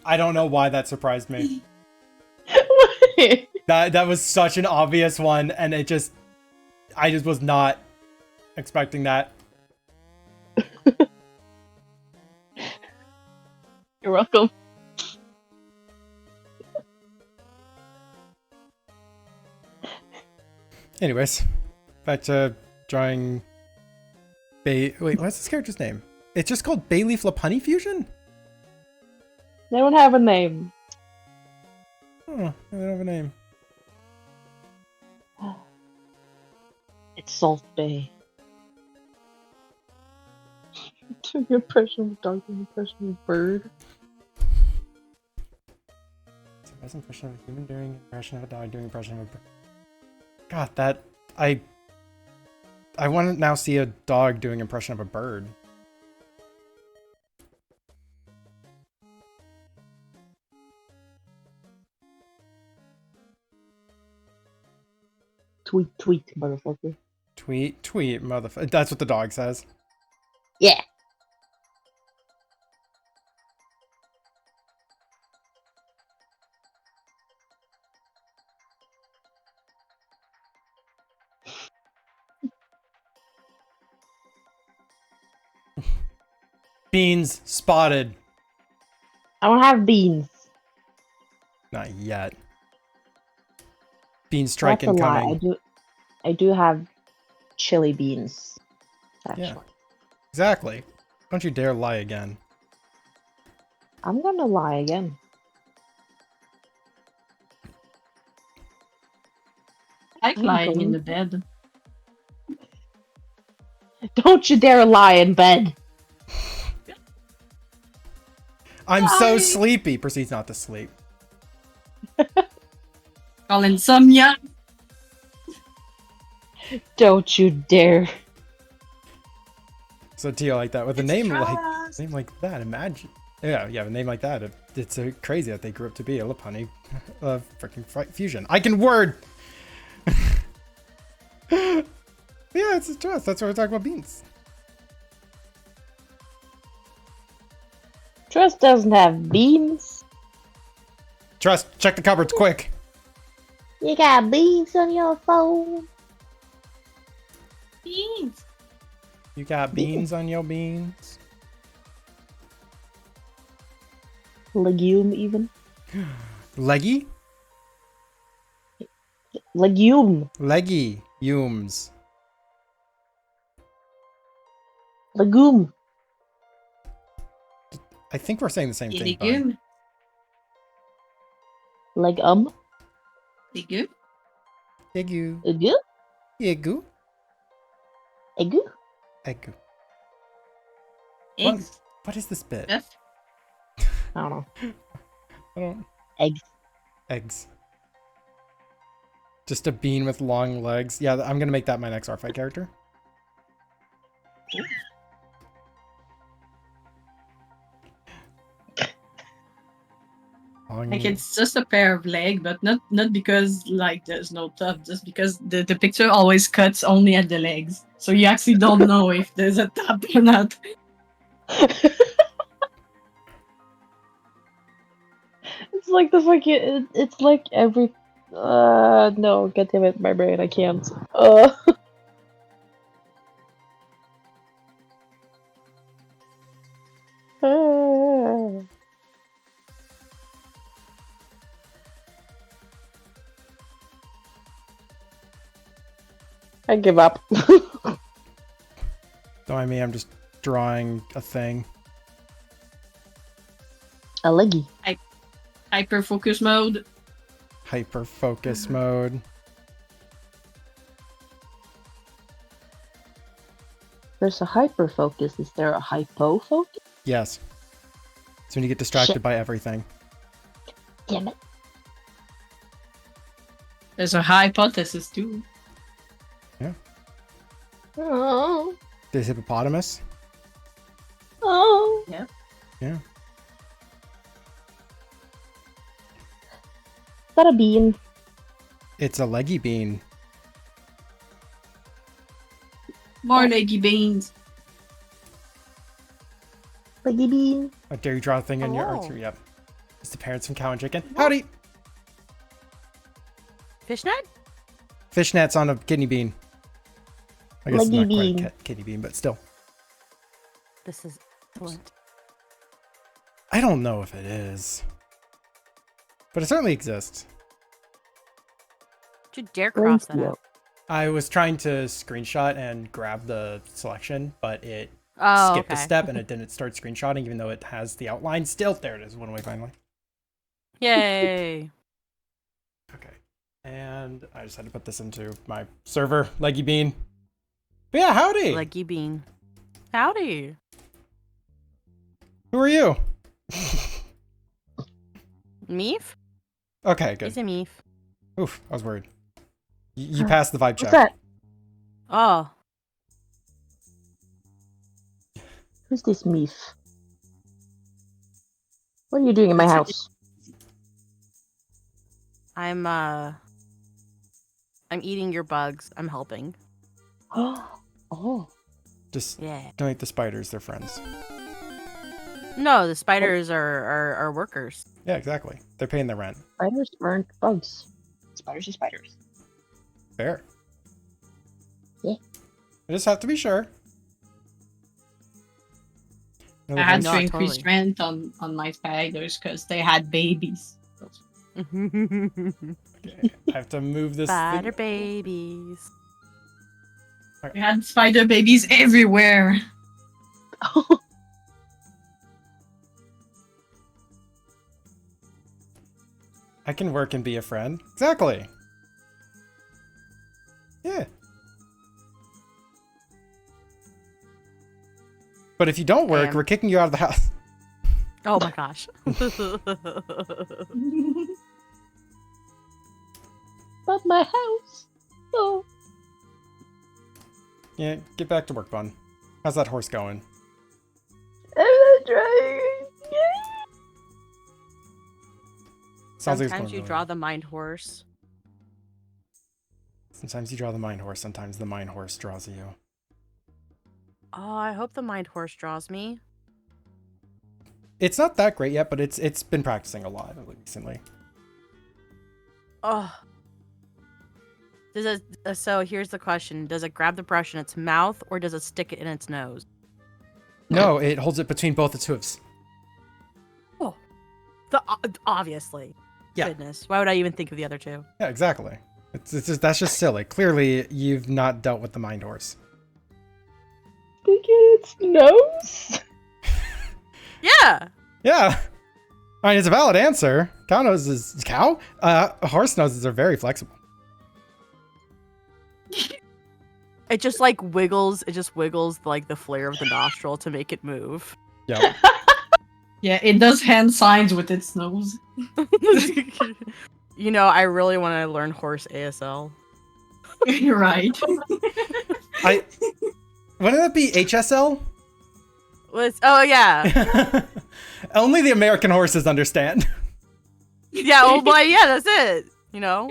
I don't know why that surprised me. That was such an obvious one, and I just was not expecting that. You're welcome. Anyways, back to drawing Wait, what's this character's name? It's just called Bayleaf Lapunny Fusion? They don't have a name. Oh, they don't have a name. It's Salt Bay. Doing an impression of a dog, doing an impression of a bird. It's the best impression of a human doing an impression of a dog doing an impression of a bird. God, that... I want to now see a dog doing an impression of a bird. Tweet, tweet, motherfucker. Tweet, motherfucker. That's what the dog says. Yeah. Beans spotted. I don't have beans. Not yet. Bean That's strike a lie. incoming. I do have chili beans. Actually. Yeah. Exactly. Don't you dare lie again. I'm gonna lie again. I like I'm lying in going- the bed. Don't you dare lie in bed. I'm so Why? sleepy. Proceeds not to sleep. Call insomnia. Don't you dare. So Tio like that with a It's name trust. like that. Imagine. Yeah, a name like that. It's crazy that they grew up to be a Lapunny freaking fusion. I can word. Yeah, it's a trust. That's why we're talking about beans. Trust doesn't have beans. Trust, check the cupboards quick. You got beans on your phone. Beans. You got beans on your beans. Legume even. Leggy? Legume. Leggy. Yumes. Legume. I think we're saying the same thing, bud. Legume. Legum. Legume. Egu. Egu. Egu. Egu. Egu. Eggs. What is this bit? F. I don't know. I don't... Eggs. Eggs. Just a bean with long legs. Yeah, I'm gonna make that my next artfight character. Like it's just a pair of legs, but not because like there's no top, just because the picture always cuts only at the legs. So you actually don't know if there's a top or not. It's like the fucking. It's like every. No, god damn it, my brain, I can't. I give up. Don't mind me, I'm just drawing a thing. A leggy. Hyper focus mode. Hyper focus mode. There's a hyper focus. Is there a hypo focus? Yes. So when you get distracted Shit. by everything. Damn it. There's a hypothesis too. Oh. There's hippopotamus. Oh. Yeah. Yeah. Is that a bean? It's a leggy bean. More leggy beans. Leggy bean? Oh, dare you draw a thing in your Oh. art? Yep. It's the parents from Cow and Chicken. Howdy! Fishnet? Fishnets on a kidney bean. I guess Leggy it's not bean. quite a kidney bean, but still. This is excellent. I don't know if it is. But it certainly exists. Don't you dare cross that Thank out. I was trying to screenshot and grab the selection, but it Oh, skipped a okay. step and it didn't start screenshotting, even though it has the outline still. There it is, one way finally. Yay. Okay. And I just had to put this into my server, Leggy Bean. But yeah, howdy! Leggy bean. Howdy. Who are you? Meef? Okay, good. He's a meef. Oof, I was worried. You passed the vibe check. What's that? Oh. Who's this meef? What are you doing in my house? I'm eating your bugs. I'm helping. Oh. Just Yeah. don't eat the spiders, they're friends. No, the spiders are workers. Yeah, exactly. They're paying their rent. Spiders aren't bugs. Spiders are spiders. Fair. Yeah. I just have to be sure. I had No, to increase totally. strength on my spiders because they had babies. Okay, I have to move this Spider thing. babies. We had spider babies everywhere. I can work and be a friend. Exactly. Yeah. But if you don't work, Damn. we're kicking you out of the house. Oh my gosh. But my house. Oh. Yeah, get back to work, Bun. How's that horse going? I'm not trying. Sounds like it's Sometimes going you really draw well. the mind horse. Sometimes you draw the mind horse, sometimes the mind horse draws you. Oh, I hope the mind horse draws me. It's not that great yet, but it's been practicing a lot recently. Oh. Does it, so here's the question. Does it grab the brush in its mouth or does it stick it in its nose? No, it holds it between both its hooves. The obviously. Yeah. Goodness. Why would I even think of the other two? Yeah, exactly. That's just silly. Clearly, you've not dealt with the mind horse. Look at its nose. Yeah. Yeah. I mean, it's a valid answer. Cow noses, cow? Horse noses are very flexible. It just like wiggles. It just wiggles like the flare of the nostril to make it move. Yeah. Yeah, it does hand signs with its nose. You know, I really want to learn horse ASL. You're right. Wouldn't that be HSL? Oh yeah, Only the American horses understand. yeah. Oh boy, yeah, that's it. You know.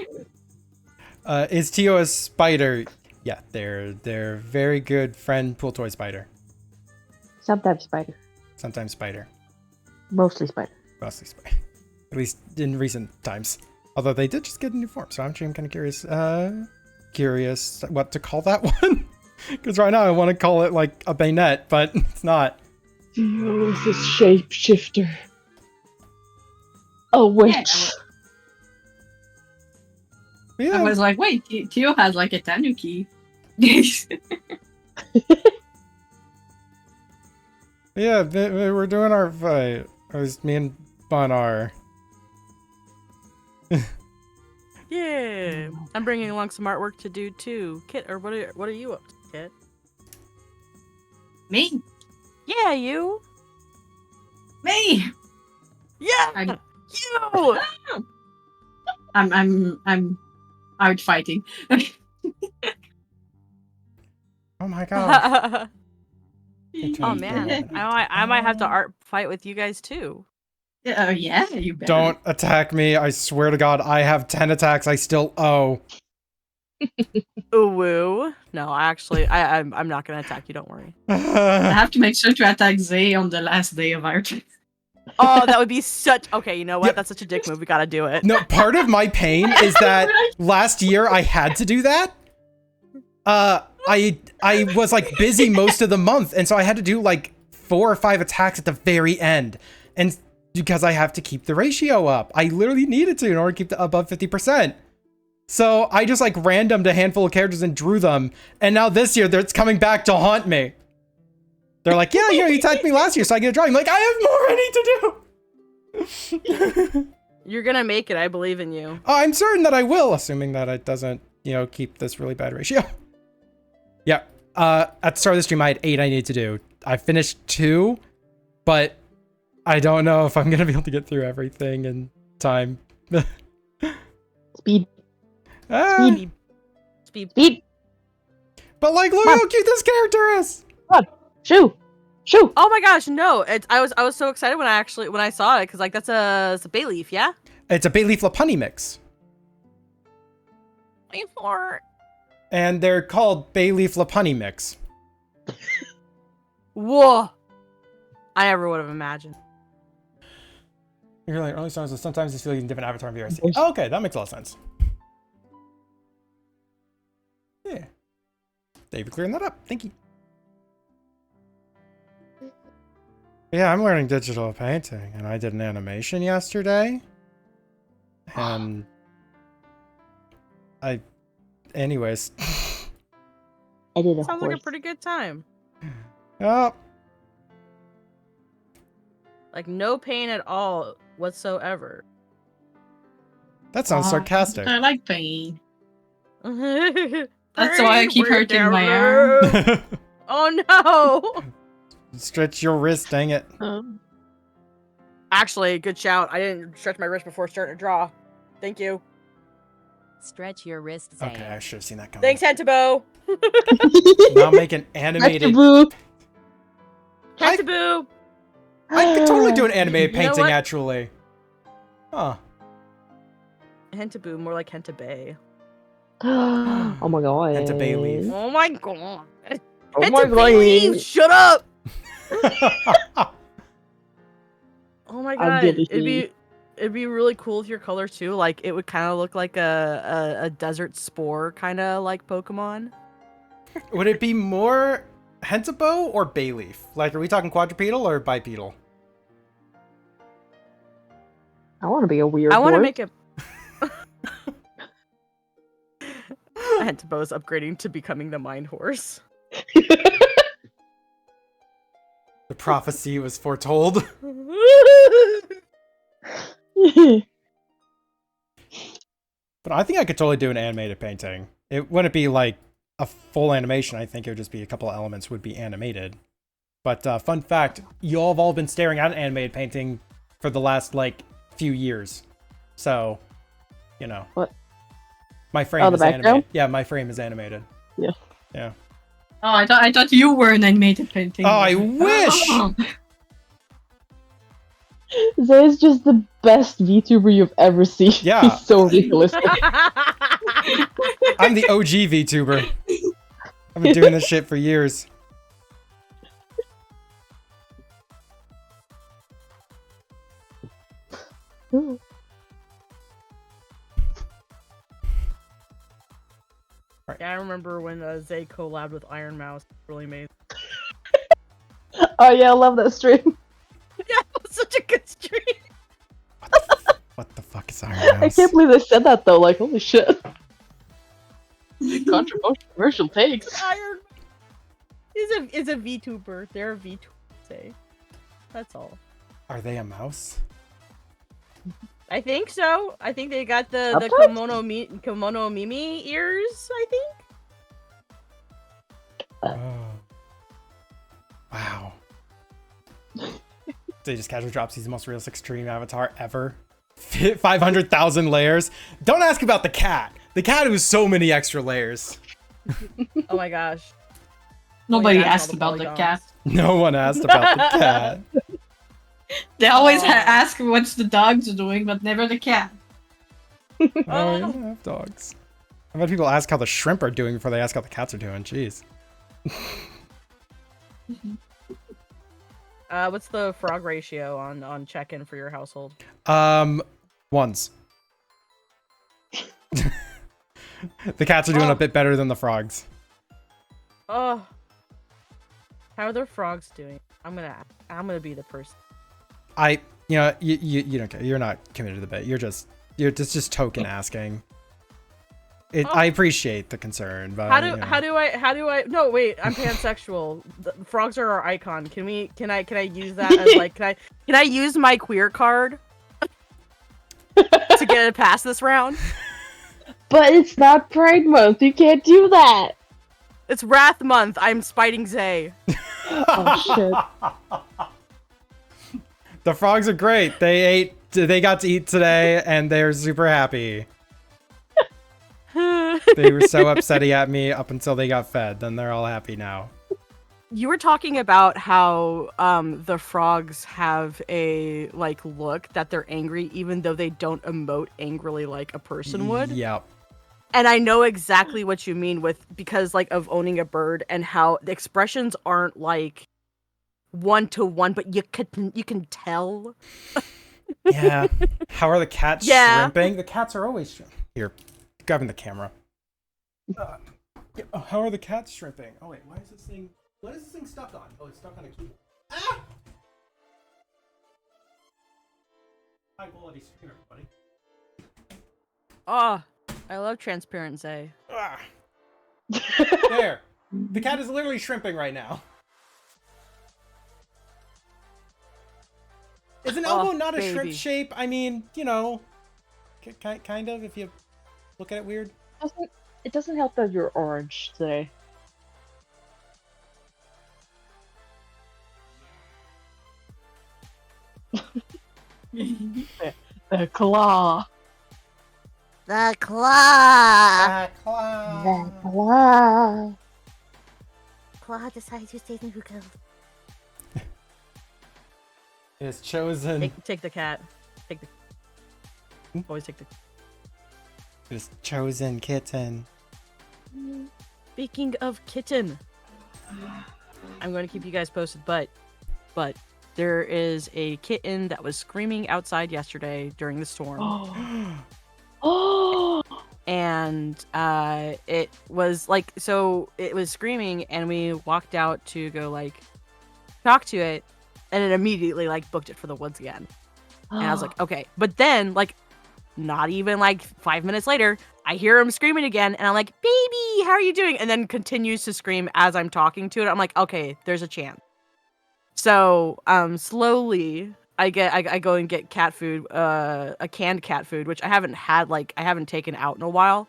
Is Tio a spider? Yeah, they're very good friend pool toy spider. Sometimes spider. Sometimes spider. Mostly spider. Mostly spider. At least in recent times. Although they did just get a new form, so I'm kind of curious. Curious what to call that one. Because right now I want to call it like a bayonet, but it's not. Tio is a shapeshifter. A witch. Yeah. I was like, wait, Tio has like a tanuki. Yeah, we're doing our fight. It was me and Bonar. Yeah, I'm bringing along some artwork to do too. Kit, or what are you up to, Kit? Me? Yeah, you. Me! Yeah, I'm- you. I'm out fighting. Oh my god. Oh man, I might have to art fight with you guys too. Yeah, you better. Don't attack me. I swear to god, I have 10 attacks I still owe. Ooh woo. No, I'm not gonna attack you. Don't worry. I have to make sure to attack Zay on the last day of our trip. Oh, that would be such. Okay, you know what? Yeah. That's such a dick move. We gotta do it. No, part of my pain is that last year I had to do that. I was like busy most of the month, and so I had to do like 4 or 5 attacks at the very end. And because I have to keep the ratio up. I literally needed to in order to keep it above 50%. So I just like randomed a handful of characters and drew them. And now this year, it's coming back to haunt me. They're like, yeah, you attacked me last year, so I get a drawing. I'm like, I have more I need to do. You're gonna make it. I believe in you. I'm certain that I will, assuming that it doesn't, keep this really bad ratio. Yeah. At the start of the stream, I had 8 I needed to do. I finished 2, but I don't know if I'm gonna be able to get through everything in time. Speed. Ah, Speed. Speed. but like, look Come on. how cute this character is. Shoo. Shoo. Oh my gosh, no! I was so excited when I saw it because like it's a bay leaf, yeah. It's a bay leaf lapani mix, Wait for it. and they're called bay leaf lapani mix. Whoa! I never would have imagined. You're like early songs, so sometimes it's feeling different avatar VRC. Yes. Oh, okay, that makes a lot of sense. Yeah. Thank you for clearing that up. Thank you. Yeah, I'm learning digital painting, and I did an animation yesterday. And anyways. I did a Sounds horse. like a pretty good time. Oh, Like no pain at all whatsoever. that sounds sarcastic. I like pain. That's That's why I keep hurting my arm. Oh no! Stretch your wrist, dang it. Actually, good shout. I didn't stretch my wrist before starting to draw. Thank you. Stretch your wrist, Zane. Okay, I should have seen that coming. Thanks, Hentabo. Now make an animated. Boo. I- Hentaboo. I could totally do an animated You know painting, what? actually. Huh. Hentaboo, more like Hentabay. Oh my god. It's a bay leaf. Oh my god. Oh my Hentabay, god. shut up! Oh my I'm god. gonna It'd be really cool if your color too. Like it would kind of look like a desert spore kind of like Pokemon. Would it be more Hentabo or Bayleaf? Like, are we talking quadrupedal or bipedal? I want to be a weird I want to horse. make it. Hentabo is upgrading to becoming the mind horse. The prophecy was foretold. But I think I could totally do an animated painting. It wouldn't be like a full animation. I think it would just be a couple of elements would be animated. But fun fact, you all have all been staring at an animated painting for the last like few years. So, you know. What? My frame the is background? animated. Yeah, my frame is animated. Yeah. Yeah. Oh, I thought you were an animated painting. Oh, I wish! Oh. Zay is just the best VTuber you've ever seen. Yeah. He's so realistic. I'm the OG VTuber. I've been doing this shit for years. Yeah, I remember when Zay collabed with Iron Mouse. Really amazing. Oh yeah, I love that stream. Yeah, it was such a good stream. What the fuck is Iron I Mouse? can't believe they said that though. Like, holy shit. Controversial takes. Iron is a VTuber. They're a VTuber. Zay. That's all. Are they a mouse? I think so. I think they got the Upwards? kimono Mimi ears, I think. Oh. Wow. They just casually drops. He's the most realistic stream avatar ever. 500,000 layers. Don't ask about the cat. The cat has so many extra layers. Oh my gosh. Nobody Well, yeah, asked all the about the polygons. cat. No one asked about the cat. They always Oh. ask what's the dogs doing, but never the cat. Oh, we don't have dogs. I've had people ask how the shrimp are doing before they ask how the cats are doing. Jeez. What's the frog ratio on check-in for your household? Ones. The cats are doing a bit better than the frogs. Oh. How are the frogs doing? I'm gonna be the person. You know, you don't care. You're not committed to the bit. You're just token asking. I appreciate the concern, but How do you know. how do I no wait, I'm pansexual. The frogs are our icon. Can I use that as like can I use my queer card to get it past this round? But it's not Pride Month. You can't do that. It's Wrath Month. I'm spiting Zay. Oh shit. The frogs are great. They got to eat today and they're super happy. They were so upsetty at me up until they got fed. Then they're all happy now. You were talking about how the frogs have a like look that they're angry even though they don't emote angrily like a person would. Yep. And I know exactly what you mean because like of owning a bird and how the expressions aren't like one to one, but you can tell. Yeah. How are the cats shrimping? The cats are always here. Grabbing the camera. How are the cats shrimping? Oh wait, why is this thing? What is this thing stuck on? Oh, it's stuck on a keyboard. Ah! High quality stream, everybody. Oh, I love transparent Zay. Ah. There. The cat is literally shrimping right now. Is an elbow not a shrimp baby. shape? I mean, you know, kind of, if you look at it weird. It doesn't help that you're orange today. The claw. The claw. The claw. Claw decides who stays and who goes. It is chosen. Take the cat. Always take the. It is chosen kitten. Speaking of kitten, I'm going to keep you guys posted, but there is a kitten that was screaming outside yesterday during the storm. Oh. And it was like, so it was screaming and we walked out to go like talk to it, and it immediately like booked it for the woods again. And I was like, okay. But then like not even like 5 minutes later, I hear him screaming again, and I'm like, baby, how are you doing? And then continues to scream as I'm talking to it. I'm like, okay, there's a chance. So slowly I go and get cat food, a canned cat food, which I haven't taken out in a while.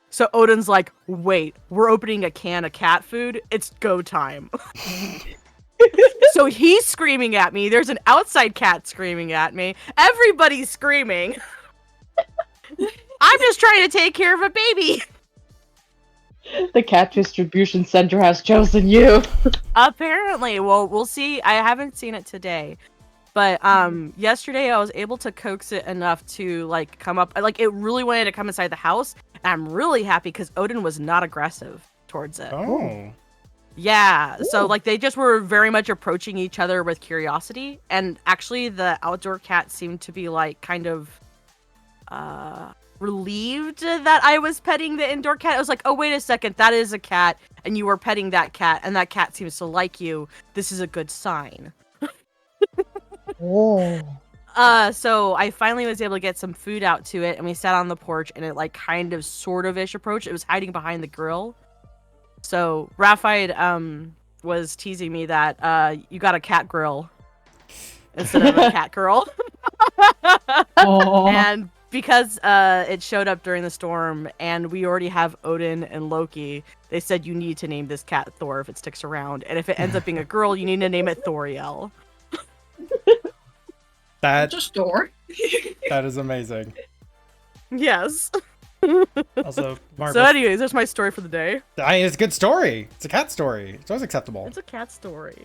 So Odin's like, wait, we're opening a can of cat food? It's go time. So he's screaming at me. There's an outside cat screaming at me. Everybody's screaming. I'm just trying to take care of a baby. The cat distribution center has chosen you. Apparently. Well, we'll see. I haven't seen it today. But yesterday I was able to coax it enough to like come up. Like it really wanted to come inside the house. And I'm really happy because Odin was not aggressive towards it. Oh. Yeah. So Ooh. like they just were very much approaching each other with curiosity. And actually the outdoor cat seemed to be like kind of relieved that I was petting the indoor cat. I was like, oh, wait a second, that is a cat, and you were petting that cat, and that cat seems to like you. This is a good sign. Oh. So I finally was able to get some food out to it, and we sat on the porch, and it like kind of sort of ish approached. It was hiding behind the grill. So Raphael was teasing me that you got a cat grill instead of a cat girl. Oh. And because it showed up during the storm and we already have Odin and Loki, they said you need to name this cat Thor if it sticks around. And if it ends up being a girl, you need to name it Thoriel. That Just door. that is amazing. Yes. Also, Mark, So anyways, that's my story for the day. it's a good story. It's a cat story. It's always acceptable. It's a cat story.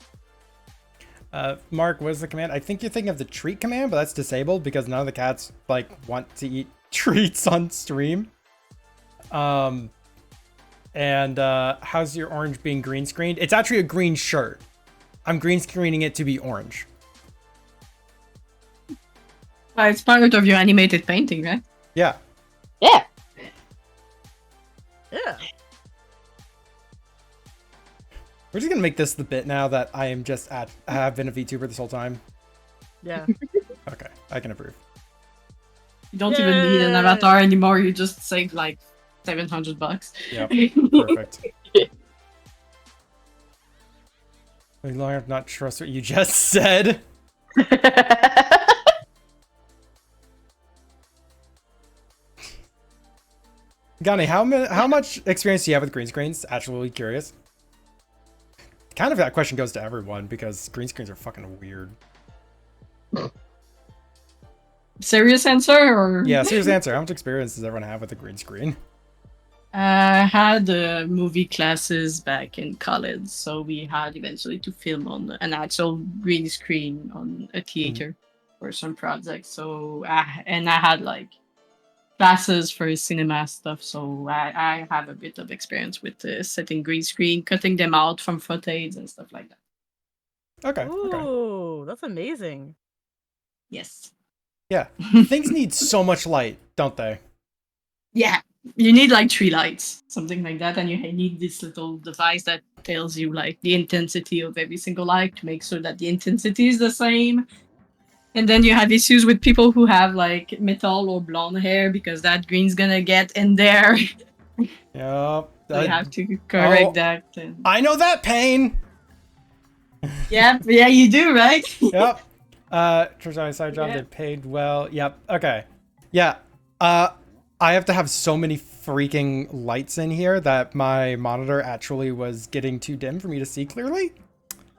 Mark, what is the command? I think you're thinking of the treat command, but that's disabled because none of the cats like want to eat treats on stream. And how's your orange being green screened? It's actually a green shirt. I'm green screening it to be orange. It's part of your animated painting, right? Yeah. Yeah. Yeah. We're just gonna make this the bit now that I am just I have been a VTuber this whole time. Yeah. Okay, I can approve. You don't even need an avatar anymore. You just save like $700. Yep. Perfect. I learned not trust what you just said. Gani, how much experience do you have with green screens? Actually curious. Kind of that question goes to everyone because green screens are fucking weird. Serious answer or? Yeah, serious answer. How much experience does everyone have with a green screen? I had movie classes back in college, so we had eventually to film on an actual green screen on a theater for some projects. So I had like classes for cinema stuff, so I have a bit of experience with setting green screen, cutting them out from footage and stuff like that. Okay. Okay. Ooh, that's amazing. Yes. Yeah. Things need so much light, don't they? Yeah. You need like 3 lights, something like that, and you need this little device that tells you like the intensity of every single light to make sure that the intensity is the same. And then you have issues with people who have like metal or blonde hair because that green's gonna get in there. Yep. So you have to correct that. And... I know that pain. yeah, you do, right? Yep. Trisha, side job, Yeah. they paid well. Yep. Okay. Yeah. I have to have so many freaking lights in here that my monitor actually was getting too dim for me to see clearly.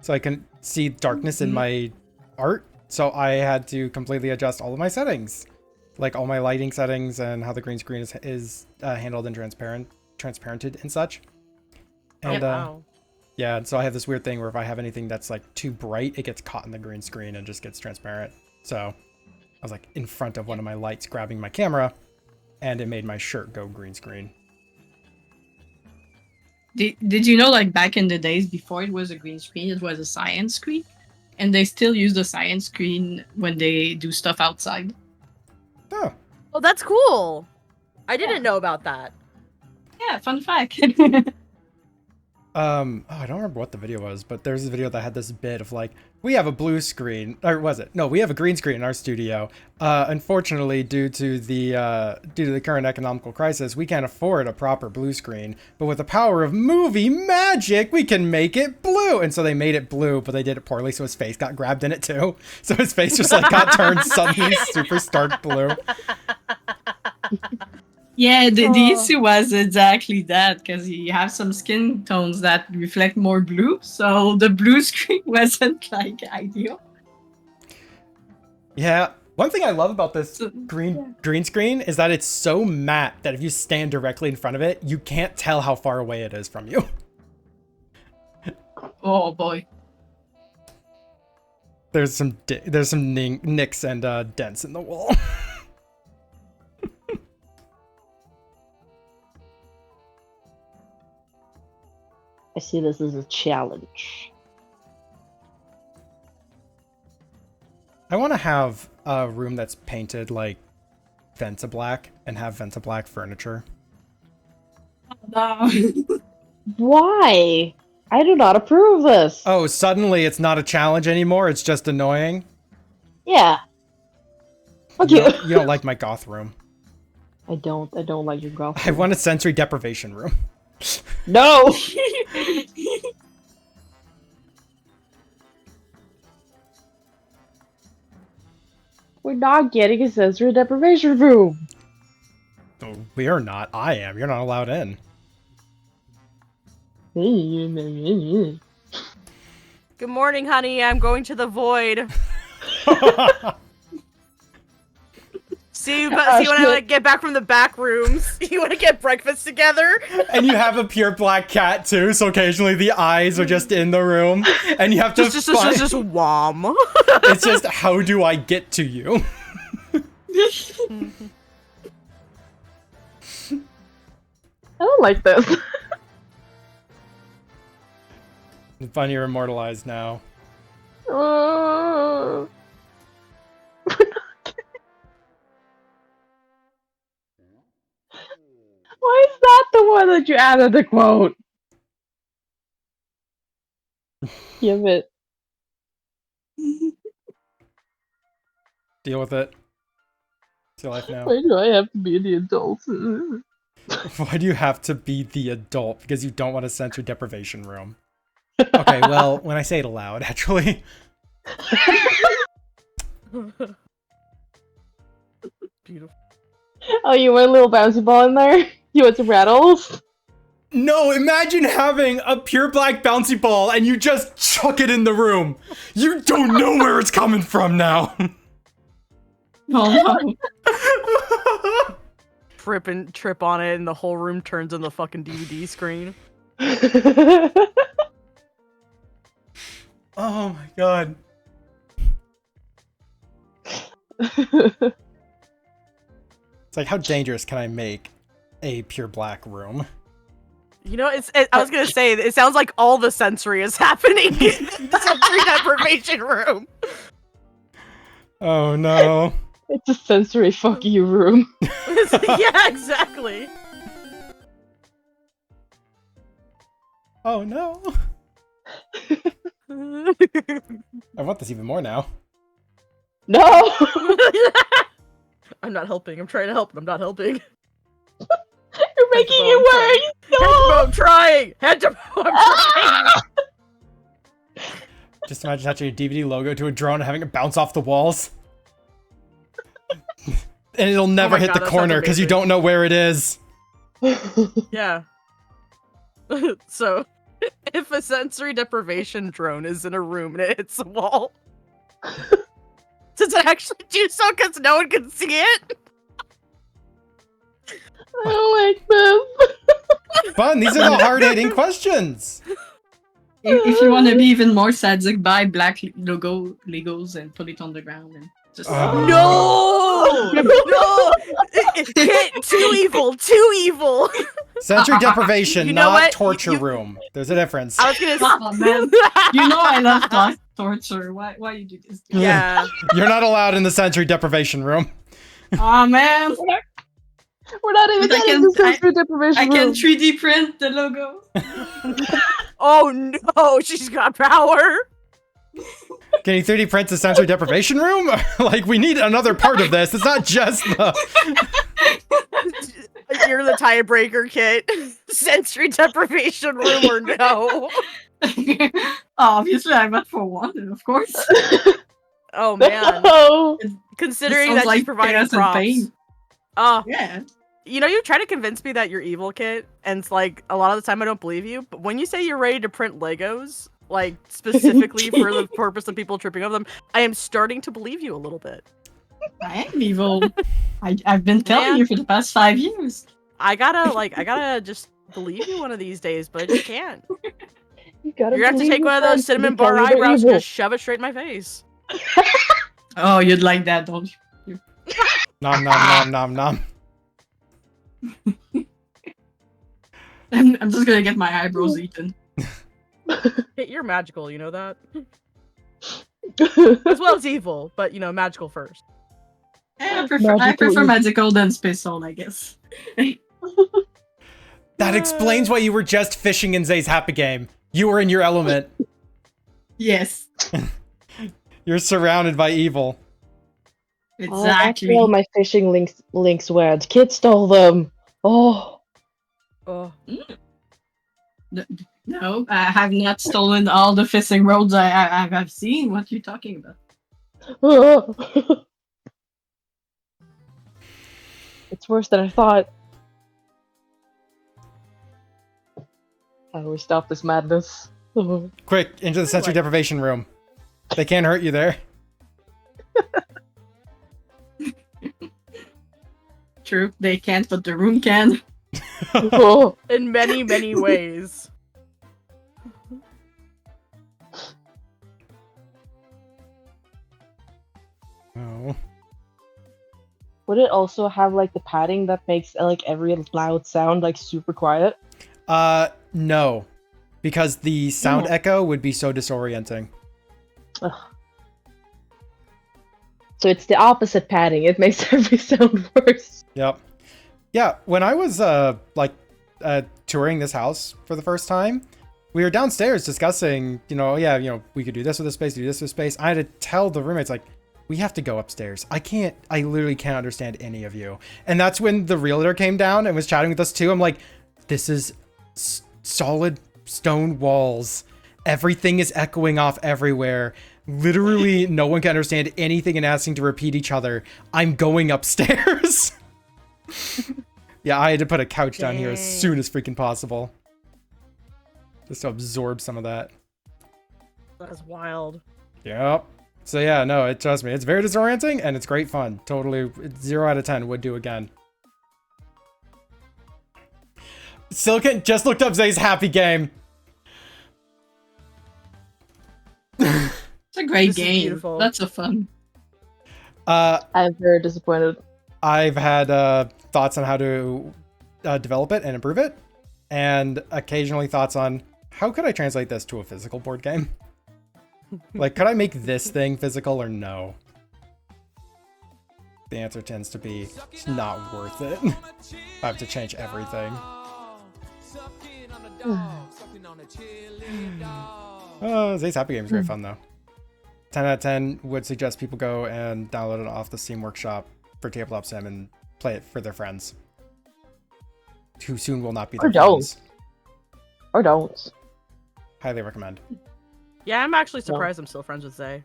So I can see darkness in my art. So I had to completely adjust all of my settings. Like all my lighting settings and how the green screen is handled and transparented and such. And Wow. yeah, and so I have this weird thing where if I have anything that's like too bright, it gets caught in the green screen and just gets transparent. So I was like in front of one of my lights grabbing my camera and it made my shirt go green screen. Did you know like back in the days before it was a green screen, it was a science screen? And they still use the science screen when they do stuff outside. Oh, Oh, that's cool. I didn't know about that. Yeah, fun fact. I don't remember what the video was, but there's a video that had this bit of like, we have a blue screen, or was it? No, we have a green screen in our studio. Unfortunately, due to the current economical crisis, we can't afford a proper blue screen. But with the power of movie magic, we can make it blue. And so they made it blue, but they did it poorly, so his face got grabbed in it too. So his face just like got turned suddenly super stark blue. Yeah, the issue was exactly that, because you have some skin tones that reflect more blue, so the blue screen wasn't like ideal. Yeah, one thing I love about this green screen is that it's so matte that if you stand directly in front of it, you can't tell how far away it is from you. Oh boy. There's some nicks and dents in the wall. I see this as a challenge. I want to have a room that's painted like Venta Black and have Venta Black furniture. No. Why? I do not approve of this. Oh, suddenly it's not a challenge anymore. It's just annoying. Yeah. Fuck You you. you don't like my goth room. I don't like your golf. I want a sensory deprivation room. No! We're not getting a sensory deprivation room. Oh, we are not. I am. You're not allowed in. Good morning, honey. I'm going to the void. See when I get back from the back rooms, you want to get breakfast together? And you have a pure black cat too, so occasionally the eyes are just in the room, and you have to just wham. It's just, how do I get to you? I don't like this. Fun, you're immortalized now. Why is that the one that you added the quote? Give it. Deal with it. It's your life now. Why do I have to be the adult? Why do you have to be the adult? Because you don't want a sensory deprivation room. Okay, well, when I say it aloud, actually. Beautiful. Oh, you want a little bouncy ball in there? You want some rattles? No, imagine having a pure black bouncy ball and you just chuck it in the room. You don't know where it's coming from now. Oh, no. Trip on it, and the whole room turns into the fucking DVD screen. Oh my god. It's like, how dangerous can I make a pure black room? You know, I was gonna say, it sounds like all the sensory is happening in the sensory deprivation room. Oh no. It's a sensory fuck you room. Yeah, exactly. Oh no. I want this even more now. No! I'm not helping. I'm trying to help, but I'm not helping. You're making it worse! No! I'm trying! I'm trying! Just imagine attaching a DVD logo to a drone and having it bounce off the walls. And it'll never hit God, the that sounds corner because you amazing. don't know where it is. Yeah. So, if a sensory deprivation drone is in a room and it hits the wall, does it actually do so because no one can see it? I don't like this. Fun, these are the hard-hitting questions. If you want to be even more sadic, buy black Legos and put it on the ground and just. No! No! Too evil! Too evil! Sensory deprivation, You know not what? torture room. There's a difference. I was gonna Oh, man. You know I love torture. Why you do this? Yeah. You're not allowed in the sensory deprivation room. Oh man. We're not even But I getting can- the sensory deprivation I can room. 3D print the logo. Oh no, she's got power. Can you 3D print the sensory deprivation room? Like, we need another part of this. It's not just the... You're the tiebreaker, Kit. Sensory deprivation room or no? Obviously, I went for one, of course. Oh man. Oh, Considering Sounds that like she's providing chaos and props. pain. Oh, Yeah. you know, you try to convince me that you're evil, Kit, and it's like a lot of the time I don't believe you. But when you say you're ready to print Legos, like specifically for the purpose of people tripping over them, I am starting to believe you a little bit. I am evil. I've been telling Man. you for the past 5 years. I gotta just believe you one of these days, but I just can't. you gotta You're gonna have to believe take your one of those friends cinnamon to tell bar you they're eyebrows and evil. just shove it straight in my face. Oh, you'd like that, don't you? Nom nom nom nom nom. I'm just gonna get my eyebrows eaten. Kit, you're magical, you know that? As well as evil, but you know, magical first. I prefer magical than space soul, I guess. That explains why you were just fishing in Zay's happy game. You were in your element. Yes, You're surrounded by evil. Oh, that's exactly. where all my fishing links went. Kid stole them. Oh. Oh. No, I have not stolen all the fishing roads I've seen. What you talking about? It's worse than I thought. How do we stop this madness? Quick, into the sensory deprivation room. They can't hurt you there. True, they can't, but the room can. Oh. In many, many ways. Oh. Would it also have like the padding that makes like every loud sound like super quiet? No. Because the sound Oh. echo would be so disorienting. Ugh. So it's the opposite padding. It makes every sound worse. Yep. Yeah, when I was touring this house for the first time, we were downstairs discussing, we could do this with this space, do this with space. I had to tell the roommates, like, we have to go upstairs. I literally can't understand any of you. And that's when the realtor came down and was chatting with us too. I'm like, this is solid stone walls. Everything is echoing off everywhere. Literally, no one can understand anything and asking to repeat each other. I'm going upstairs. Yeah, I had to put a couch down here as Dang. soon as freaking possible. Just to absorb some of that. That's wild. Yep. So yeah, no, trust me, it's very disorienting and it's great fun. Totally, 0 out of 10 would do again. Silicon just looked up Zay's happy game. It's a great This is game. beautiful. Lots of fun. I'm very disappointed. I've had thoughts on how to develop it and improve it, and occasionally thoughts on how could I translate this to a physical board game? Like, could I make this thing physical or no? The answer tends to be it's not worth it. I have to change everything. Zay's happy game is great fun though. 10 out of 10 would suggest people go and download it off the Steam Workshop for Tabletop Sim and play it for their friends. Who soon will not be their Or don't. friends. Or don't. Highly recommend. Yeah, I'm actually surprised I'm still friends with Zay.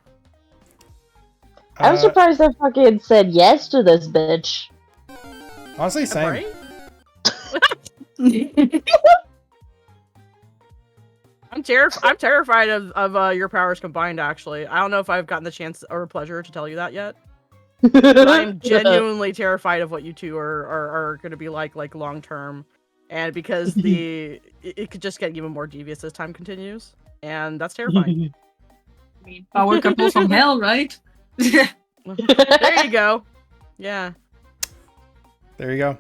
I'm surprised I fucking said yes to this bitch. Honestly, same. Right? I'm terrified of your powers combined, actually. I don't know if I've gotten the chance or pleasure to tell you that yet. But I'm genuinely terrified of what you two are going to be like long term. And because it could just get even more devious as time continues. And that's terrifying. Power couple from hell, right? There you go. Yeah. There you go.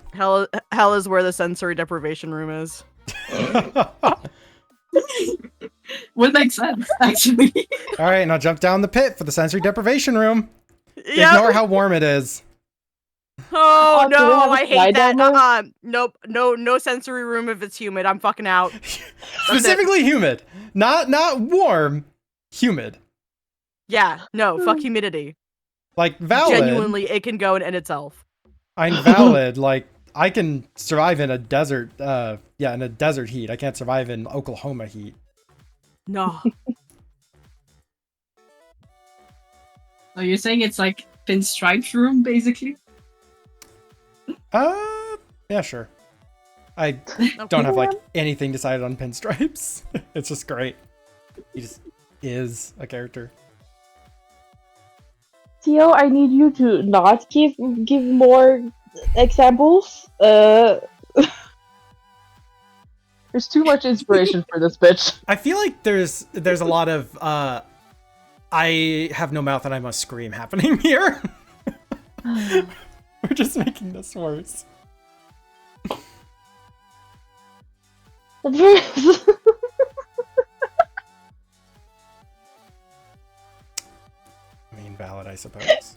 Hell is where the sensory deprivation room is. Would make sense, actually. All right, now jump down the pit for the sensory deprivation room. Yeah. Ignore how warm it is. Oh Oh do we have no, a I hate slide that. down there? Nope, no sensory room if it's humid. I'm fucking out. Specifically humid, not warm, humid. Yeah, no, fuck humidity. Like valid. Genuinely, it can go in itself. I'm valid. Like I can survive in a desert. In a desert heat. I can't survive in Oklahoma heat. No. So you're saying it's like pinstripes room, basically? Yeah, sure. I don't have like anything decided on pinstripes. It's just great. He just is a character. Theo, I need you to not give more examples. There's too much inspiration for this bitch. I feel like there's a lot of I have no mouth and I must scream happening here. We're just making this worse. I mean, valid, I suppose.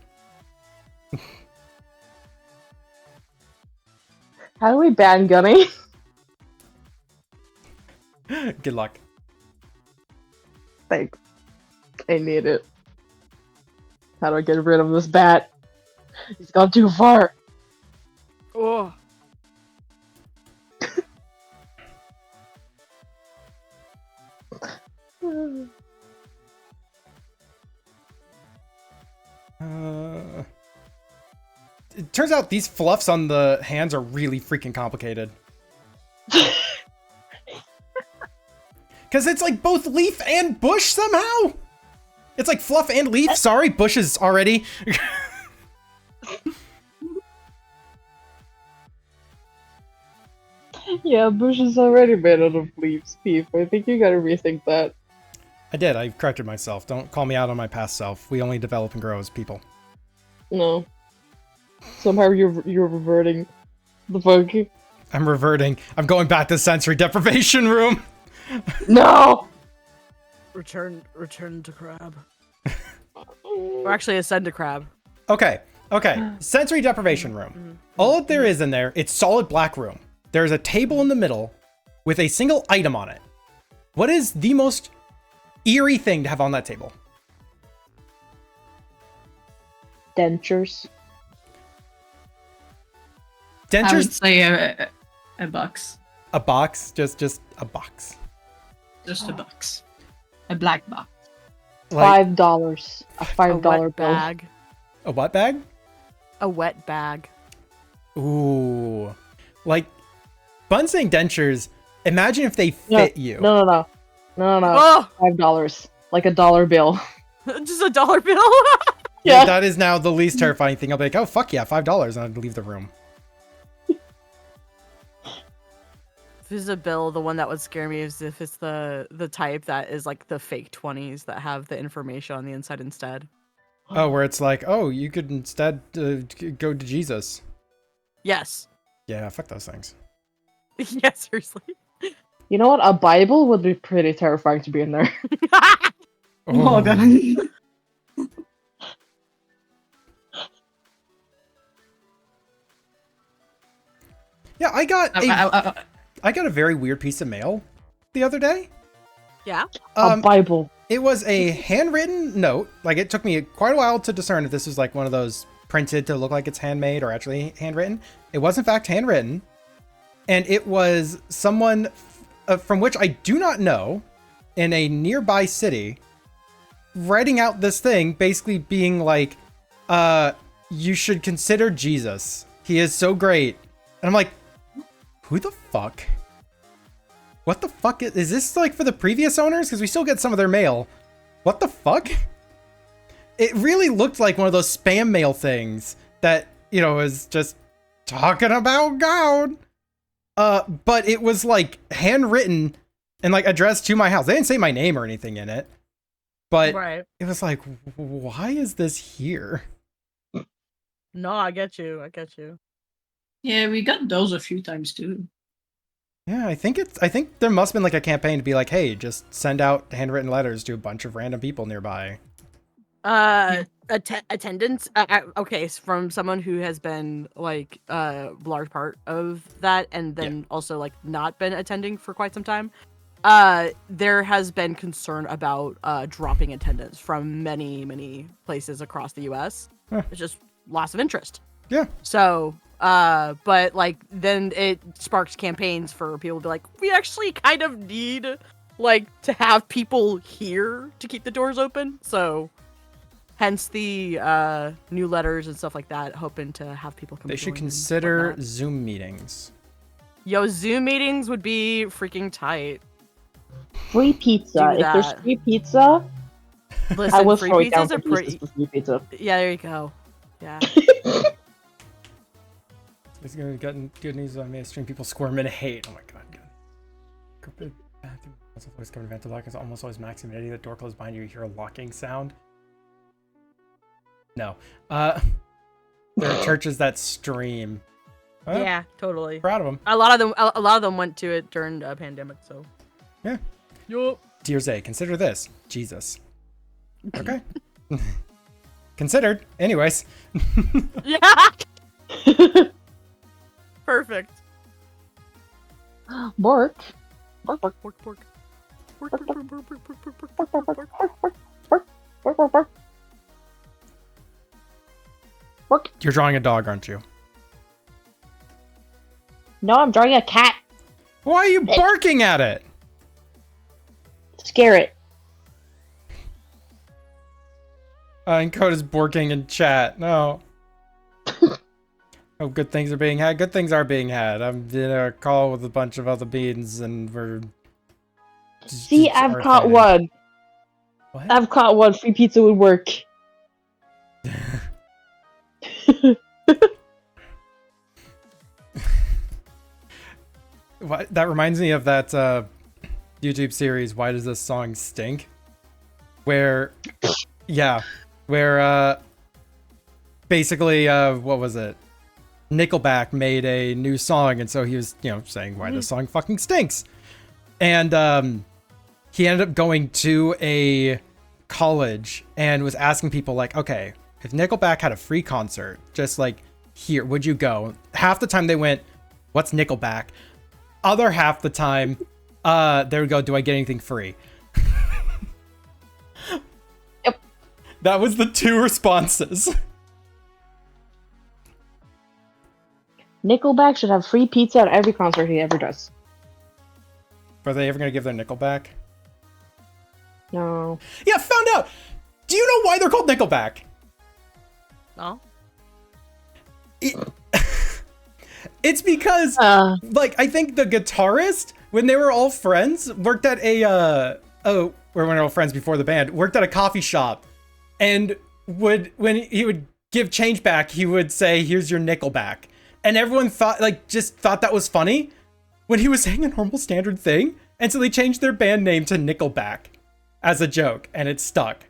How do we ban Gunny? Good luck. Thanks. I need it. How do I get rid of this bat? He's gone too far. Oh. It turns out these fluffs on the hands are really freaking complicated. Because it's like both leaf and bush somehow. It's like fluff and leaf. Sorry, bushes already. Yeah, bush is already made out of leaves, Peep. I think you gotta rethink that. I did. I corrected myself. Don't call me out on my past self. We only develop and grow as people. No. Somehow you're reverting the funky. I'm reverting. I'm going back to sensory deprivation room. No! Return to crab. Or actually ascend to crab. Okay. Sensory deprivation room. All that there is in there, it's solid black room. There's a table in the middle with a single item on it. What is the most eerie thing to have on that table? Dentures. I would Dentures? say a box. A box? Just a box. Just a box. A black box. Like $5. A A $5 wet bill. bag. a what bag? A wet bag. Ooh. Like, Bun saying dentures, imagine if they fit you. No. Oh, $5. Like a dollar bill. just a dollar bill. Yeah. That is now the least terrifying thing. I'll be like, oh, fuck yeah, $5, and I'd leave the room. If it's a bill, the one that would scare me is if it's the type that is like the fake 20s that have the information on the inside instead. Oh, where it's like, oh, you could instead go to Jesus. Yes. Yeah, fuck those things. Yeah, seriously. You know what? A Bible would be pretty terrifying to be in there. Oh, God. Yeah, I got a very weird piece of mail the other day. Yeah. A Bible. It was a handwritten note. Like, it took me quite a while to discern if this was like one of those printed to look like it's handmade or actually handwritten. It was in fact handwritten, and it was someone from which I do not know in a nearby city writing out this thing, basically being like, you should consider Jesus. He is so great. And I'm like, who the fuck? What the fuck is this, like, for the previous owners? Because we still get some of their mail. What the fuck? It really looked like one of those spam mail things that, you know, is just talking about God. But it was like handwritten and like addressed to my house. They didn't say my name or anything in it. But Right. it was like, why is this here? No, I get you. Yeah, we got those a few times too. Yeah, I think there must have been like a campaign to be like, hey, just send out handwritten letters to a bunch of random people nearby. attendance. Okay, from someone who has been like large part of that, and then also like not been attending for quite some time. There has been concern about dropping attendance from many places across the U.S. It's just loss of interest. Yeah. So, but like then it sparks campaigns for people to be like, we actually kind of need like to have people here to keep the doors open. So, hence the new letters and stuff like that, hoping to have people come. They should join and consider whatnot. Zoom meetings. Yo, Zoom meetings would be freaking tight. Free pizza. Do If there's that. free pizza, Listen, I will free throw it down pizzas are for pretty. pieces for free pizza. Yeah, there you go. Yeah. It's gonna get good news on mainstream. People squirm in hate. Oh my god. Go to the bathroom. Also, always covered in vent lock is almost always max humidity. The door closed behind you. You hear a locking sound. No. There are churches that stream. Yeah, totally. Proud of them. A lot of them went to it during the pandemic. So. Yeah. Yup. Dear Zay, consider this. Jesus. Okay. Considered. Anyways. Yeah. Perfect. Bork. Bork, bork, Pork, pork. Pork, Pork, pork, pork, pork, pork, pork, pork, bork, pork, bork, pork, bork, bork, bork, bork, bork, bork. Bork. You're drawing a dog, aren't you? No, I'm drawing a cat. Why are you barking at it? Scare it. And Coda's borking in chat. No. Oh, good things are being had. Good things are being had. I'm in a call with a bunch of other beans, and we're. See, I've caught one. What? I've caught one. Free pizza would work. What? That reminds me of that YouTube series. Why does this song stink? Where, yeah, where basically what was it? Nickelback made a new song, and so he was, saying why this song fucking stinks. And he ended up going to a college and was asking people like, okay, if Nickelback had a free concert, just like here, would you go? Half the time they went, what's Nickelback? Other half the time, they would go, do I get anything free? Yep. That was the two responses. Nickelback should have free pizza at every concert he ever does. Are they ever going to give their Nickelback? No. Yeah, found out. Do you know why they're called Nickelback? No. It's because, like, I think the guitarist, when they were all friends, worked at a, when they were all friends before the band, worked at a coffee shop, and when he would give change back, he would say, here's your Nickelback. And everyone thought that was funny when he was saying a normal standard thing. And so they changed their band name to Nickelback as a joke, and it stuck.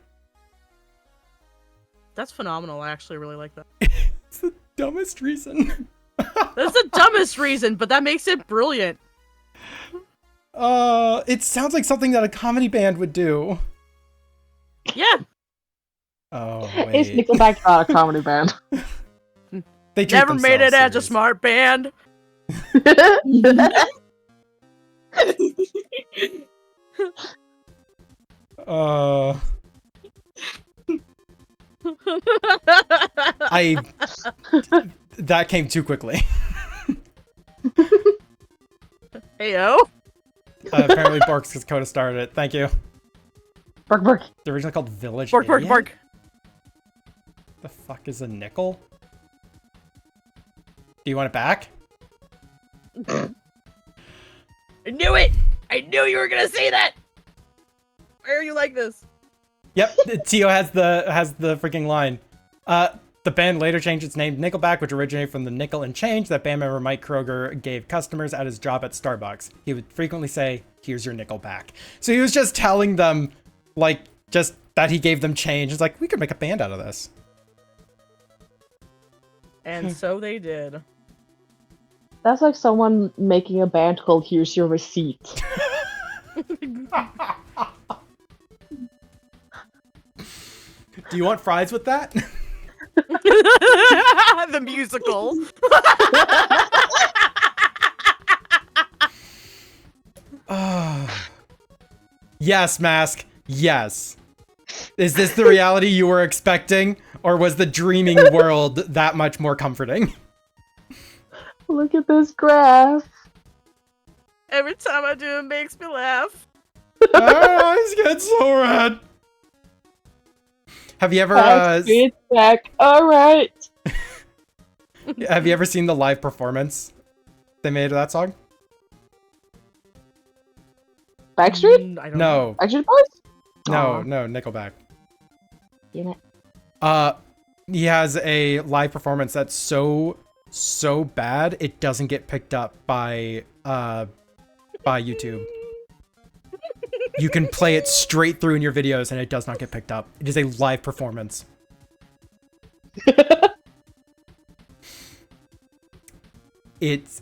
That's phenomenal. I actually really like that. It's the dumbest reason. That's the dumbest reason, but that makes it brilliant. It sounds like something that a comedy band would do. Yeah. Oh, Is wait. Nickelback not a comedy band? They treat Never made it themselves as a serious. smart band. That came too quickly. Heyo. Apparently Borks because Coda started it. Thank you. Bark, bark. They're originally called Village Bark, bark, Idiot? bark. The fuck is a nickel? Do you want it back? I knew it. I knew you were gonna say that. Why are you like this? Yep, Tio has the freaking line. The band later changed its name to Nickelback, which originated from the nickel and change that band member Mike Kroger gave customers at his job at Starbucks. He would frequently say, here's your Nickelback. So he was just telling them, like, just that he gave them change. It's like, we could make a band out of this. And so they did. That's like someone making a band called Here's Your Receipt. Do you want fries with that? The musical. Yes, Mask. Yes. Is this the reality you were expecting? Or was the dreaming world that much more comforting? Look at this graph. Every time I do it makes me laugh. My eyes get so red. Have you ever Back. All right. have you ever seen the live performance they made of that song? Backstreet? I don't know. No. Backstreet Boys? No, no, Nickelback. Damn it. He has a live performance that's so bad it doesn't get picked up by YouTube. You can play it straight through in your videos and it does not get picked up. It is a live performance. It's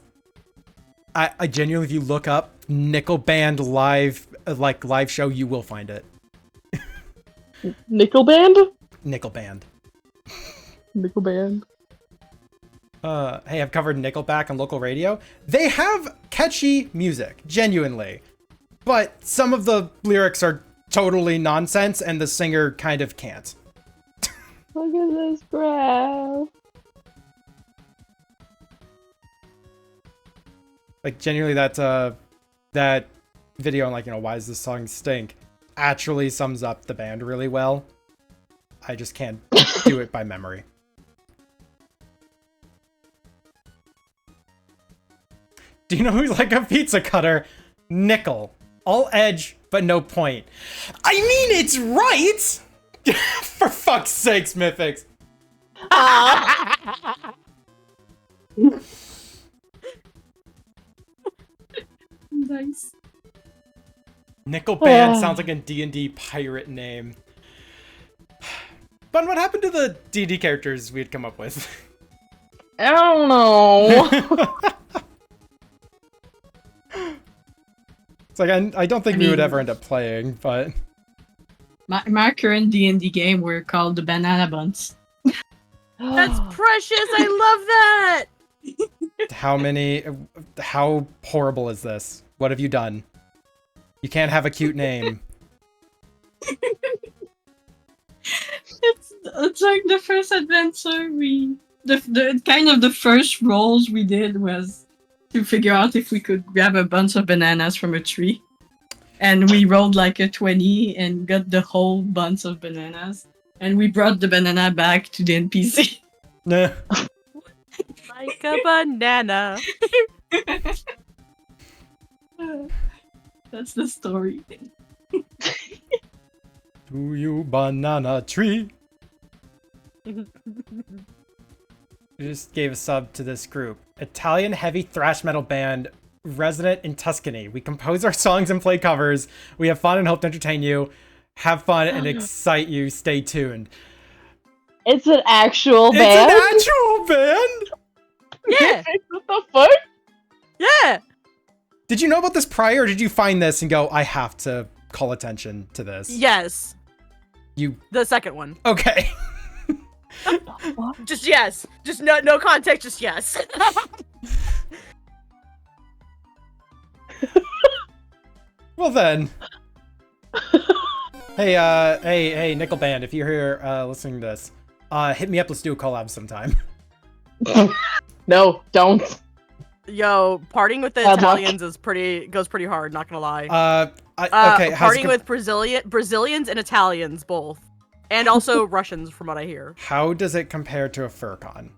I genuinely, if you look up Nickel Band live show, you will find it. Nickel Band? Nickel Band. Nickel Band. Hey, I've covered Nickelback on local radio. They have catchy music, genuinely. But some of the lyrics are totally nonsense, and the singer kind of can't. Look at this graph. Like, genuinely, that video on, like, you know, why does this song stink, actually sums up the band really well. I just can't do it by memory. Do you know who's like a pizza cutter? Nickel. All edge, but no point. I mean, it's right! For fuck's sakes, Mythics. Nice. Nickel Band sounds like a D&D pirate name. But what happened to the D&D characters we'd come up with? I don't know. It's like, I don't think we would ever end up playing, but... My current D&D game were called the Banana Buns. That's precious. I love that. How horrible is this? What have you done? You can't have a cute name. It's like the first adventure the kind of the first rolls we did was to figure out if we could grab a bunch of bananas from a tree. And we rolled like a 20 and got the whole bunch of bananas. And we brought the banana back to the NPC. Nah. Like a banana. That's the story. Do you banana tree? I just gave a sub to this group. Italian heavy thrash metal band resident in Tuscany. We compose our songs and play covers. We have fun and hope to entertain you. Have fun and excite you. Stay tuned. It's an actual band? It's an actual band? Yeah. What the fuck? Yeah. Did you know about this prior, or did you find this and go, I have to call attention to this? Yes. You... The second one. Okay. Just yes. Just no context, just yes. Well then. Hey, Nickel Band, if you're here listening to this, hit me up, let's do a collab sometime. No, don't. Yo, partying with the Bad luck. Italians goes pretty hard, not gonna lie. Okay, how's it partying with Brazilians and Italians both. And also Russians from what I hear. How does it compare to a FurCon?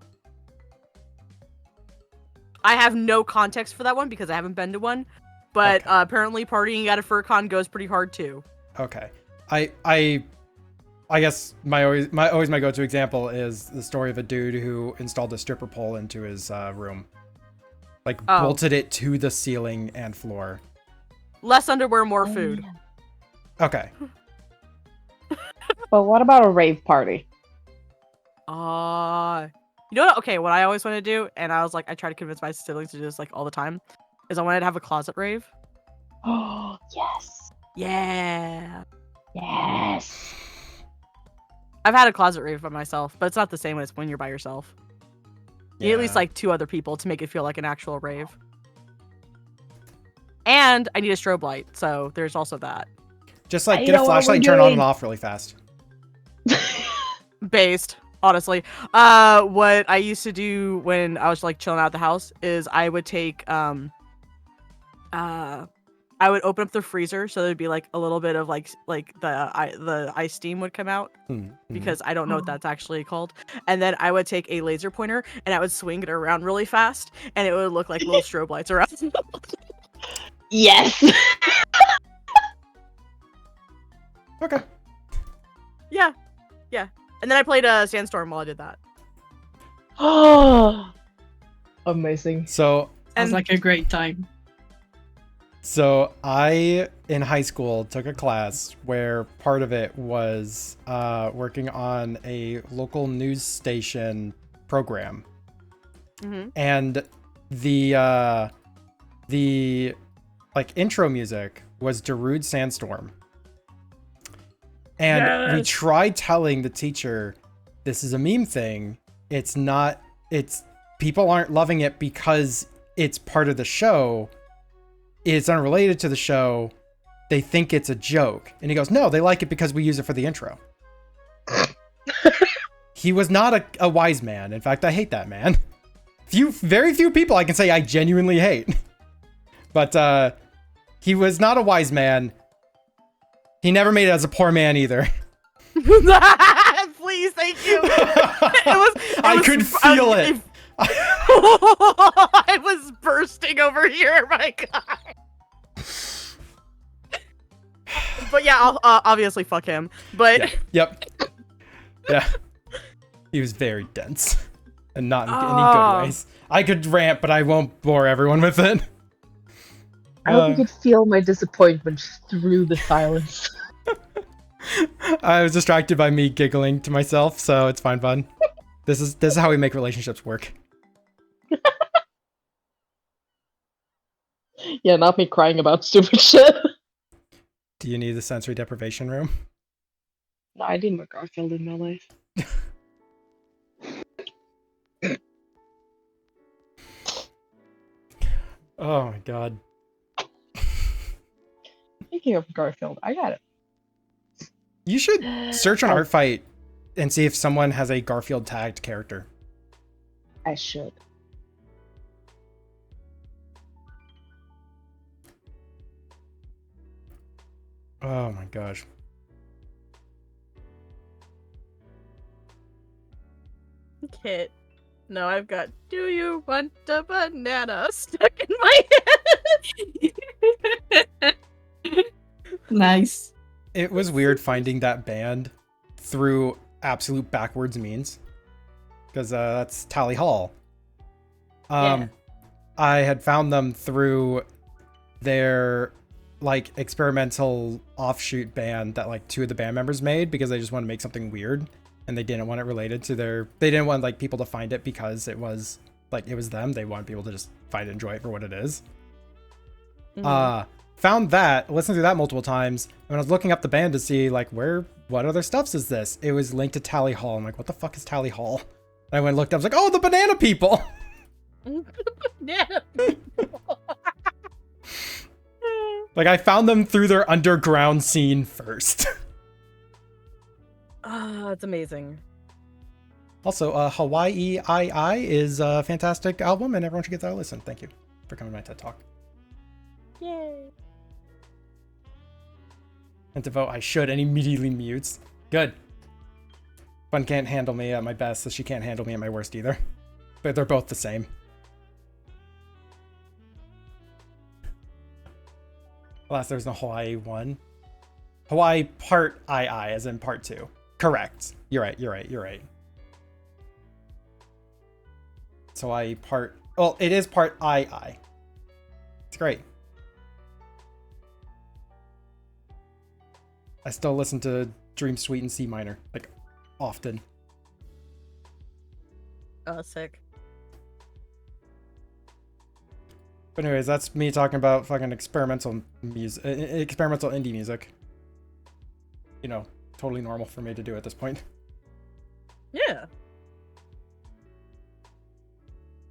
I have no context for that one because I haven't been to one. But Okay. Apparently partying at a FurCon goes pretty hard too. Okay. I guess my go-to example is the story of a dude who installed a stripper pole into his room. Like bolted it to the ceiling and floor. Less underwear, more food. Okay. But what about a rave party? You know what? Okay, what I always want to do, and I was like, I try to convince my siblings to do this like all the time, is I wanted to have a closet rave. Oh, yes. Yeah. Yes. I've had a closet rave by myself, but it's not the same as when you're by yourself. You need at least Yeah. like 2 other people to make it feel like an actual rave. And I need a strobe light, so there's also that. Just like You get a know what we're flashlight and turn it on doing? and off really fast. Based, honestly. What I used to do when I was like chilling out at the house is I would take I would open up the freezer so there'd be like a little bit of like the ice steam would come out because I don't know what that's actually called. And then I would take a laser pointer and I would swing it around really fast and it would look like little strobe lights around. Yes. Okay. Yeah. And then I played Sandstorm while I did that. Oh, amazing. So Sounds like a great time. I, in high school, took a class where part of it was working on a local news station program. Mm-hmm. And the like intro music was Darude Sandstorm. And we Yes. tried telling the teacher, this is a meme thing. It's not, people aren't loving it because it's part of the show. It's unrelated to the show. They think it's a joke. And he goes, no, they like it because we use it for the intro. He was not a wise man. In fact, I hate that man. Very few people I can say I genuinely hate. But he was not a wise man. He never made it as a poor man either. Please, thank you. I could feel it. I was bursting over here, my god. But yeah, I'll obviously fuck him. But Yep. Yeah. He was very dense. And not in any Oh. good ways. I could rant, but I won't bore everyone with it. I hope you could feel my disappointment through the silence. I was distracted by me giggling to myself, so it's fine fun. This is how we make relationships work. Yeah, not me crying about stupid shit. Do you need the sensory deprivation room? No, I need more Garfield in my life. Oh my god. Speaking of Garfield, I got it. You should search on Artfight and see if someone has a Garfield tagged character. I should. Oh my gosh. Kit. No, I've got "Do you want a banana?" stuck in my head. Nice. It was weird finding that band through absolute backwards means. Because that's Tally Hall. Yeah. I had found them through their like experimental offshoot band that like 2 of the band members made because they just wanted to make something weird and they didn't want it related to they didn't want like people to find it because it was them. They wanted people to just find it and enjoy it for what it is. Found that, listened to that multiple times, and when I was looking up the band to see like what other stuffs is this, it was linked to Tally Hall. I'm like, what the fuck is Tally Hall? And I went and looked up, I was like, oh, the banana people. Banana. Like I found them through their underground scene first. Oh, it's amazing. Also, Hawaii I is a fantastic album, and everyone should get that a listen. Thank you for coming to my TED Talk. Yay. And to vote, I should, and immediately mutes. Good. Fun can't handle me at my best, so she can't handle me at my worst either. But they're both the same. Alas, there's no Hawaii 1. Hawaii part II, as in part 2. Correct. You're right. So Hawaii part... Well, it is part II. It's great. I still listen to Dream Suite in C minor, like, often. Oh, sick. But anyways, that's me talking about fucking experimental music, experimental indie music. You know, totally normal for me to do at this point. Yeah.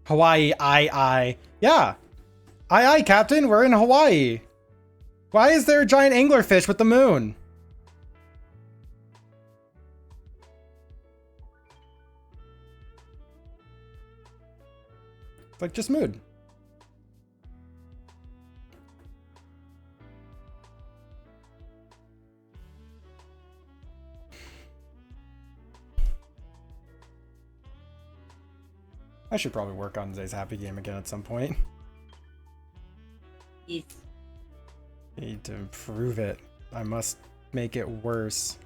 Hawaii, I. Yeah. Aye, Captain, we're in Hawaii. Why is there a giant anglerfish with the moon? It's like just mood. I should probably work on Zay's happy game again at some point. Yes. Need to improve it. I must make it worse.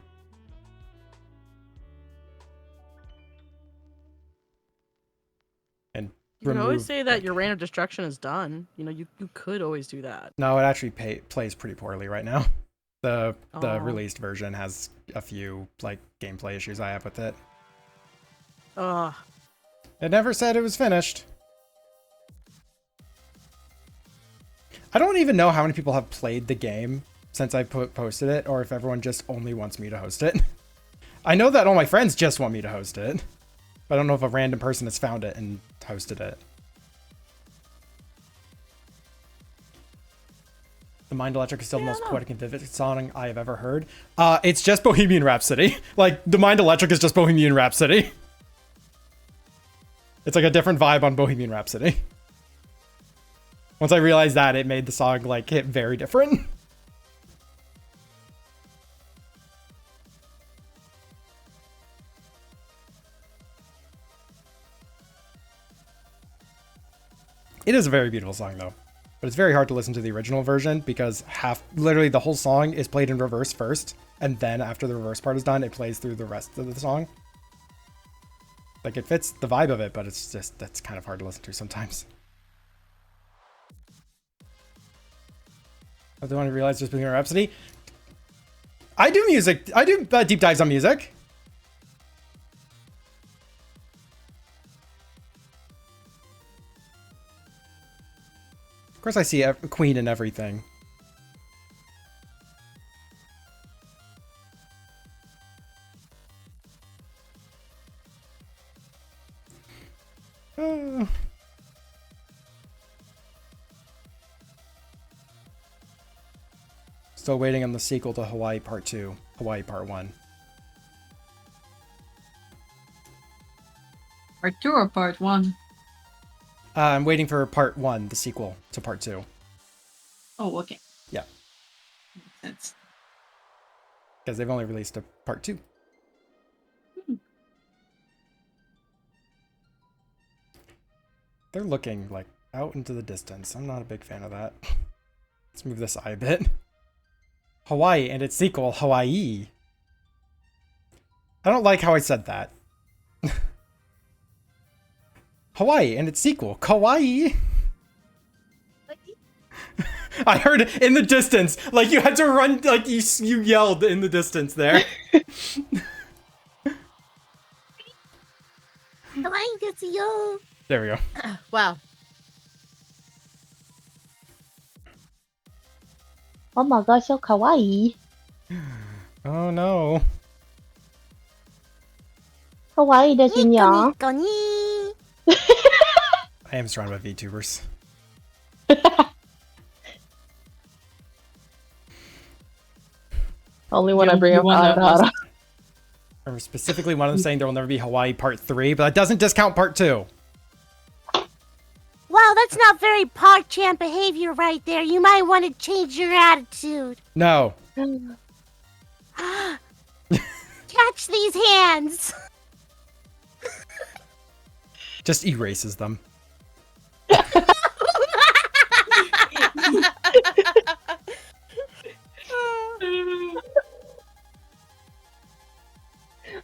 And You can always remove- say that your reign of destruction is done. You know, you could always do that. No, it actually plays pretty poorly right now. The Aw. released version has a few like gameplay issues I have with it. Ugh. It never said it was finished. I don't even know how many people have played the game since I posted it, or if everyone just only wants me to host it. I know that all my friends just want me to host it, but I don't know if a random person has found it and hosted it. The Mind Electric is still the most poetic and vivid song I have ever heard. It's just Bohemian Rhapsody. Like, the Mind Electric is just Bohemian Rhapsody. It's like a different vibe on Bohemian Rhapsody. Once I realized that, it made the song, like, hit very different. It is a very beautiful song, though. But it's very hard to listen to the original version because literally the whole song is played in reverse first, and then after the reverse part is done, it plays through the rest of the song. Like, it fits the vibe of it, but it's just, that's kind of hard to listen to sometimes. I don't want to realize there's Bohemian Rhapsody. I do music. I do deep dives on music. Of course I see Queen and everything. Still waiting on the sequel to Hawaii Part 2, Hawaii Part 1. Part 2 or Part 1? I'm waiting for Part 1, the sequel to Part 2. Oh, okay. Yeah. Makes sense. Because they've only released a Part 2. They're looking, like, out into the distance. I'm not a big fan of that. Let's move this eye a bit. Hawaii and its sequel, Hawaii. I don't like how I said that. Hawaii and its sequel, Kawaii. I heard it in the distance. Like, you had to run, like, you yelled in the distance there. There we go. Wow. Oh my god, so kawaii. Oh no. Kawaii desu nya. I am surrounded by VTubers. Only when I bring You up wanna- Hara. Or specifically one of them saying there will never be Hawaii Part 3, but that doesn't discount Part 2. Wow, that's not very PogChamp behavior right there. You might want to change your attitude. No. Catch these hands. Just erases them.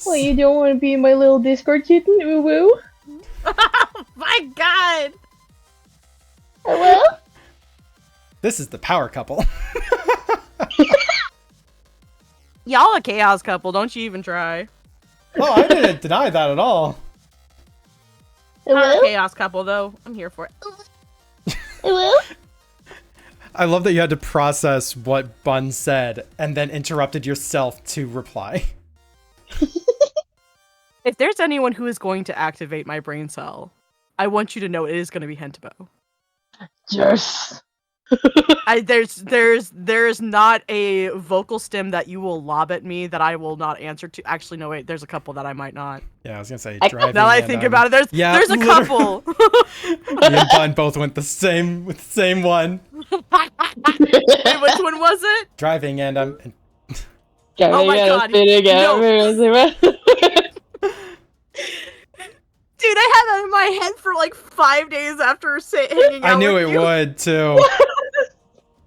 Well, you don't want to be my little Discord kitten, woo woo? Oh my god! Hello? This is the power couple. Y'all a chaos couple, don't you even try. Oh, I didn't deny that at all. Not a Hello? chaos couple though. I'm here for it. Hello? I love that you had to process what Bun said and then interrupted yourself to reply. If there's anyone who is going to activate my brain cell, I want you to know it is going to be Hentabo. Yes. There's not a vocal stem that you will lob at me that I will not answer to. Actually, no, wait. There's a couple that I might not. Yeah, I was gonna say I- driving. Now that I and, think about it, there's a literally- couple. Me and Bun both went with the same one. Wait, which one was it? Driving and Oh my God, Dude, I had that in my head for like 5 days after hanging out I knew with it you. would too.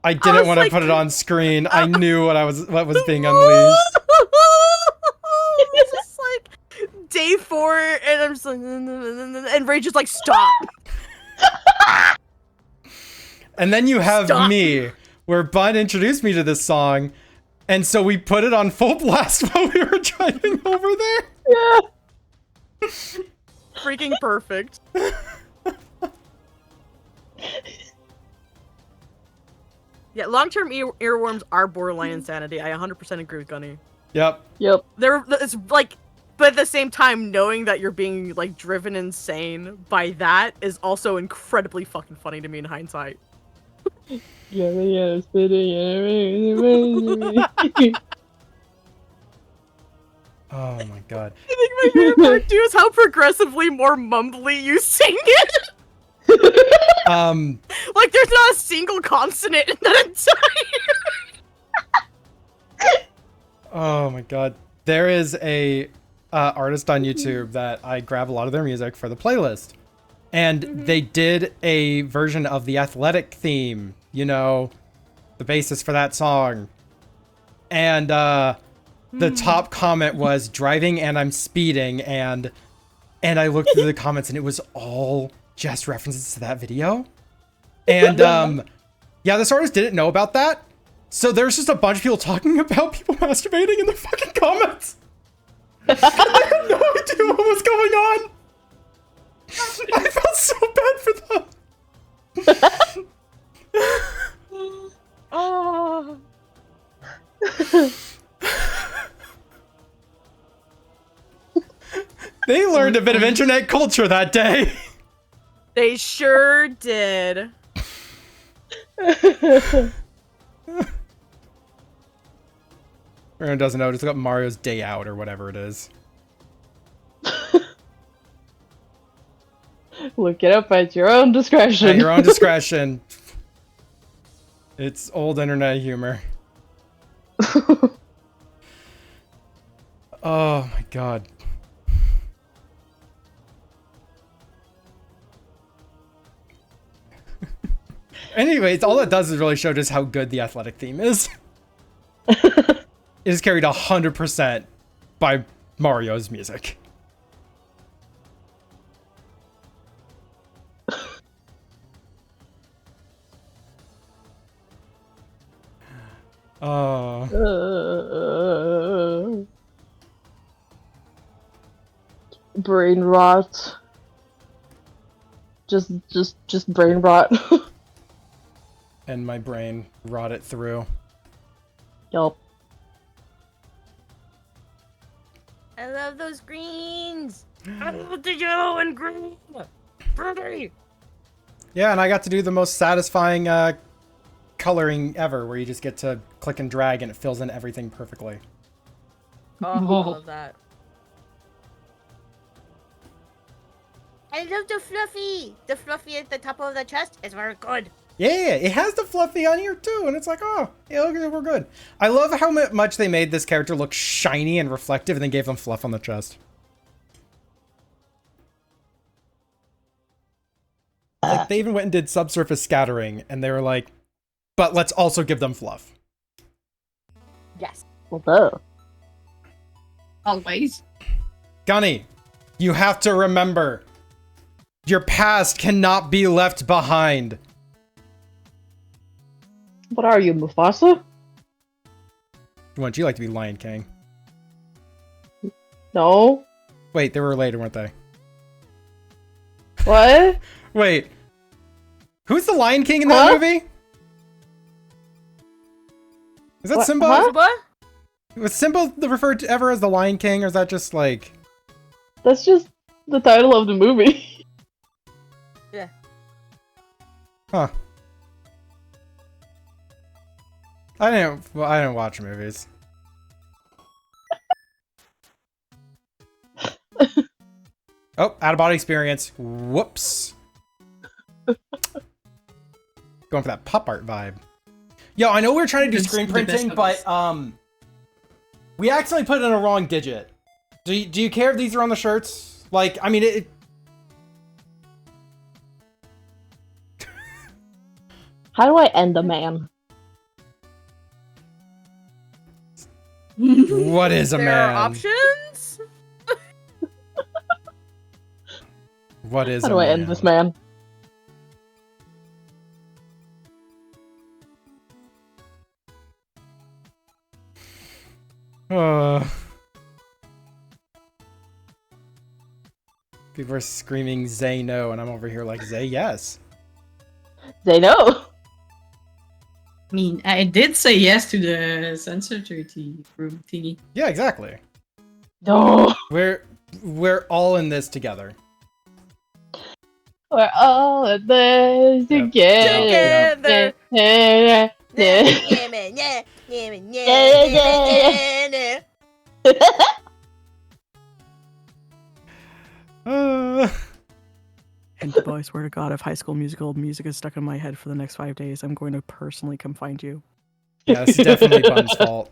I didn't was want to like- put it on screen. I knew what was being unleashed. It's just like day 4, and I'm just like, and Rage is like, stop. And then you have Stop. me, where Bun introduced me to this song, and so we put it on full blast while we were driving over there. Yeah. Freaking perfect. Yeah, long-term earworms are borderline insanity. I 100% agree with Gunny. Yep. Yep. It's like, but at the same time, knowing that you're being like driven insane by that is also incredibly fucking funny to me in hindsight. Oh my god. I think my favorite part too is how progressively more mumbly you sing it. Like there's not a single consonant in that entire. Oh my god. There is a artist on YouTube that I grab a lot of their music for the playlist. And they did a version of the Athletic theme, you know, the basis for that song. And the top comment was driving and I'm speeding, and I looked through the comments and it was all just references to that video. And yeah, this artist didn't know about that. So there's just a bunch of people talking about people masturbating in the fucking comments. I had no idea what was going on. I felt so bad for them. Oh. They learned a bit of internet culture that day. They sure did. Everyone doesn't know, just look up Mario's Day Out or whatever it is. Look it up at your own discretion. At your own discretion. It's old internet humor. Oh my god. Anyways, all that does is really show just how good the Athletic theme is. It is carried 100% by Mario's music. Oh. Brain rot. Just brain rot. And my brain rotted through. Yup. I love those greens. I love the yellow and green. Pretty. Yeah, and I got to do the most satisfying coloring ever, where you just get to click and drag and it fills in everything perfectly. Oh, I love that. I love the fluffy. The fluffy at the top of the chest is very good. Yeah, it has the fluffy on here too, and it's like, oh, yeah, look, we're good. I love how much they made this character look shiny and reflective, and then gave them fluff on the chest. Like, they even went and did subsurface scattering, and they were like, but let's also give them fluff. Yes. Well, duh. Always. Gunny, you have to remember, your past cannot be left behind. What are you, Mufasa? Wouldn't you like to be Lion King? No. Wait, they were related, weren't they? What? Wait. Who's the Lion King in that Huh? movie? Is that What? Simba? Huh? What? Was Simba referred to ever as the Lion King, or is that just like... That's just the title of the movie. Huh. I didn't watch movies. Oh, out of body experience. Whoops. Going for that pop art vibe. Yo, I know we were trying to do It's screen the best printing, of but us. we accidentally put in a wrong digit. Do you care if these are on the shirts? Like, I mean, it How do I end a man? what is a There man? are options. What is How a do I man? end this man? People are screaming Zay no, and I'm over here like Zay yes. They know. I mean, I did say yes to the sensitivity room thingy. Yeah, exactly. No. We're all in this together. We're all in this Yep. together. Together. Yeah, Yeah, yeah, yeah, man, yeah, yeah, man, yeah, yeah, yeah, yeah. yeah, yeah. And boy, I swear to God, if High School Musical music is stuck in my head for the next 5 days, I'm going to personally come find you. Yeah, this is definitely Bun's fault.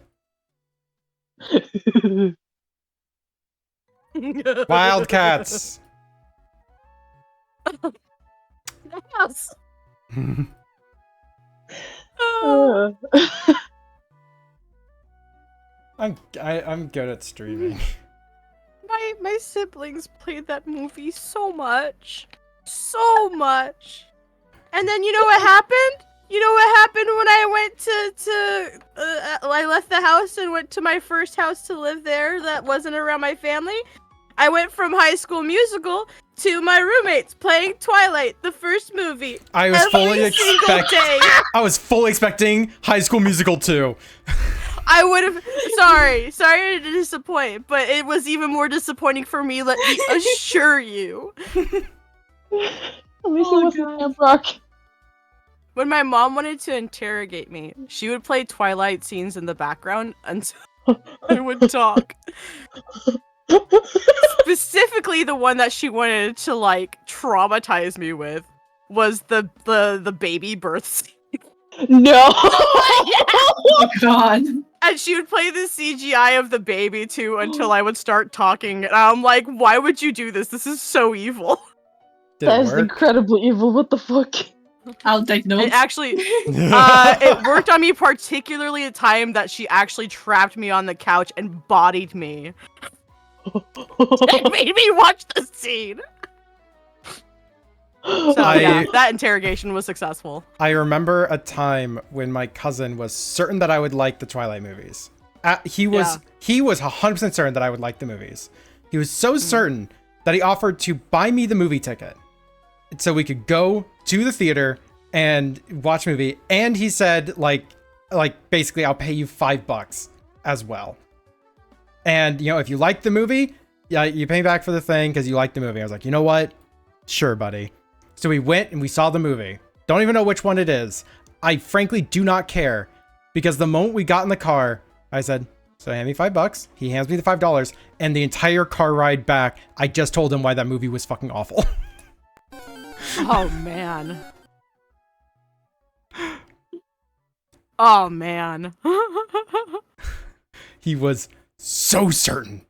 Wildcats. Yes. I'm good at streaming. My siblings played that movie so much. So much. And then you know what happened? You know what happened when I went I left the house and went to my first house to live there that wasn't around my family? I went from High School Musical to my roommates playing Twilight, the first movie. I was every single day. I was fully expecting High School Musical 2. I would have. Sorry to disappoint, but it was even more disappointing for me. Let me assure you. At least Oh, it wasn't God. Camp Rock. When my mom wanted to interrogate me, she would play Twilight scenes in the background until I would talk. Specifically, the one that she wanted to like traumatize me with was the baby birth scene. No. Oh god. And she would play the CGI of the baby too until I would start talking. And I'm like, why would you do this? This is so evil. Did That it is work? incredibly evil. What the fuck? I'll take notes. It actually, it worked on me particularly a time that she actually trapped me on the couch and bodied me. It made me watch the scene. So yeah, that interrogation was successful. I remember a time when my cousin was certain that I would like the Twilight movies. He was 100% certain that I would like the movies. He was so certain that he offered to buy me the movie ticket so we could go to the theater and watch a movie. And he said like basically I'll pay you $5 as well. And you know, if you like the movie, yeah, you pay me back for the thing because you like the movie. I was like, you know what? Sure, buddy. So we went and we saw the movie. Don't even know which one it is. I frankly do not care because the moment we got in the car, I said, so hand me $5. He hands me the $5 and the entire car ride back, I just told him why that movie was fucking awful. Oh man. Oh man. He was so certain.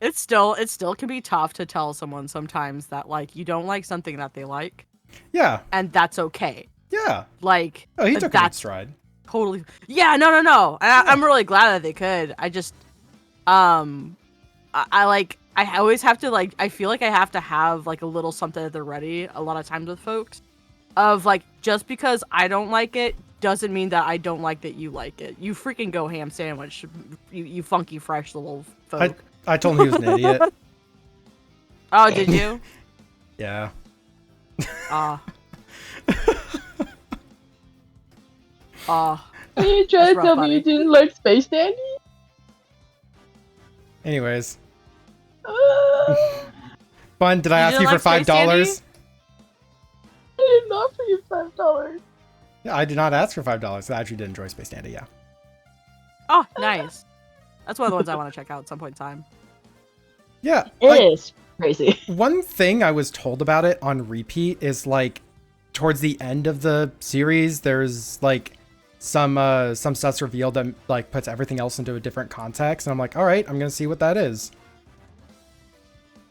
It still can be tough to tell someone sometimes that like you don't like something that they like, Yeah. and that's okay. Yeah. Like Oh, he took a good that's stride. totally. Yeah, no. I'm really glad that they could. I just, I like. I always have to like. I feel like I have to have like a little something at the ready a lot of times with folks. Of like, just because I don't like it doesn't mean that I don't like that you like it. You freaking go ham sandwich, you funky fresh little folk. I told him he was an idiot. Oh, did you? Yeah. Oh, Are you trying to rough, tell me buddy. you didn't like Space Dandy? Anyways, I Bun, did I You ask didn't you for like Space Dandy? $5? did not for you $5. Yeah, I did not ask for $5. I actually did enjoy Space Dandy, yeah. Oh, nice. That's one of the ones I want to check out at some point in time. Yeah, It is crazy. one thing I was told about it on repeat is like towards the end of the series, there's like some stuff's revealed that like puts everything else into a different context, and I'm like, all right, I'm gonna see what that is.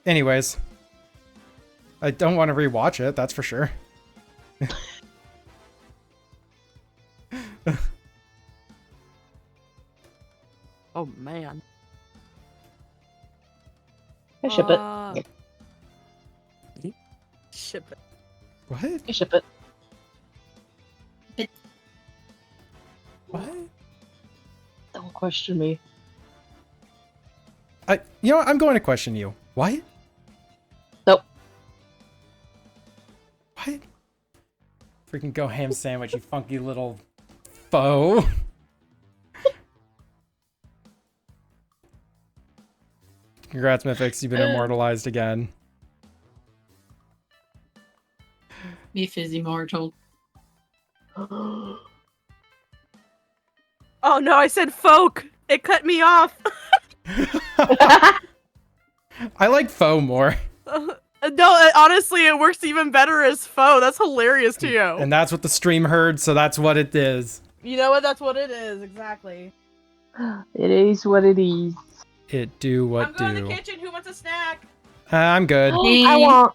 Anyways, I don't want to rewatch it, that's for sure. Oh man. I ship it. Ship it. What? I ship it. What? Don't question me. You know what? I'm going to question you. What? Nope. What? Freaking go ham sandwich, you funky little foe. Congrats, Mythix. You've been immortalized again. Myth is immortal. Oh no, I said folk. It cut me off. I like foe more. No, honestly, it works even better as foe. That's hilarious to you. And that's what the stream heard, so that's what it is. You know what? That's what it is. Exactly. It is what it is. It do what I'm going to do. the kitchen. Who wants a snack? I'm good. I want.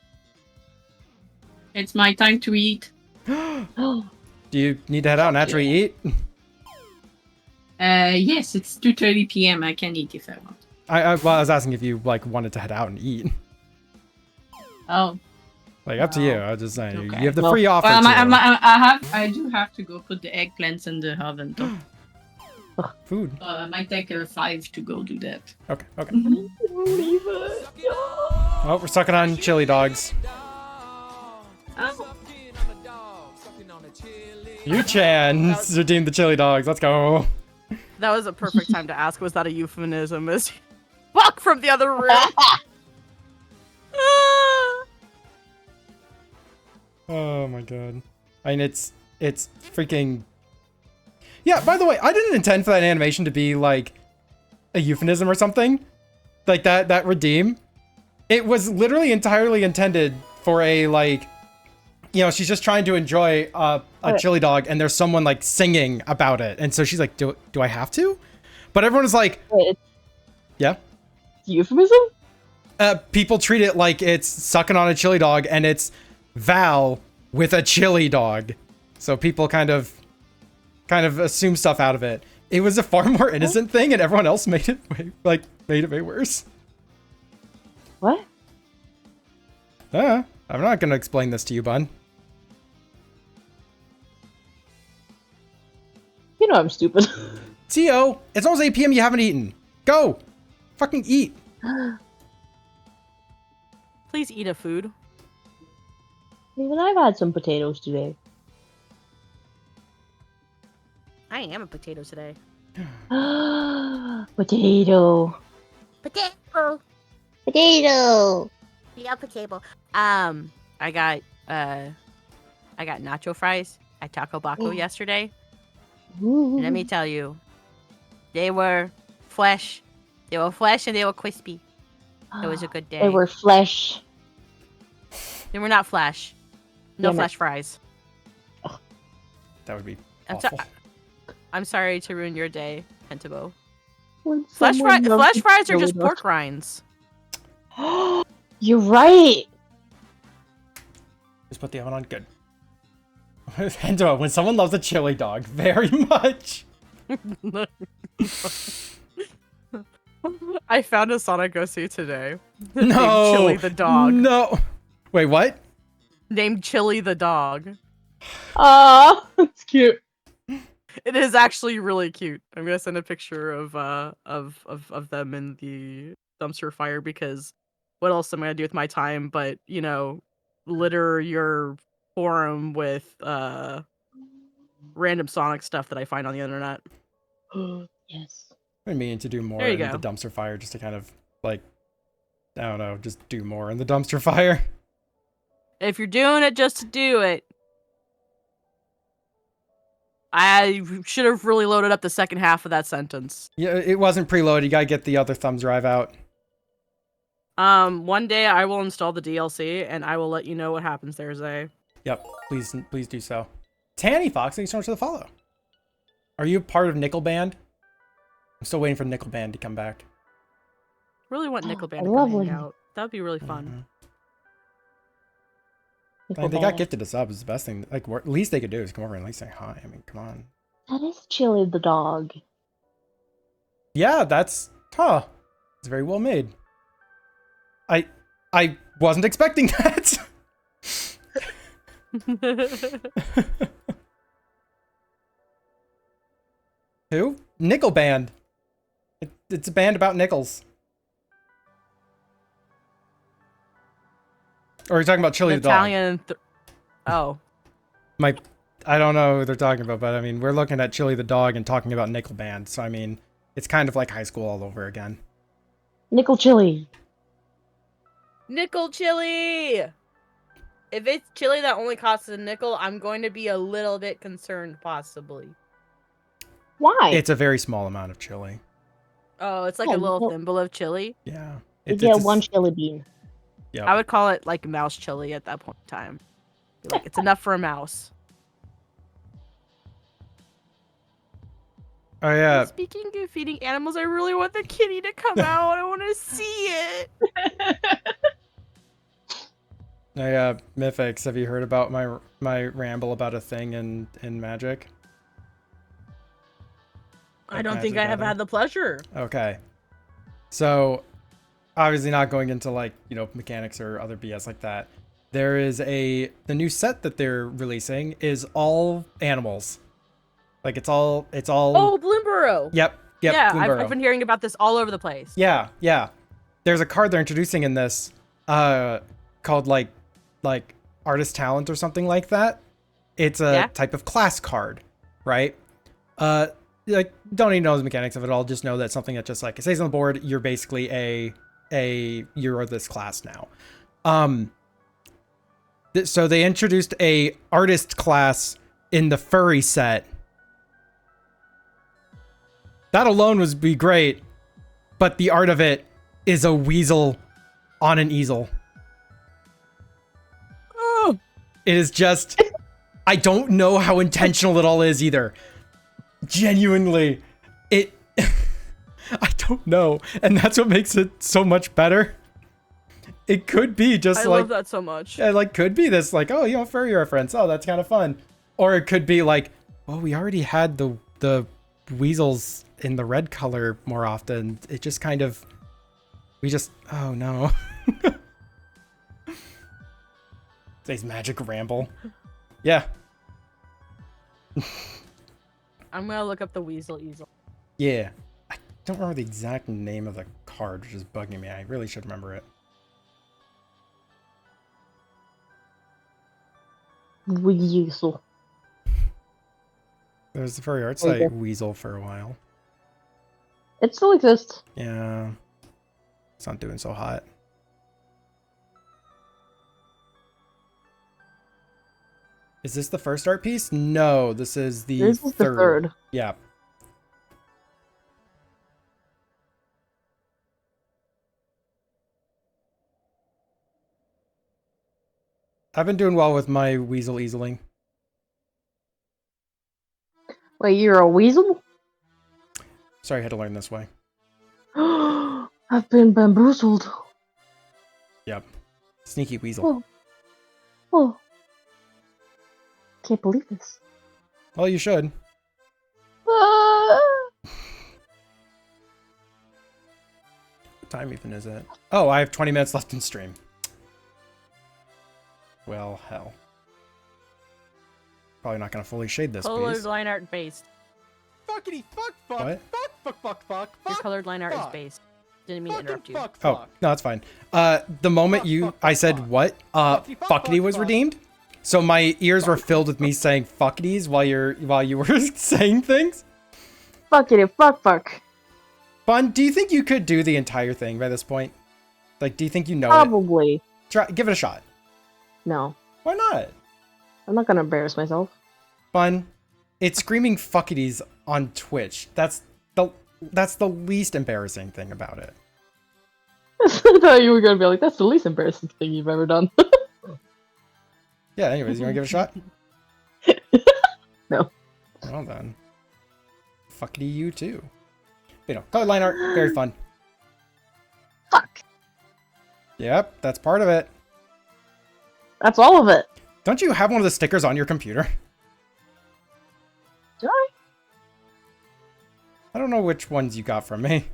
It's my time to eat. Do you need to head out and actually eat? Yes, it's 2:30 p.m. I can eat if I want. I was asking if you like wanted to head out and eat. Oh, Like up to you. I was just saying you Okay. have the Well, free offer. well, to. I do have to go put the eggplants in the oven. Though. Food. It might take 5 to go do that. Okay. Okay. Leave it. Oh, we're sucking on chili dogs. You Chan redeemed the chili dogs. Let's go. That was a perfect time to ask. Was that a euphemism? As you walk from the other room. Oh my god. I mean, it's freaking. Yeah. By the way, I didn't intend for that animation to be like a euphemism or something, like that redeem. It was literally entirely intended for a like, you know, she's just trying to enjoy a chili dog, and there's someone like singing about it, and so she's like, do I have to? But everyone is like, Wait, yeah. euphemism? People treat it like it's sucking on a chili dog, and it's Val with a chili dog. So people kind of assume stuff out of it. It was a far more innocent thing, and everyone else made it way worse. What? I'm not gonna explain this to you, Bun. You know I'm stupid. Tio, it's almost 8 p.m. You haven't eaten. Go, fucking eat. Please eat a food. Even I've had some potatoes today. I am a potato today. Potato. Potato. Potato. Yeah, potato. I got nacho fries at Taco Baco yesterday. Ooh. Let me tell you, they were flesh. They were flesh and they were crispy. It was a good day. They were flesh. They were not flesh. No Damn it. flesh fries. That would be I'm, awful. I'm sorry to ruin your day, Pentabo. When Flesh someone loves fries are chili just dogs. pork rinds. You're right. Just put the oven on. Good. Hendo, when someone loves a chili dog very much. I found a Sonic OC today. No. Named Chili the dog. No. Wait, what? Named Chili the dog. Aw, it's cute. It is actually really cute. I'm gonna send a picture of them in the dumpster fire because what else am I gonna do with my time but, you know, litter your forum with random Sonic stuff that I find on the internet. Yes. I've been meaning to do more There you in go. the dumpster fire just to kind of, like, I don't know, just do more in the dumpster fire. If you're doing it just to do it, I should have really loaded up the second half of that sentence. Yeah, it wasn't preloaded. You gotta get the other thumb drive out. One day I will install the DLC and I will let you know what happens there, Zay. Yep, please do so. Tanny Fox, thank you so much for the follow. Are you part of Nickel Band? I'm still waiting for Nickel Band to come back. Really want Nickelband to love come hang when- out. That would be really fun. I mean, they got gifted a sub. It's the best thing. Like, least they could do is come over and at least say hi. I mean, come on. That is Chili the dog. Yeah, that's it's very well made. I wasn't expecting that. Who? Nickel Band. It's a band about nickels. Or are you talking about Chili the dog? Italian. Oh. I don't know who they're talking about, but I mean, we're looking at Chili the dog and talking about Nickel Band. So I mean, it's kind of like high school all over again. Nickel Chili. Nickel chili! If it's chili that only costs a nickel, I'm going to be a little bit concerned, possibly. Why? It's a very small amount of chili. Oh, it's like Yeah, a little well- thimble of chili. Yeah. You It's get a one chili bean. Yep. I would call it like mouse chili at that point in time. Be like, it's enough for a mouse. Oh yeah. Speaking of feeding animals, I really want the kitty to come out. I want to see it. Hey, Mythix, have you heard about my ramble about a thing in Magic? I don't Magic think I have Gathering? had the pleasure. Okay. So, obviously not going into like, mechanics or other BS like that. There is the new set that they're releasing is all animals. Like it's all Oh, Blimboro. Yep. Yeah, Bloomburrow. I've been hearing about this all over the place. Yeah. There's a card they're introducing in this called like artist talent or something like that. It's a type of class card, right? Like don't even know the mechanics of it all, just know that something that just like it says on the board, you're basically you're this class now. So they introduced a artist class in the furry set. That alone would be great, but the art of it is a weasel on an easel. Oh. It is just, I don't know how intentional it all is either. Genuinely, I don't know. And that's what makes it so much better. It could be just I like, love that so much. yeah, like could be this like, oh, furry reference. Oh, that's kind of fun. Or it could be like, well, we already had the weasels in the red color more often. It just kind of, oh no. Today's magic ramble. Yeah. I'm gonna look up the weasel easel. Yeah. I don't remember the exact name of the card, which is bugging me. I really should remember it. Weasel. There was the furry art Okay. site Weasel for a while. It still exists. Yeah. It's not doing so hot. Is this the first art piece? No, this is the This is the third. Yeah. I've been doing well with my weasel easeling. Wait, you're a weasel? Sorry, I had to learn this way. I've been bamboozled. Yep. Sneaky weasel. Oh. Can't believe this. Well, you should. Ah! What time even is it? Oh, I have 20 minutes left in stream. Well, hell. Probably not going to fully shade this Colored piece. line art based. Fuckity fuck fuck What? fuck Your colored line art is fuck. based. Didn't mean to interrupt you. Oh, no, that's fine. The moment I said what, fuckity was redeemed, So my ears were filled with me saying fuckities while you were saying things. Fuckity fuck. Bun, do you think you could do the entire thing by this point? Like, do you think you know it? Probably. Give it a shot. No. Why not? I'm not gonna embarrass myself. Bun, it's screaming fuckities on Twitch. That's the least embarrassing thing about it. I thought you were gonna be like, that's the least embarrassing thing you've ever done. Yeah, anyways, you wanna give it a shot? No. Well then. Fuckity you too. You know, color line art, very fun. Fuck. Yep, that's part of it. That's all of it. Don't you have one of the stickers on your computer? Do I? I don't know which ones you got from me.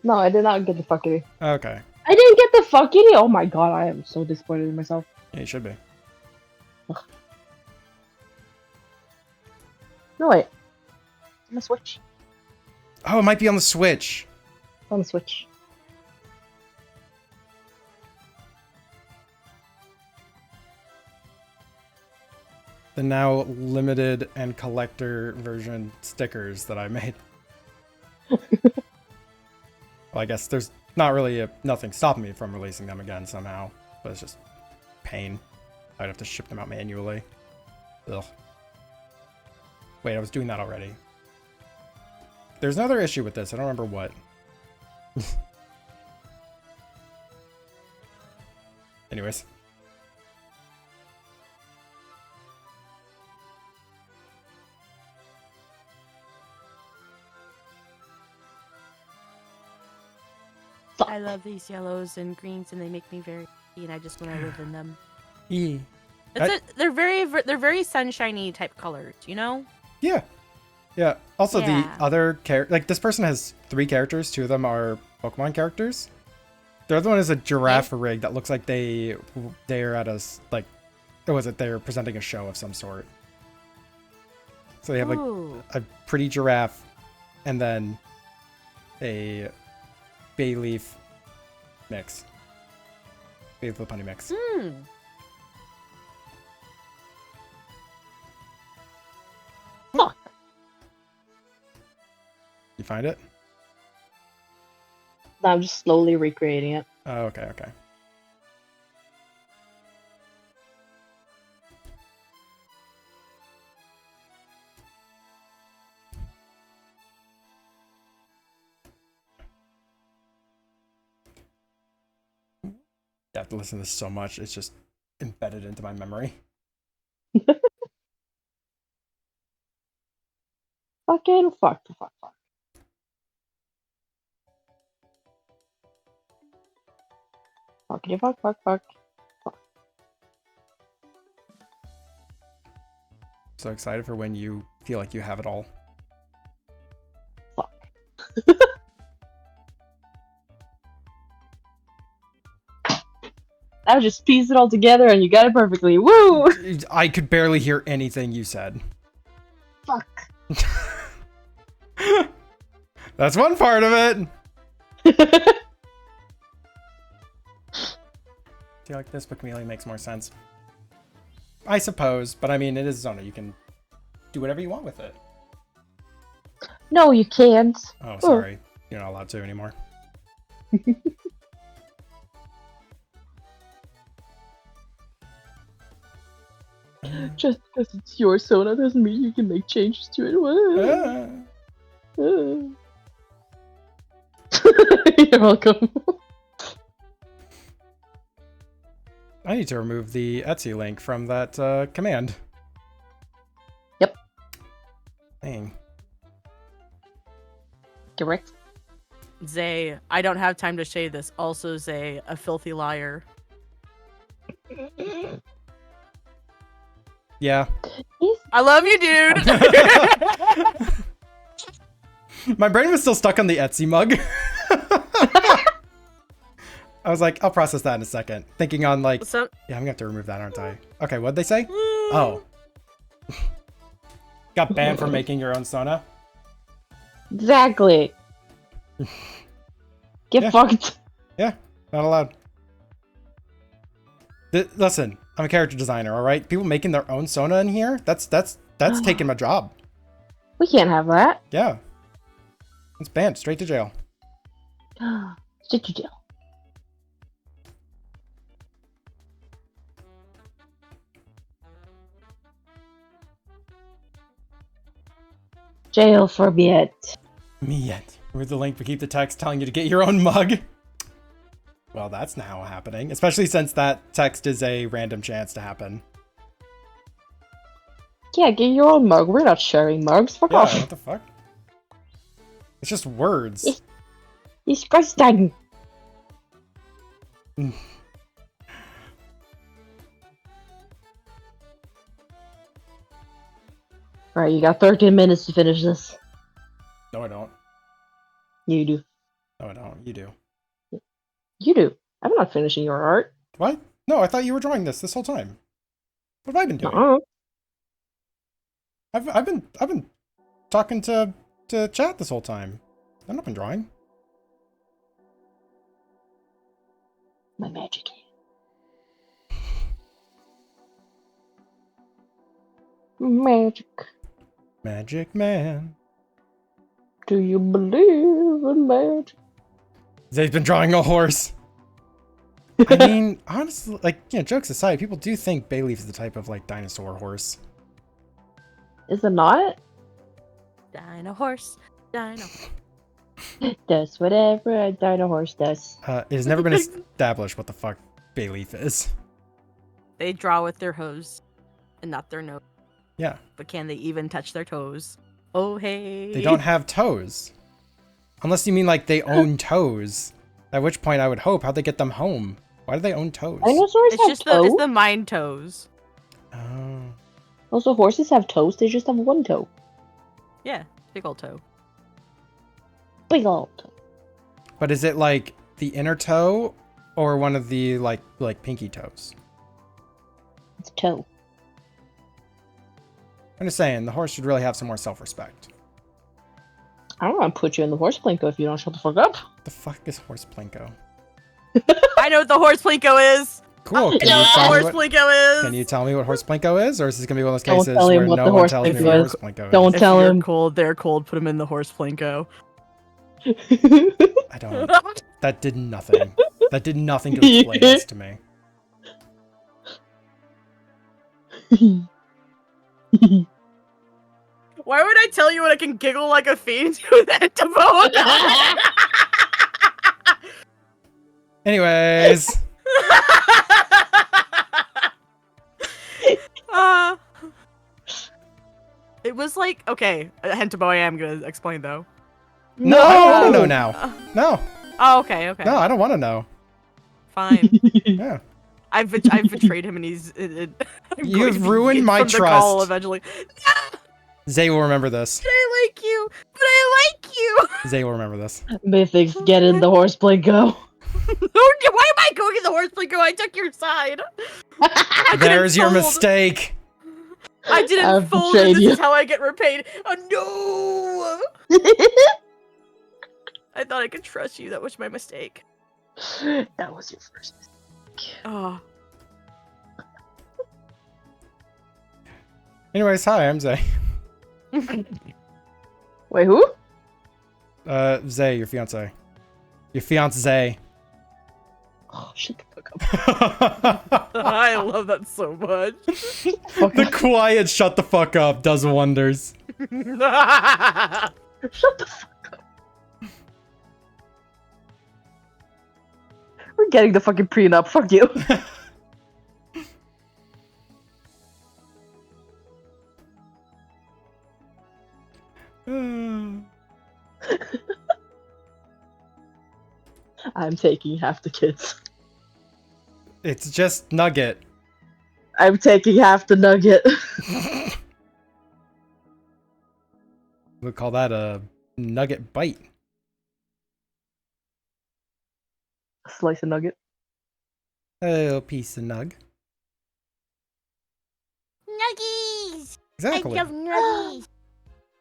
No, I did not get the fuckity. Okay. I didn't get the fuckity? Oh my god, I am so disappointed in myself. Yeah, you should be. No, wait. It's on the Switch. Oh, it might be on the Switch. It's on the Switch. The now limited and collector version stickers that I made. Well, I guess there's not really nothing stopping me from releasing them again somehow, but it's just pain. I'd have to ship them out manually. Ugh. Wait, I was doing that already. There's another issue with this. I don't remember what. Anyways. I love these yellows and greens, and they make me very happy, and I just want to live in them. Yeah. They're very sunshiny type colors, you know? Yeah. Yeah. Also, Yeah. the other like this person has 3 characters. 2 of them are Pokemon characters. The other one is a giraffe rig that looks like they're at a like, what was it? They're presenting a show of some sort. So they have like Ooh. a pretty giraffe, and then a bay leaf mix. Bay leaf honey mix. Hmm. Fuck. You find it? No, I'm just slowly recreating it. Oh, okay, okay. I have to listen to this so much, it's just embedded into my memory. Fucking fuck. Fuckity fuck. So excited for when you feel like you have it all. Fuck. I just pieced it all together and you got it perfectly. Woo! I could barely hear anything you said. Fuck. That's one part of it. I feel like this book really makes more sense. I suppose, but I mean, it is Zona. You can do whatever you want with it. No, you can't. Oh, sorry. You're not allowed to anymore. Just because it's your soda doesn't mean you can make changes to it. You're welcome. I need to remove the Etsy link from that command. Yep. Dang. Correct. Zay, I don't have time to say this. Also, Zay, a filthy liar. Yeah. I love you, dude. My brain was still stuck on the Etsy mug. I was like, I'll process that in a second. Thinking on like, yeah, I'm gonna have to remove that, aren't I? Okay, what'd they say? Oh. Got banned for making your own Sona? Exactly. Get fucked. Yeah, not allowed. Listen, I'm a character designer, all right? People making their own Sona in here, that's taking my job. We can't have that. Yeah. It's banned, straight to jail. Sit to jail. Jail for bit. Me yet. With the link, we keep the text telling you to get your own mug. Well, that's now happening, especially since that text is a random chance to happen. Yeah, get your own mug. We're not sharing mugs. Fuck Yeah, off. what the fuck? It's just words. Disgusting. Alright, you got 13 minutes to finish this. No, I don't. You do. No, I don't. You do. You do. I'm not finishing your art. What? No, I thought you were drawing this whole time. What have I been doing? Uh-uh. I've been talking to chat this whole time. I've not been drawing. My magic. Magic. Magic man. Do you believe in magic? They've been drawing a horse. I mean, honestly, like, you know, jokes aside, people do think Bayleaf is the type of, like, dinosaur horse. Is it not? Dino horse. Dino. Does whatever a dino horse does. It has never been established what the fuck Bayleaf is. They draw with their hose and not their nose. Yeah. But can they even touch their toes? Oh, hey. They don't have toes. Unless you mean, like, they own toes. At which point I would hope, how'd they get them home? Why do they own toes? Dinosaurs It's have just toes. it's the mind toes. Oh. Also, horses have toes. They just have one toe. Yeah, big old toe. Big old toe. But is it, like, the inner toe or one of the, like pinky toes? It's a toe. I'm just saying, the horse should really have some more self-respect. I don't want to put you in the horse plinko if you don't shut the fuck up. The fuck is horse plinko? I know what the horse plinko is. Cool. I know what the horse plinko is. Can you tell me what horse plinko is? Or is this going to be one of those Don't cases tell him where what no the one horse tells me plinko what is. horse plinko is? Don't If tell you're him. cold, they're cold. Put them in the horse plinko. I don't. That did nothing. That did nothing to explain this to me. Why would I tell you when I can giggle like a fiend with that bone? Anyways. It was like, okay, Hentabo, I am gonna explain though. No, I don't want to know now. No. Oh, okay. No, I don't want to know. Fine. Yeah. I've betrayed him and he's. You've ruined my from the call trust. eventually. Zay will remember this. But I like you. But I like you. Zay will remember this. Mythics, get in the horse plinko. Why am I going in the horse plinko? I took your side. There's your fold. mistake. I didn't I've fold, and betrayed this you. is how I get repaid. Oh no! I thought I could trust you. That was my mistake. That was your first mistake. Oh. Anyways, hi, I'm Zay. Wait, who? Zay, your fiance. Your fiance. Oh, shut the fuck up. I love that so much. The quiet shut the fuck up does wonders. Shut the fuck up. We're getting the fucking prenup. Fuck you. I'm taking half the kids. It's just Nugget. I'm taking half the nugget. We'll call that a nugget bite. Slice of nugget. Oh, piece of nug. Nuggies! Exactly. I love nuggies!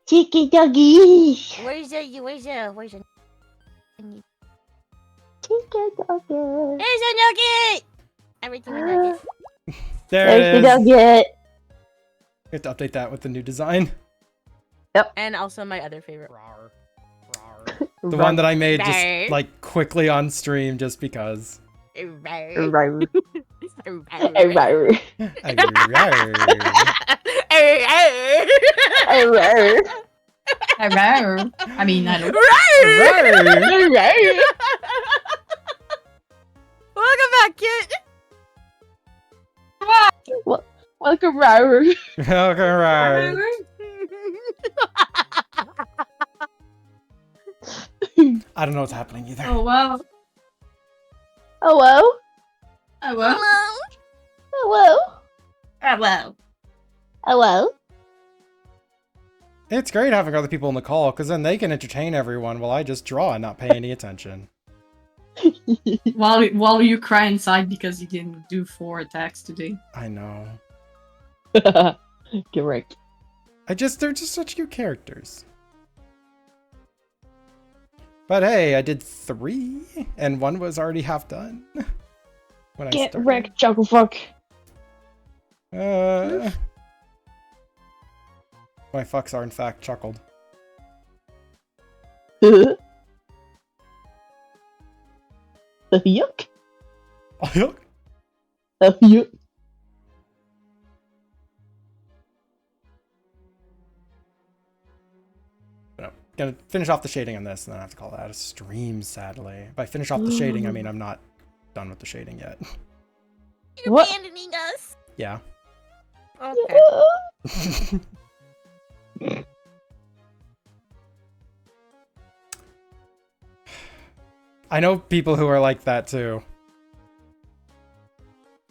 Cheeky doggy. Where's the Cheeky doggy. There's a nugget! Everything a nugget. There There's it the is. nugget. We have to update that with the new design. And also my other favorite. The one that I made just Rawr. like quickly on stream just because. Rawr. Arr. Rawr. Hello. I mean, hello. Arr. Welcome back, kid. Welcome, Rawr. Okay, right. I don't know what's happening either. Oh wow. Hello? Hello. Hello? Hello. Hello? It's great having other people on the call because then they can entertain everyone while I just draw and not pay any attention. While you cry inside because you didn't do 4 attacks today. I know. Correct. They're just such cute characters. But hey, I did 3 and 1 was already half done. When I Get started. wrecked, Chucklefuck. My fucks are in fact chuckled. The yuck? The yuck. No, gonna finish off the shading on this and then I have to call that a stream, sadly. If I finish off the shading, I mean I'm not done with the shading yet. You're What? abandoning us. Yeah. Okay. I know people who are like that too.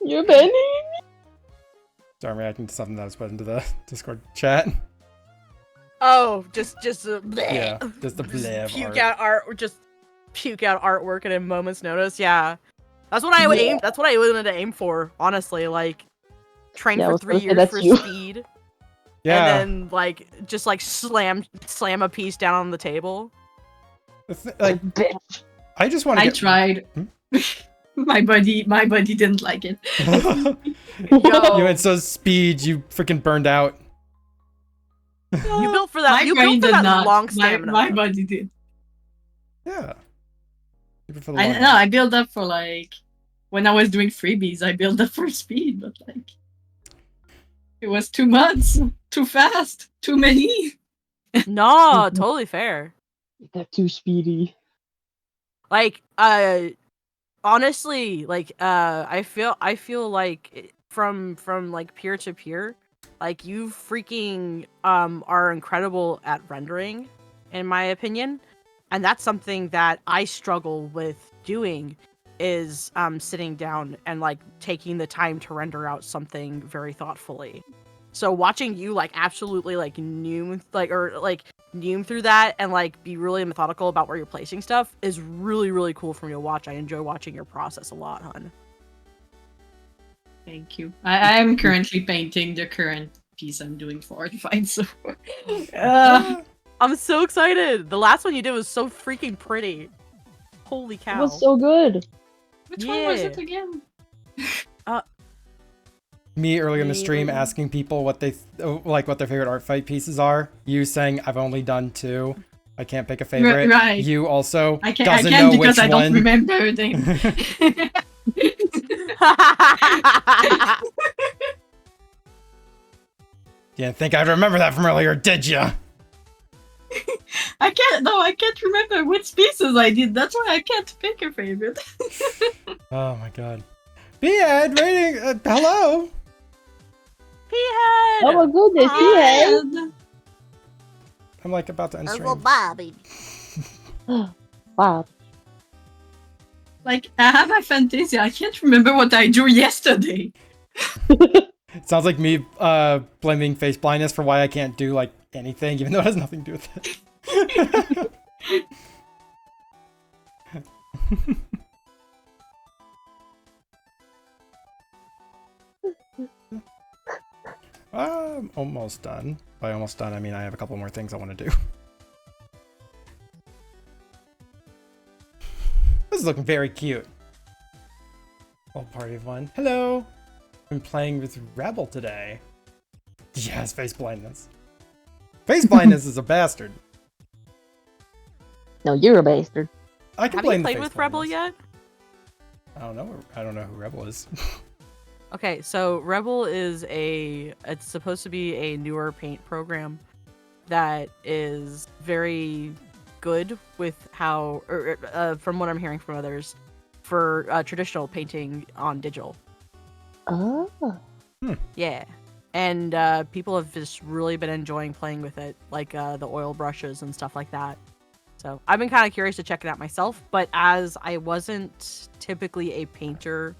You're abandoning So I'm reacting to something that was put into the Discord chat. Oh, just bleh. Yeah, just the bleh of puke art. out art, just puke out artwork at a moment's notice. Yeah, that's what I aimed. That's what I wanted to aim for. Honestly, like train Yeah, I for was 3 gonna say years that's for you. speed, Yeah. and then like just like slam a piece down on the table. Like, bitch. I just want to I get... tried. my body didn't like it. Yo, You went so speed, you freaking burned out. you built for that. My You brain built for did that not. long stamina. My body did. Yeah. For the I long know. run. I built up for like when I was doing freebies. I built up for speed, but like it was 2 months, too fast, too many. No, totally fair. That's too speedy. Like honestly, like I feel like from like peer to peer, like you freaking are incredible at rendering, in my opinion, and that's something that I struggle with doing, is sitting down and like taking the time to render out something very thoughtfully. So watching you like absolutely like noom through that and like be really methodical about where you're placing stuff is really, really cool for me to watch. I enjoy watching your process a lot, hun. Thank you. I am currently painting the current piece I'm doing for artfight. So I'm so excited. The last one you did was so freaking pretty. Holy It cow. was so good. which one was Yeah. it again? Me earlier in the stream asking people what they what their favorite art fight pieces are. You saying I've only done 2. I can't pick a favorite. Right. You also I doesn't can't know because which I don't one. remember them. You didn't think I'd remember that from earlier, did ya? I can't remember which pieces I did. That's why I can't pick a favorite. Oh my god. Bead rating. Hello. P-head! Oh my goodness, yeah. And I'm like about to end Uncle stream. Bobby. Wow. like I have a fantasy. I can't remember what I drew yesterday. It sounds like me blaming face blindness for why I can't do like anything, even though it has nothing to do with it. I'm almost done. By almost done, I mean I have a couple more things I want to do. This is looking very cute. All party of one. Hello. been playing with Rebel today. Yes, face blindness. Face blindness is a bastard. No, you're a bastard. I can Have blame you the played face with Rebel blindness. yet? I don't know. I don't know who Rebel is. Okay, so Rebel is it's supposed to be a newer paint program that is very good with how, from what I'm hearing from others, for traditional painting on digital. Oh. Yeah. And people have just really been enjoying playing with it, like the oil brushes and stuff like that. So I've been kind of curious to check it out myself, but as I wasn't typically a painter,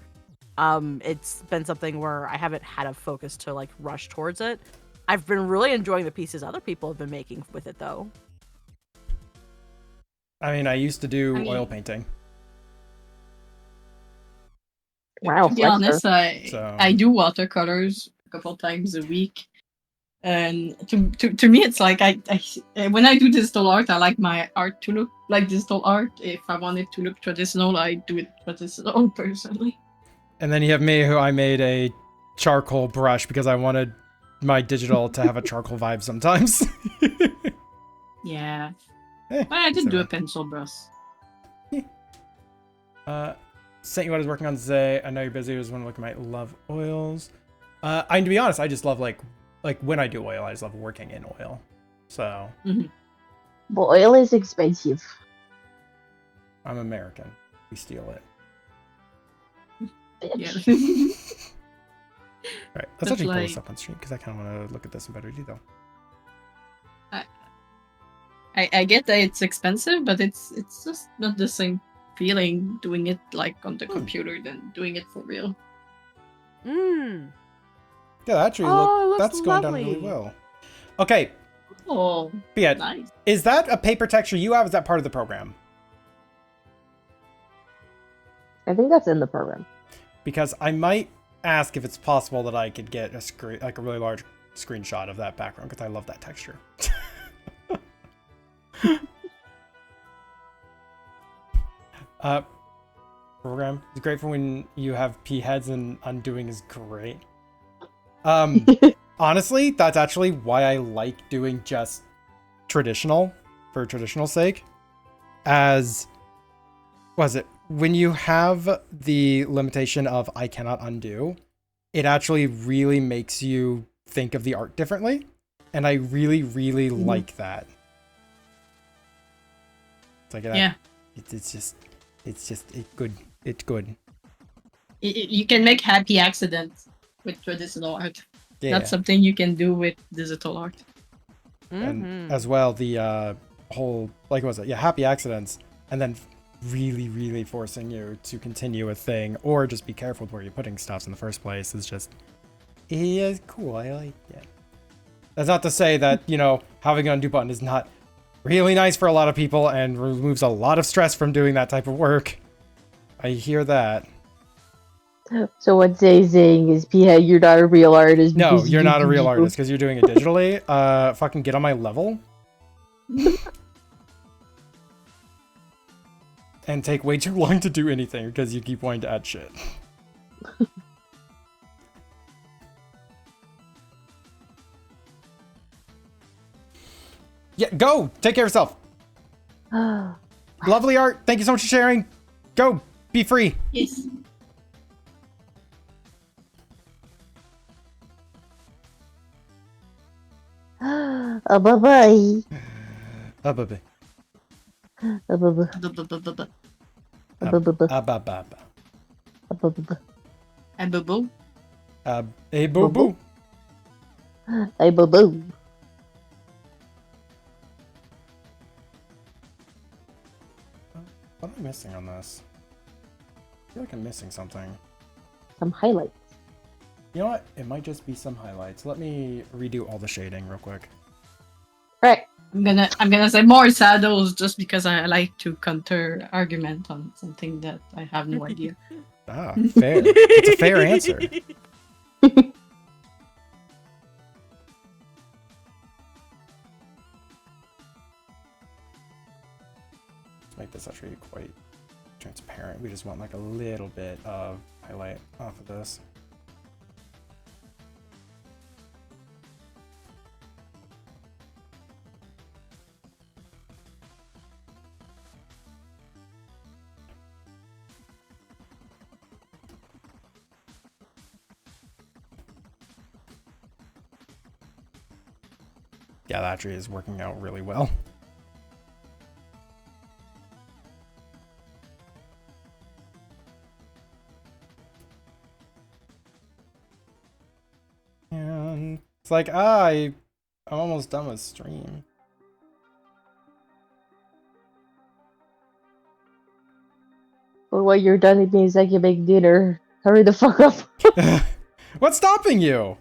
it's been something where I haven't had a focus to like rush towards it. I've been really enjoying the pieces other people have been making with it though. I mean, I used to do oil painting. Wow. To be Fletcher. honest, So- I do watercolors a couple times a week, and to me, it's like I when I do digital art, I like my art to look like digital art. If I want it to look traditional, I do it traditional personally. And then you have me, who I made a charcoal brush because I wanted my digital to have a charcoal vibe sometimes. Yeah, Eh, but I did so- do a pencil brush. Sent you what I was working on today. I know you're busy. I just want to look at my love oils. To be honest, I just love like when I do oil, I just love working in oil. So But oil is expensive. I'm American. We steal it. Yeah. Right. Let's That's actually pull like- this up on stream because I kind of want to look at this in better detail. I get that it's expensive, but it's just not the same feeling doing it like on the computer than doing it for real. Mmm. Yeah, that actually Oh, it looks that's going down really lovely. well. Okay, Oh, Piet, nice. is that a paper texture you have? Is that part of the program? I think that's in the program. Because I might ask if it's possible that I could get a really large screenshot of that background because I love that texture. Program is great for when you have P heads, and undoing is great. Honestly, that's actually why I like doing just traditional for traditional's sake. As was it when you have the limitation of I cannot undo, it actually really makes you think of the art differently, and I really like that. It's like Yeah. it's good. It's good. You can make happy accidents with traditional art. Yeah. That's something you can do with digital art. And as well, the whole, like, what was it? Yeah, happy accidents, and then really forcing you to continue a thing, or just be careful with where you're putting stuff in the first place is just, yeah, cool. I like it. That's not to say that, having an undo button is not really nice for a lot of people and removes a lot of stress from doing that type of work. I hear that. So what Zay's saying is, Pia, you're not a real artist. No, because you're you not a do real you. artist because you're doing it digitally. Fucking get on my level. And take way too long to do anything because you keep wanting to add shit. Yeah, go! Take care of yourself. Lovely art. Thank you so much for sharing. Go. Be free. Yes. Bye-bye. Bye-bye. Bye-bye. Bye-bye. Ba-ba-ba. Bye-bye. And boo. Hey, boo-boo. Hey, boo-boo. What am I missing on this? I feel like I'm missing something. Some highlights. You know what? It might just be some highlights. Let me redo all the shading real quick. Right. I'm gonna say more shadows just because I like to counter argument on something that I have no idea. Ah, fair. It's a fair answer. Let's make this actually quite transparent. We just want like a little bit of highlight off of this. Yeah, that tree is working out really well. And it's like, I'm almost done with stream. But when you're done, it means I can make dinner. Hurry the fuck up. What's stopping you?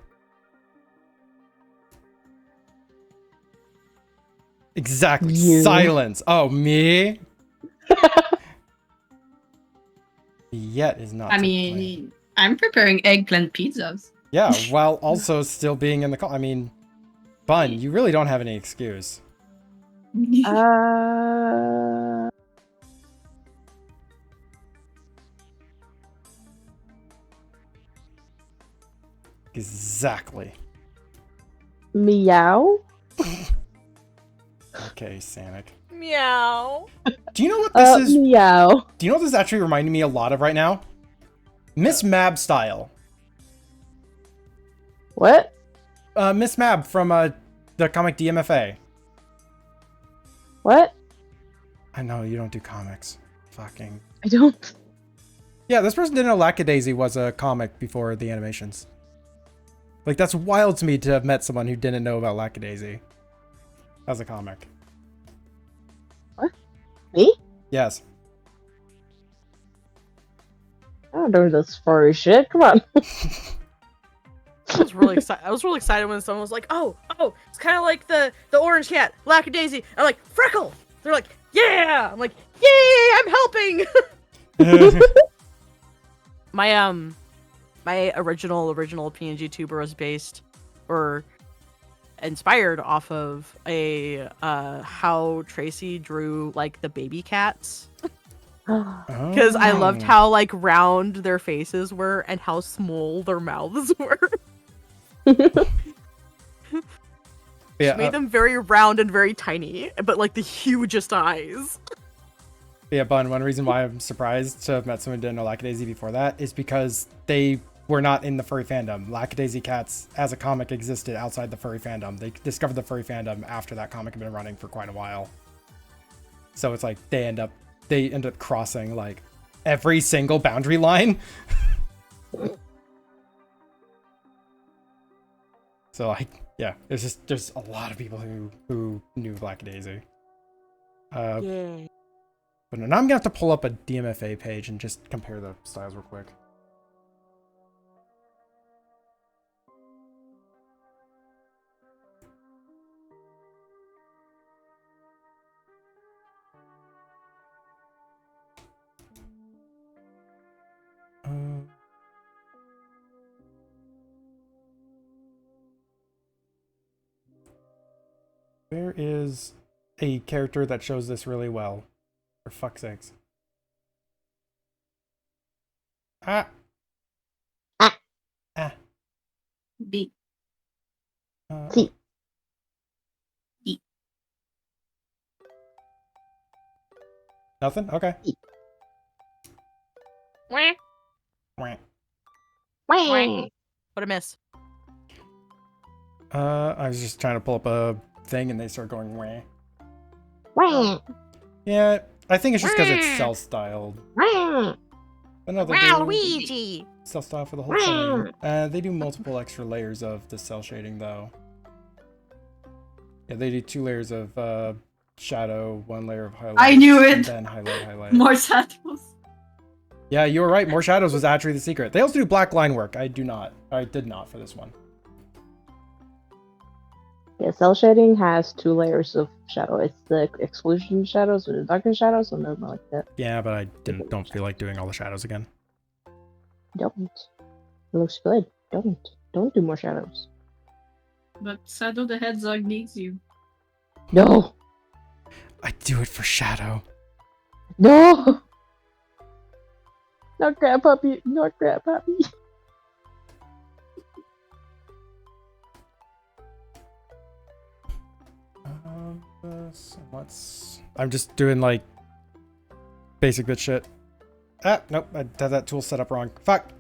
Exactly. You. Silence. Oh, me? Yet is not. I to mean, blame. I'm preparing eggplant pizzas. Yeah, while also still being in the call. I mean, Bun, you really don't have any excuse. Exactly. Meow? Okay, Sanic. Meow. Do you know what this is? Meow. Do you know what this is actually reminding me a lot of right now? Miss Mab style. What? Miss Mab from the comic DMFA. What? I know you don't do comics. Fucking. I don't. Yeah, this person didn't know Lackadaisy was a comic before the animations. Like, that's wild to me to have met someone who didn't know about Lackadaisy as a comic. What? Me? Yes. I don't know this furry shit. Come on. I was really excited. I was really excited when someone was like, "Oh, it's kind of like the orange cat, Lackadaisy." I'm like, "Freckle." They're like, "Yeah." I'm like, "Yay! I'm helping." My original PNG tuber was based or inspired off of a how Tracy drew like the baby cats. Because I loved how like round their faces were and how small their mouths were. Yeah, Made them very round and very tiny, but like the hugest eyes. Yeah, Bun, one reason why I'm surprised to have met someone who didn't know Lackadaisy before that is because they were not in the furry fandom. Lackadaisy Cats as a comic existed outside the furry fandom. They discovered the furry fandom after that comic had been running for quite a while. So it's like they end up crossing like every single boundary line. So like, yeah, there's a lot of people who knew Lackadaisy. Yeah. But now I'm gonna have to pull up a DMFA page and just compare the styles real quick. Where is a character that shows this really well? For fuck's sakes. Ah. Ah. Ah. B. C. E. Nothing? Okay. Wah. Wah. Wah. What a miss. I was just trying to pull up a thing and they start going wah. Wah. Yeah, I think it's just because it's self-styled. Wah. But no, they Wow, do Luigi. self-style for the whole thing. They do multiple extra layers of the cell shading though. Yeah, they do 2 layers of shadow, 1 layer of highlight. I knew And it! then highlight. More shadows. Yeah, you were right. More shadows was actually the secret. They also do black line work. I did not for this one. Yeah, cell shading has 2 layers of shadow. It's the exclusion shadows or the darker shadows, and nothing like that. Yeah, but I don't feel like doing all the shadows again. Don't. It looks good. Don't do more shadows. But Shadow the Hedgehog needs you. No. I do it for shadow. No. Not grandpuppy. Not grandpuppy. I'm just doing like basic bit shit. Ah, nope, I had that tool set up wrong. Fuck.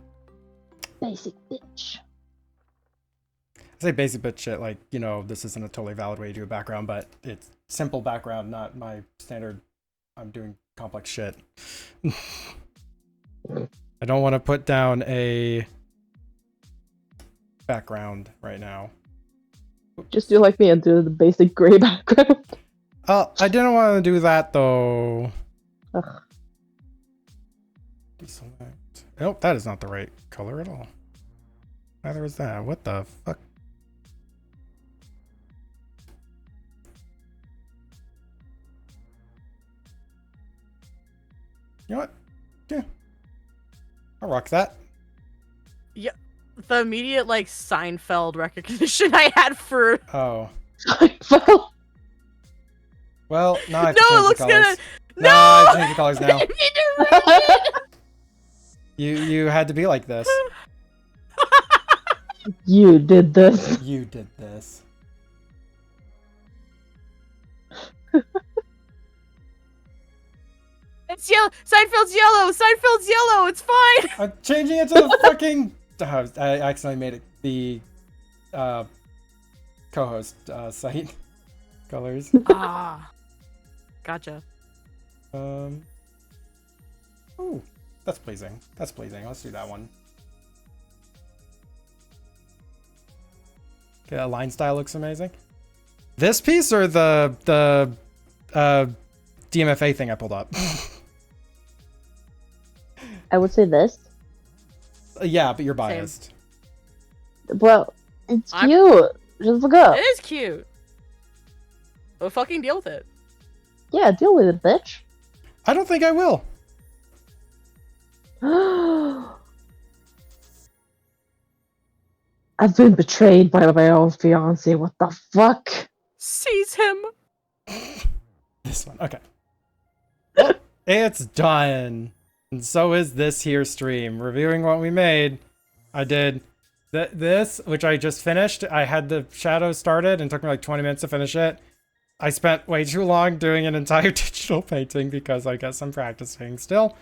Basic bitch. say basic bitch shit like, you know, this isn't a totally valid way to do a background, but it's simple background, not my standard. I'm doing complex shit. I don't want to put down a background right now. Just do like me and do the basic gray background. Oh, I didn't want to do that though. Ugh. Deselect. Nope, that is not the right color at all. Neither is that. What the fuck? You know what? Yeah. I'll rock that. The immediate like Seinfeld recognition I had for Oh. Well, Well, now I have to No, change it looks the colors. good. No, I have to change the colors now. I need to read it. You had to be like this. you did this. You did this. It's yellow. Seinfeld's yellow. Seinfeld's yellow. It's fine. I'm changing it to the fucking. I accidentally made it the co-host site colors. Ah, gotcha. Ooh, that's pleasing. That's pleasing. Let's do that one. Okay, that line style looks amazing. This piece or the DMFA thing I pulled up? I would say this. Yeah, but you're biased. Well, it's I'm- cute. Just look up. It is cute. Well, fucking deal with it. Yeah, deal with it, bitch. I don't think I will. I've been betrayed by my own fiance. What the fuck? Seize him. This one. Okay. Well, it's done. And so is this here stream. Reviewing what we made. I did this, which I just finished. I had the shadow started and it took me like 20 minutes to finish it. I spent way too long doing an entire digital painting because I guess I'm practicing still.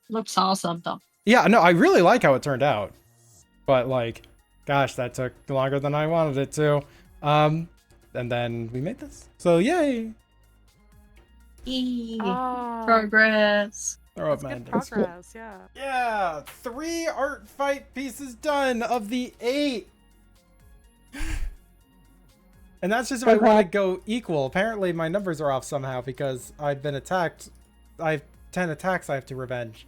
Looks awesome though. Yeah, no, I really like how it turned out. But like, gosh, that took longer than I wanted it to. And then we made this. So yay! Oh, Progress. Throw up that's my good index. progress. Yeah. Yeah, 3 art fight pieces done of the 8. And that's just if I want to go equal. Apparently my numbers are off somehow because I've been attacked. I have 10 attacks I have to revenge.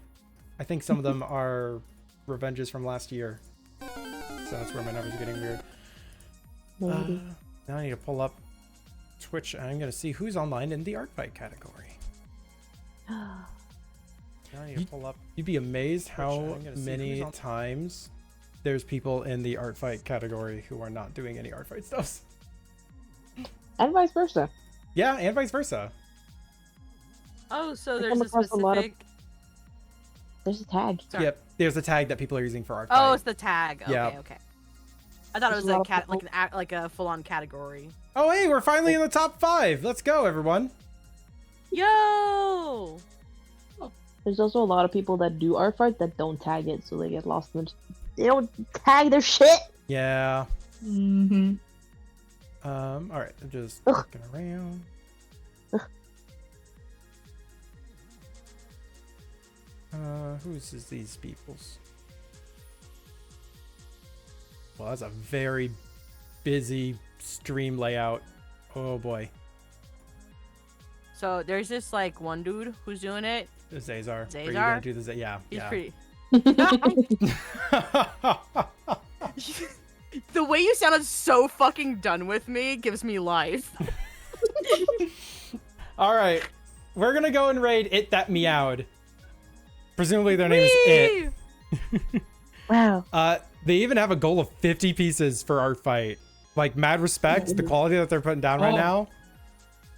I think some of them are revenges from last year. So that's where my numbers are getting weird. Maybe. Now I need to pull up Twitch and I'm going to see who's online in the art fight category. Now I need to pull up. You'd be amazed how many times there's people in the art fight category who are not doing any art fight stuff. And vice versa. Yeah, and vice versa. Oh, so I there's come a across a lot of- specific. There's a tag. Sorry. Yep, there's a tag that people are using for art Oh, fight. it's the tag. Okay, Yeah. okay. I thought There's it a was lot a of people- like a full-on category. Oh, hey, we're finally in the top 5. Let's go, everyone. Yo! There's also a lot of people that do art fight that don't tag it, so they get lost in it. They don't tag their shit. Yeah. Mm-hmm. All right, I'm just Ugh. looking around. Who's is these peoples? Well, that's a very busy stream layout. Oh boy. So there's this like one dude who's doing it. Zazar. Are you Zazar? gonna do the Yeah. He's yeah. pretty. The way you sounded so fucking done with me gives me life. All right, we're gonna go and raid It That Meowed. Presumably their name is It. Whee! Wow. They even have a goal of 50 pieces for art fight. Like, mad respect, the quality that they're putting down right Oh. now.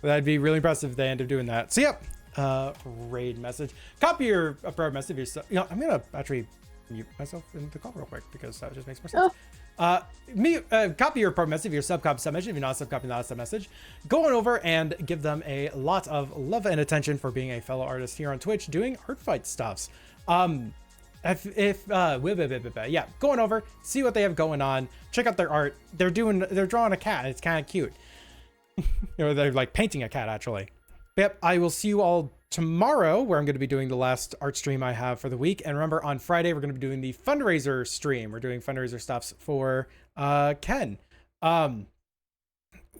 That'd be really impressive if they end up doing that. So, yep. Raid message. Copy your upload message yourself. You know, I'm gonna actually mute myself in the call real quick because that just makes more sense. Copy your pro message, your sub message. If you're not sub not a sub message, go on over and give them a lot of love and attention for being a fellow artist here on Twitch doing art fight stuffs. Yeah, going over, see what they have going on, check out their art. They're drawing a cat. It's kind of cute. Or they're like painting a cat actually. Yep, I will see you all tomorrow, where I'm going to be doing the last art stream I have for the week. And remember, on Friday, we're going to be doing the fundraiser stream. We're doing fundraiser stuffs for Ken.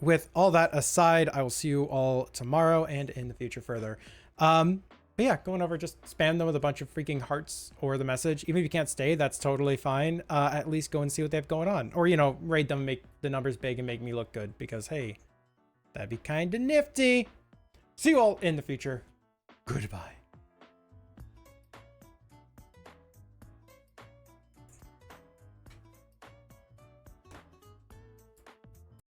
With all that aside, I will see you all tomorrow and in the future further. But yeah, going over, just spam them with a bunch of freaking hearts or the message. Even if you can't stay, that's totally fine. At least go and see what they have going on. Or, you know, raid them, make the numbers big and make me look good. Because, hey, that'd be kind of nifty. See you all in the future. Goodbye.